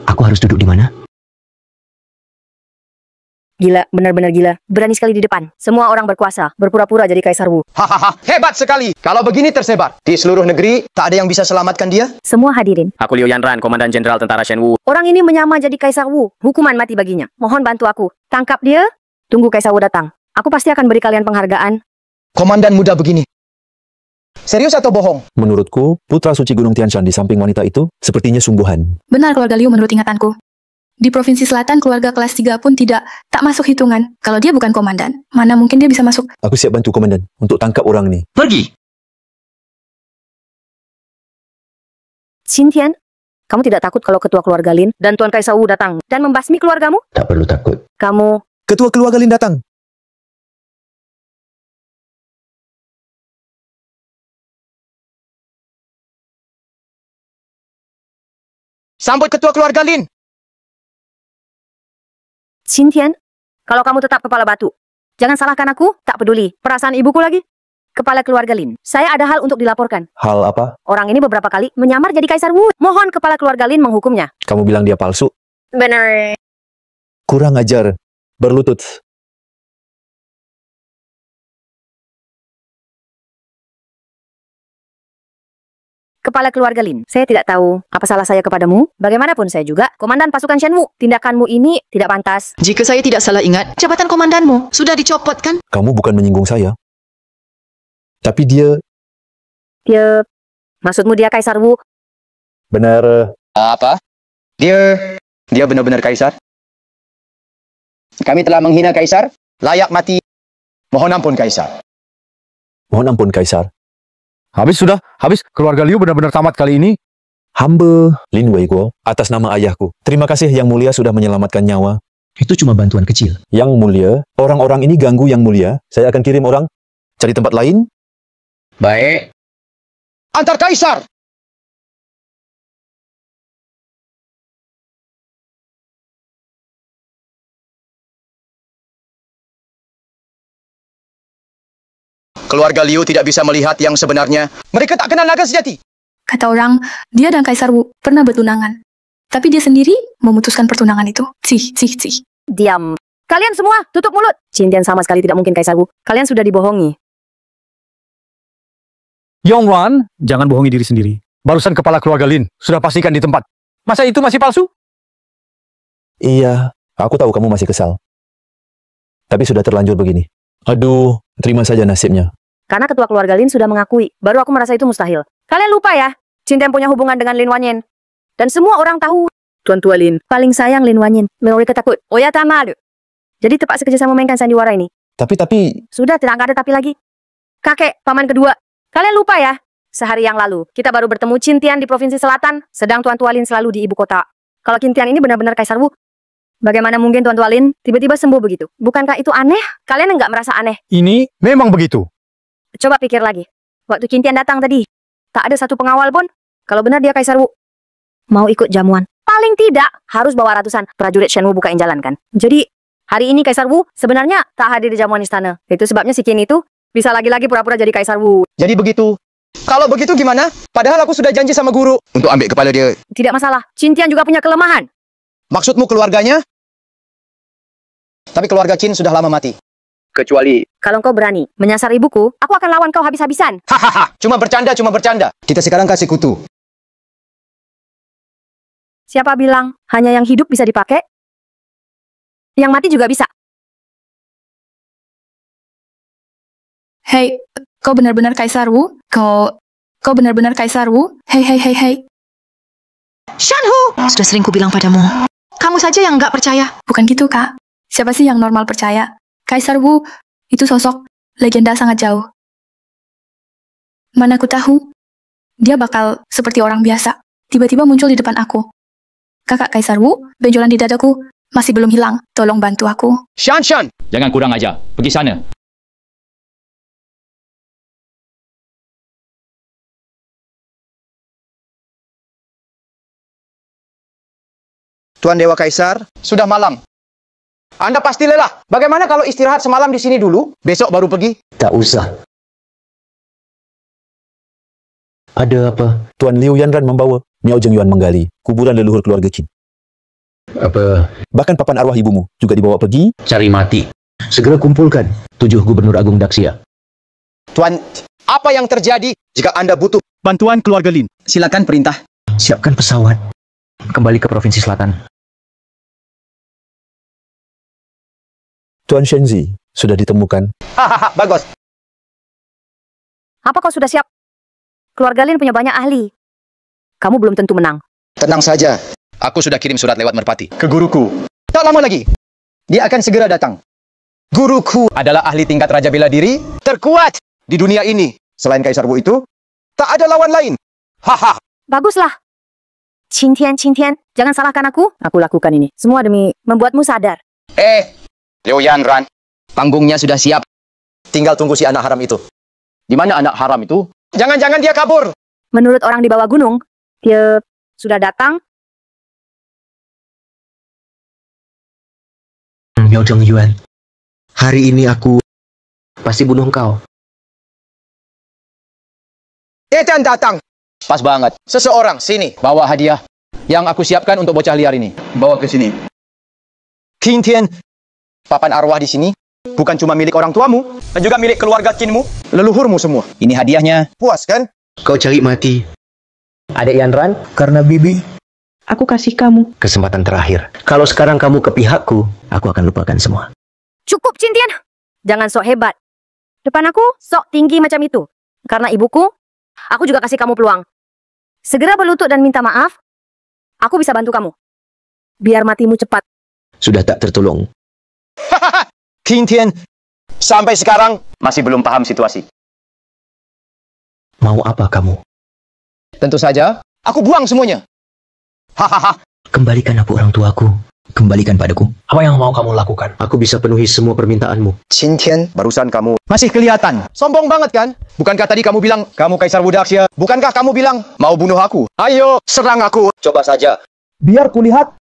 Aku harus duduk di mana? Gila, benar-benar gila. Berani sekali di depan. Semua orang berkuasa, berpura-pura jadi Kaisar Wu. Hahaha, hebat sekali. Kalau begini tersebar di seluruh negeri, tak ada yang bisa selamatkan dia. Semua hadirin. Aku Liu Yanran, Komandan Jenderal Tentara Shenwu. Orang ini menyamar jadi Kaisar Wu. Hukuman mati baginya. Mohon bantu aku. Tangkap dia. Tunggu Kaisar Wu datang. Aku pasti akan beri kalian penghargaan. Komandan muda begini. Serius atau bohong? Menurutku, putra suci Gunung Tianshan di samping wanita itu sepertinya sungguhan. Benar keluarga Liu menurut ingatanku. Di Provinsi Selatan, keluarga kelas 3 pun tak masuk hitungan. Kalau dia bukan komandan, mana mungkin dia bisa masuk. Aku siap bantu komandan untuk tangkap orang ini. Pergi! Xintian, kamu tidak takut kalau ketua keluarga Lin dan Tuan Kaisar Wu datang dan membasmi keluargamu? Tak perlu takut. Kamu... Ketua keluarga Lin datang. Sambut ketua keluarga Lin. Xintian, kalau kamu tetap kepala batu, jangan salahkan aku, tak peduli. Perasaan ibuku lagi. Kepala keluarga Lin, saya ada hal untuk dilaporkan. Hal apa? Orang ini beberapa kali menyamar jadi Kaisar Wu. Mohon kepala keluarga Lin menghukumnya. Kamu bilang dia palsu? Benar. Kurang ajar. Berlutut. Kepala keluarga Lin, saya tidak tahu apa salah saya kepadamu. Bagaimanapun saya juga komandan pasukan Shenwu. Tindakanmu ini tidak pantas. Jika saya tidak salah ingat, jabatan komandanmu sudah dicopot kan? Kamu bukan menyinggung saya. Tapi dia... Maksudmu dia Kaisar Wu? Benar. Apa? Dia benar-benar Kaisar? Kami telah menghina Kaisar, layak mati. Mohon ampun Kaisar. Mohon ampun Kaisar. Habis. Keluarga Liu benar-benar tamat kali ini. Hamba Lin Weiguo atas nama ayahku. Terima kasih Yang Mulia sudah menyelamatkan nyawa. Itu cuma bantuan kecil. Yang Mulia, orang-orang ini ganggu Yang Mulia. Saya akan kirim orang cari tempat lain. Baik. Antar Kaisar! Keluarga Liu tidak bisa melihat yang sebenarnya. Mereka tak kenal naga sejati. Kata orang, dia dan Kaisar Wu pernah bertunangan. Tapi dia sendiri memutuskan pertunangan itu. Cih. Diam. Kalian semua, tutup mulut. Xintian sama sekali tidak mungkin Kaisar Wu. Kalian sudah dibohongi. Yongwan, jangan bohongi diri sendiri. Barusan kepala keluarga Lin sudah pastikan di tempat. Masa itu masih palsu? Iya, aku tahu kamu masih kesal. Tapi sudah terlanjur begini. Aduh, terima saja nasibnya. Karena ketua keluarga Lin sudah mengakui, baru aku merasa itu mustahil. Kalian lupa ya, Xintian punya hubungan dengan Lin Wanyin. Dan semua orang tahu, Tuan Tua Lin paling sayang Lin Wanyin. Mereka takut, Oya Tamaru. Jadi terpaksa kerjasama memainkan sandiwara ini. Tapi... Sudah, tidak ada tapi lagi. Kakek, paman kedua. Kalian lupa ya, sehari yang lalu, kita baru bertemu Xintian di Provinsi Selatan, sedang Tuan Tua Lin selalu di ibu kota. Kalau Xintian ini benar-benar Kaisar Wu, bagaimana mungkin Tuan Tua Lin tiba-tiba sembuh begitu? Bukankah itu aneh? Kalian enggak merasa aneh? Ini memang begitu. Coba pikir lagi. Waktu Xintian datang tadi, tak ada satu pengawal pun. Kalau benar dia Kaisar Wu, mau ikut jamuan. Paling tidak, harus bawa ratusan prajurit Shenwu bukain jalan kan. Jadi, hari ini Kaisar Wu sebenarnya tak hadir di jamuan istana. Itu sebabnya si Qin itu bisa lagi-lagi pura-pura jadi Kaisar Wu. Jadi begitu. Kalau begitu gimana? Padahal aku sudah janji sama guru untuk ambil kepala dia. Tidak masalah. Xintian juga punya kelemahan. Maksudmu keluarganya? Tapi keluarga Qin sudah lama mati. Kecuali... Kalau kau berani menyasar ibuku, aku akan lawan kau habis-habisan. Hahaha, cuma bercanda. Kita sekarang kasih kutu. Siapa bilang hanya yang hidup bisa dipakai? Yang mati juga bisa. Hei, kau benar-benar Kaisar Wu? Kau benar-benar Kaisar Wu? Hei. Shanhu! Sudah sering ku bilang padamu. Kamu saja yang nggak percaya. Bukan gitu, Kak. Siapa sih yang normal percaya? Kaisar Wu itu sosok legenda sangat jauh. Mana aku tahu, dia bakal seperti orang biasa. Tiba-tiba muncul di depan aku. Kakak Kaisar Wu, benjolan di dadaku masih belum hilang. Tolong bantu aku. Shan! Jangan kurang ajar. Pergi sana. Tuan Dewa Kaisar, sudah malam. Anda pasti lelah. Bagaimana kalau istirahat semalam di sini dulu, besok baru pergi? Tak usah. Ada apa? Tuan Liu Yanran membawa Miao Zhengyuan menggali kuburan leluhur keluarga Qin. Apa? Bahkan papan arwah ibumu juga dibawa pergi. Cari mati. Segera kumpulkan 7 Gubernur Agung Daxia. Tuan, apa yang terjadi jika Anda butuh bantuan keluarga Lin? Silakan perintah. Siapkan pesawat. Kembali ke Provinsi Selatan. Tuan Shenzi sudah ditemukan. Hahaha, bagus. Apa kau sudah siap? Keluarga Lin punya banyak ahli. Kamu belum tentu menang. Tenang saja. Aku sudah kirim surat lewat merpati ke guruku. Tak lama lagi, dia akan segera datang. Guruku adalah ahli tingkat Raja Bela Diri terkuat di dunia ini. Selain Kaisar Wu itu, tak ada lawan lain. Haha. Baguslah. Qin Tian, jangan salahkan aku. Aku lakukan ini semua demi membuatmu sadar. Liu Yanran, panggungnya sudah siap. Tinggal tunggu si anak haram itu. Di mana anak haram itu? Jangan-jangan dia kabur. Menurut orang di bawah gunung, dia sudah datang. Miao Zhengyuan, hari ini aku pasti bunuh engkau. Etan datang. Pas banget. Seseorang, sini. Bawa hadiah yang aku siapkan untuk bocah liar ini. Bawa ke sini. Qin Tian, papan arwah di sini bukan cuma milik orang tuamu, dan juga milik keluarga Qinmu, leluhurmu semua. Ini hadiahnya. Puas kan? Kau cari mati. Adik Yanran, Karena Bibi. Aku kasih kamu. Kesempatan terakhir. Kalau sekarang kamu ke pihakku, aku akan lupakan semua. Cukup, Qin Tian. Jangan sok hebat. Depan aku, sok tinggi macam itu. Karena ibuku, aku juga kasih kamu peluang. Segera berlutut dan minta maaf. Aku bisa bantu kamu. Biar matimu cepat. Sudah tak tertolong. Qin Tian, sampai sekarang masih belum paham situasi. Mau apa kamu? Tentu saja, aku buang semuanya. Hahaha. Kembalikan aku orang tuaku. Kembalikan padaku. Apa yang mau kamu lakukan? Aku bisa penuhi semua permintaanmu. Qin Tian, barusan kamu masih kelihatan sombong banget kan? Bukankah tadi kamu bilang kamu Kaisar Wu Daxia? Bukankah kamu bilang mau bunuh aku? Ayo, serang aku. Coba saja. Biar kulihat.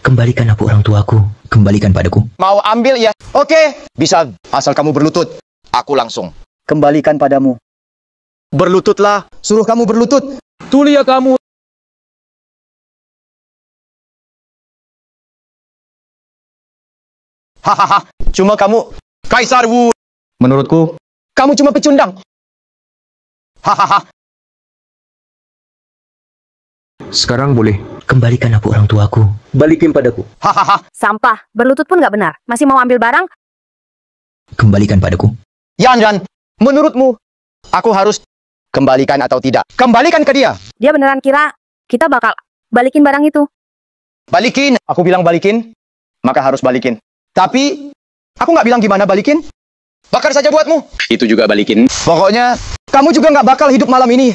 Kembalikan aku orang tuaku. Kembalikan padaku. Mau ambil ya? Oke, bisa. Asal kamu berlutut, aku langsung kembalikan padamu. Berlututlah. Suruh kamu berlutut. Tulia kamu. Hahaha, cuma kamu Kaisar Wu. Menurutku, kamu cuma pecundang. Hahaha. Sekarang boleh. Kembalikan aku orang tuaku. Balikin padaku. Hahaha. Sampah, berlutut pun nggak benar. Masih mau ambil barang? Kembalikan padaku. Yan, menurutmu, aku harus kembalikan atau tidak? Kembalikan ke dia. Dia beneran kira kita bakal balikin barang itu. Balikin. Aku bilang balikin, maka harus balikin. Tapi, aku nggak bilang gimana balikin. Bakar saja buatmu. Itu juga balikin. Pokoknya, kamu juga nggak bakal hidup malam ini.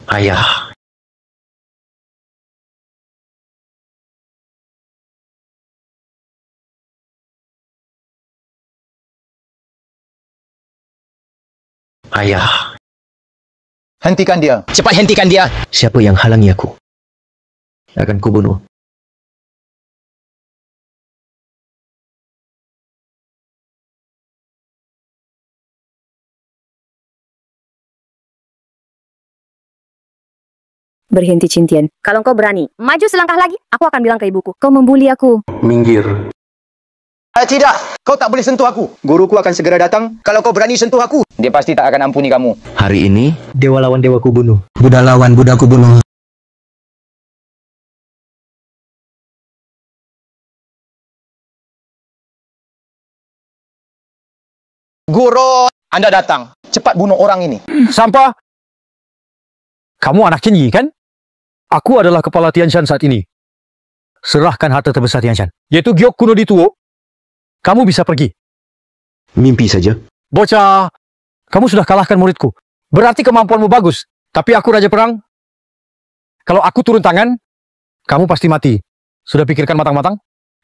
Ayah. Ayah. Hentikan dia. Cepat hentikan dia. Siapa yang halangi aku? Akan kubunuh. Berhenti, Qin Tian. Kalau kau berani maju selangkah lagi, aku akan bilang ke ibuku. Kau membuli aku. Minggir. Tidak, kau tak boleh sentuh aku. Guruku akan segera datang. Kalau kau berani sentuh aku, dia pasti tak akan ampuni kamu. Hari ini, dewa lawan dewaku bunuh. Buddha lawan Buddhaku bunuh. Guru, Anda datang. Cepat bunuh orang ini. Sampah. Kamu anak Qin Yi, kan? Aku adalah kepala Tianshan saat ini. Serahkan harta terbesar Tianshan, yaitu Giok kuno di Tuo. Kamu bisa pergi. Mimpi saja. Bocah, kamu sudah kalahkan muridku. Berarti kemampuanmu bagus. Tapi aku Raja Perang. Kalau aku turun tangan, kamu pasti mati. Sudah pikirkan matang-matang?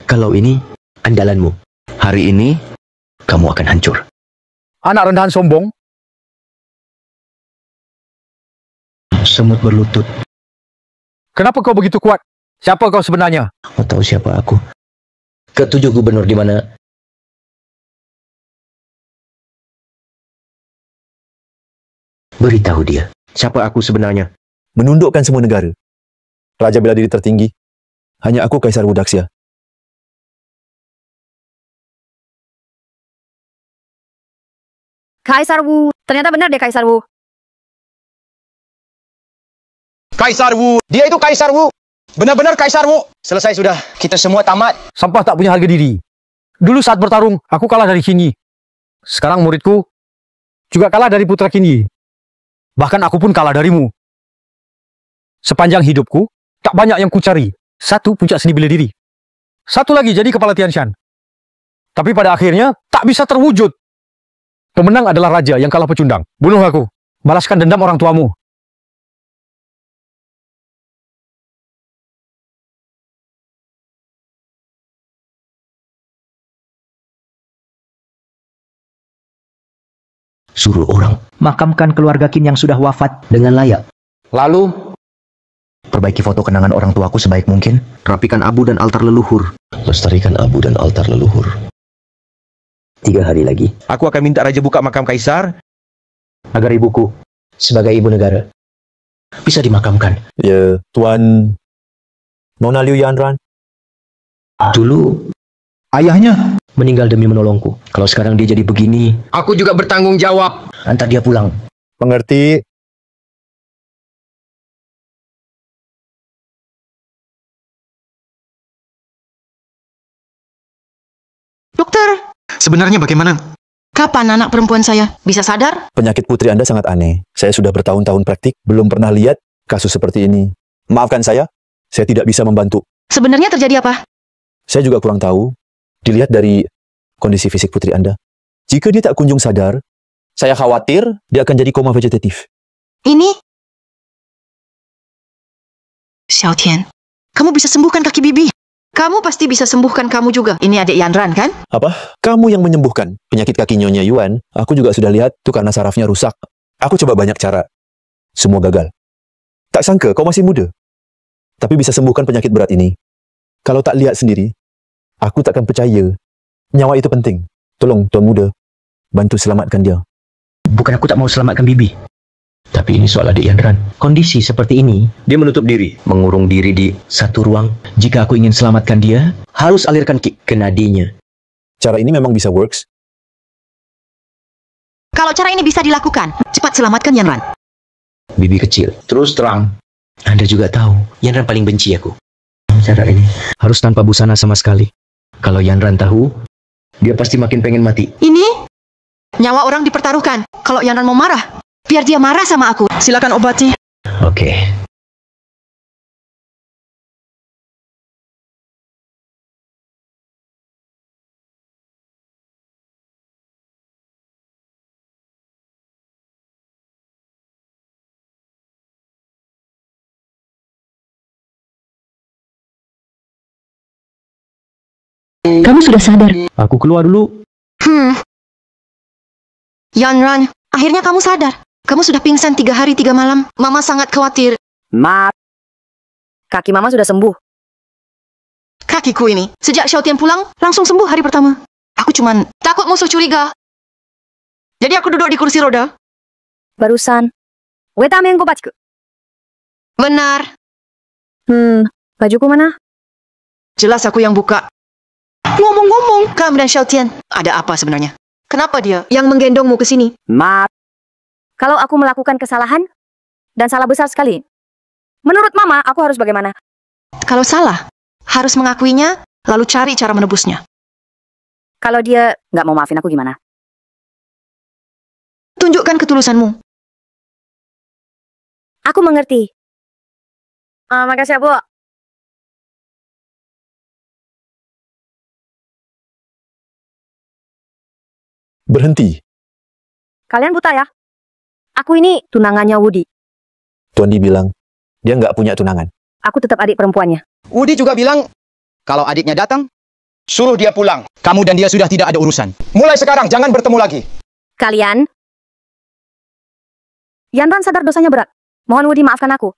Kalau ini andalanmu. Hari ini, kamu akan hancur. Anak rendahan sombong. Semut berlutut. Kenapa kau begitu kuat? Siapa kau sebenarnya? Kau tahu siapa aku? Ketujuh gubernur di mana? Beritahu dia. Siapa aku sebenarnya? Menundukkan semua negara. Raja bela diri tertinggi. Hanya aku Kaisar Wudaksya. Kaisar Wu. Ternyata benar deh Kaisar Wu. Kaisar Wu. Dia itu Kaisar Wu. Benar-benar Kaisar Wu. Selesai sudah. Kita semua tamat. Sampah tak punya harga diri. Dulu saat bertarung, aku kalah dari Qin Yi. Sekarang muridku juga kalah dari putra Qin Yi. Bahkan aku pun kalah darimu. Sepanjang hidupku, tak banyak yang kucari. Satu, puncak seni bela diri. Satu lagi, jadi kepala Tianshan. Tapi pada akhirnya, tak bisa terwujud. Pemenang adalah raja yang kalah pecundang. Bunuh aku. Balaskan dendam orang tuamu. Suruh orang makamkan keluarga Qin yang sudah wafat dengan layak. Lalu, Perbaiki foto kenangan orang tuaku sebaik mungkin. rapikan abu dan altar leluhur. Lestarikan abu dan altar leluhur. 3 hari lagi. Aku akan minta Raja buka makam Kaisar Agar ibuku, sebagai ibu negara, bisa dimakamkan. Ya, Tuan Nona Liu Yanran. Dulu, ayahnya meninggal demi menolongku. Kalau sekarang dia jadi begini, Aku juga bertanggung jawab. antar dia pulang. Mengerti? Dokter, Sebenarnya bagaimana? kapan anak perempuan saya bisa sadar? Penyakit putri Anda sangat aneh. Saya sudah bertahun-tahun praktik, belum pernah lihat kasus seperti ini. Maafkan saya tidak bisa membantu. Sebenarnya terjadi apa? Saya juga kurang tahu. Dilihat dari kondisi fisik putri Anda. Jika dia tak kunjung sadar, saya khawatir dia akan jadi koma vegetatif. Ini? Xiao Tian, kamu bisa sembuhkan kaki bibi. Kamu pasti bisa sembuhkan kamu juga. Ini adik Yanran, kan? Apa? Kamu yang menyembuhkan penyakit kaki Nyonya Yuan? Aku juga sudah lihat, itu karena sarafnya rusak. Aku coba banyak cara. Semua gagal. Tak sangka kau masih muda. Tapi bisa sembuhkan penyakit berat ini. Kalau tak lihat sendiri, aku takkan percaya. Nyawa itu penting. Tolong, Tuan Muda, bantu selamatkan dia. Bukan aku tak mau selamatkan bibi. Tapi ini soal adik Yanran. Kondisi seperti ini, dia menutup diri, mengurung diri di satu ruang. Jika aku ingin selamatkan dia, harus alirkan ki ke nadinya. Cara ini memang bisa works. Kalau cara ini bisa dilakukan, cepat selamatkan Yanran. Bibi kecil. Terus terang. Anda juga tahu, Yanran paling benci aku. Cara ini harus tanpa busana sama sekali. Kalau Yanran tahu, dia pasti makin pengen mati. Ini? Nyawa orang dipertaruhkan. Kalau Yanran mau marah, biar dia marah sama aku. Silakan obati. Oke. Kamu sudah sadar? Aku keluar dulu. Yanran, akhirnya kamu sadar. Kamu sudah pingsan 3 hari 3 malam. Mama sangat khawatir. Kaki mama sudah sembuh. Kakiku ini, sejak Xiao Tian pulang, langsung sembuh hari pertama. Aku cuman takut musuh curiga. Jadi aku duduk di kursi roda. Barusan. Wetame yang bajiku. Benar. Bajuku mana? Jelas aku yang buka. Ngomong-ngomong, kamu dan Xiao Tian, ada apa sebenarnya? Kenapa dia yang menggendongmu ke sini? Kalau aku melakukan kesalahan, dan salah besar sekali, menurut mama, aku harus bagaimana? Kalau salah, harus mengakuinya, lalu cari cara menebusnya. Kalau dia nggak mau maafin aku gimana? Tunjukkan ketulusanmu. Aku mengerti. Makasih ya, Bu. Berhenti. Kalian buta ya? Aku ini tunangannya Woody. Tuan Di bilang, dia nggak punya tunangan. Aku tetap adik perempuannya. Woody juga bilang, kalau adiknya datang, suruh dia pulang. Kamu dan dia sudah tidak ada urusan. Mulai sekarang, jangan bertemu lagi. Kalian? Yanran sadar dosanya berat. Mohon Woody maafkan aku.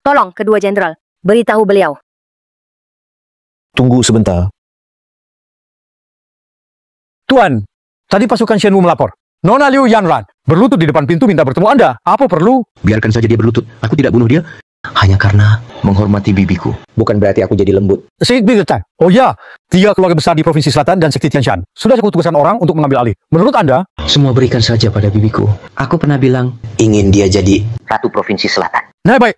Tolong, kedua jenderal, beritahu beliau. Tunggu sebentar. Tuan, tadi pasukan Shenwu melapor. Nona Liu Yanran berlutut di depan pintu minta bertemu Anda. Apa perlu? Biarkan saja dia berlutut. Aku tidak bunuh dia hanya karena menghormati bibiku. Bukan berarti aku jadi lembut. Oh ya, 3 keluarga besar di Provinsi Selatan dan Sekti Tianshan. Sudah aku tugaskan orang untuk mengambil alih. Menurut Anda? Semua berikan saja pada bibiku. Aku pernah bilang, ingin dia jadi Ratu Provinsi Selatan. Nah, baik.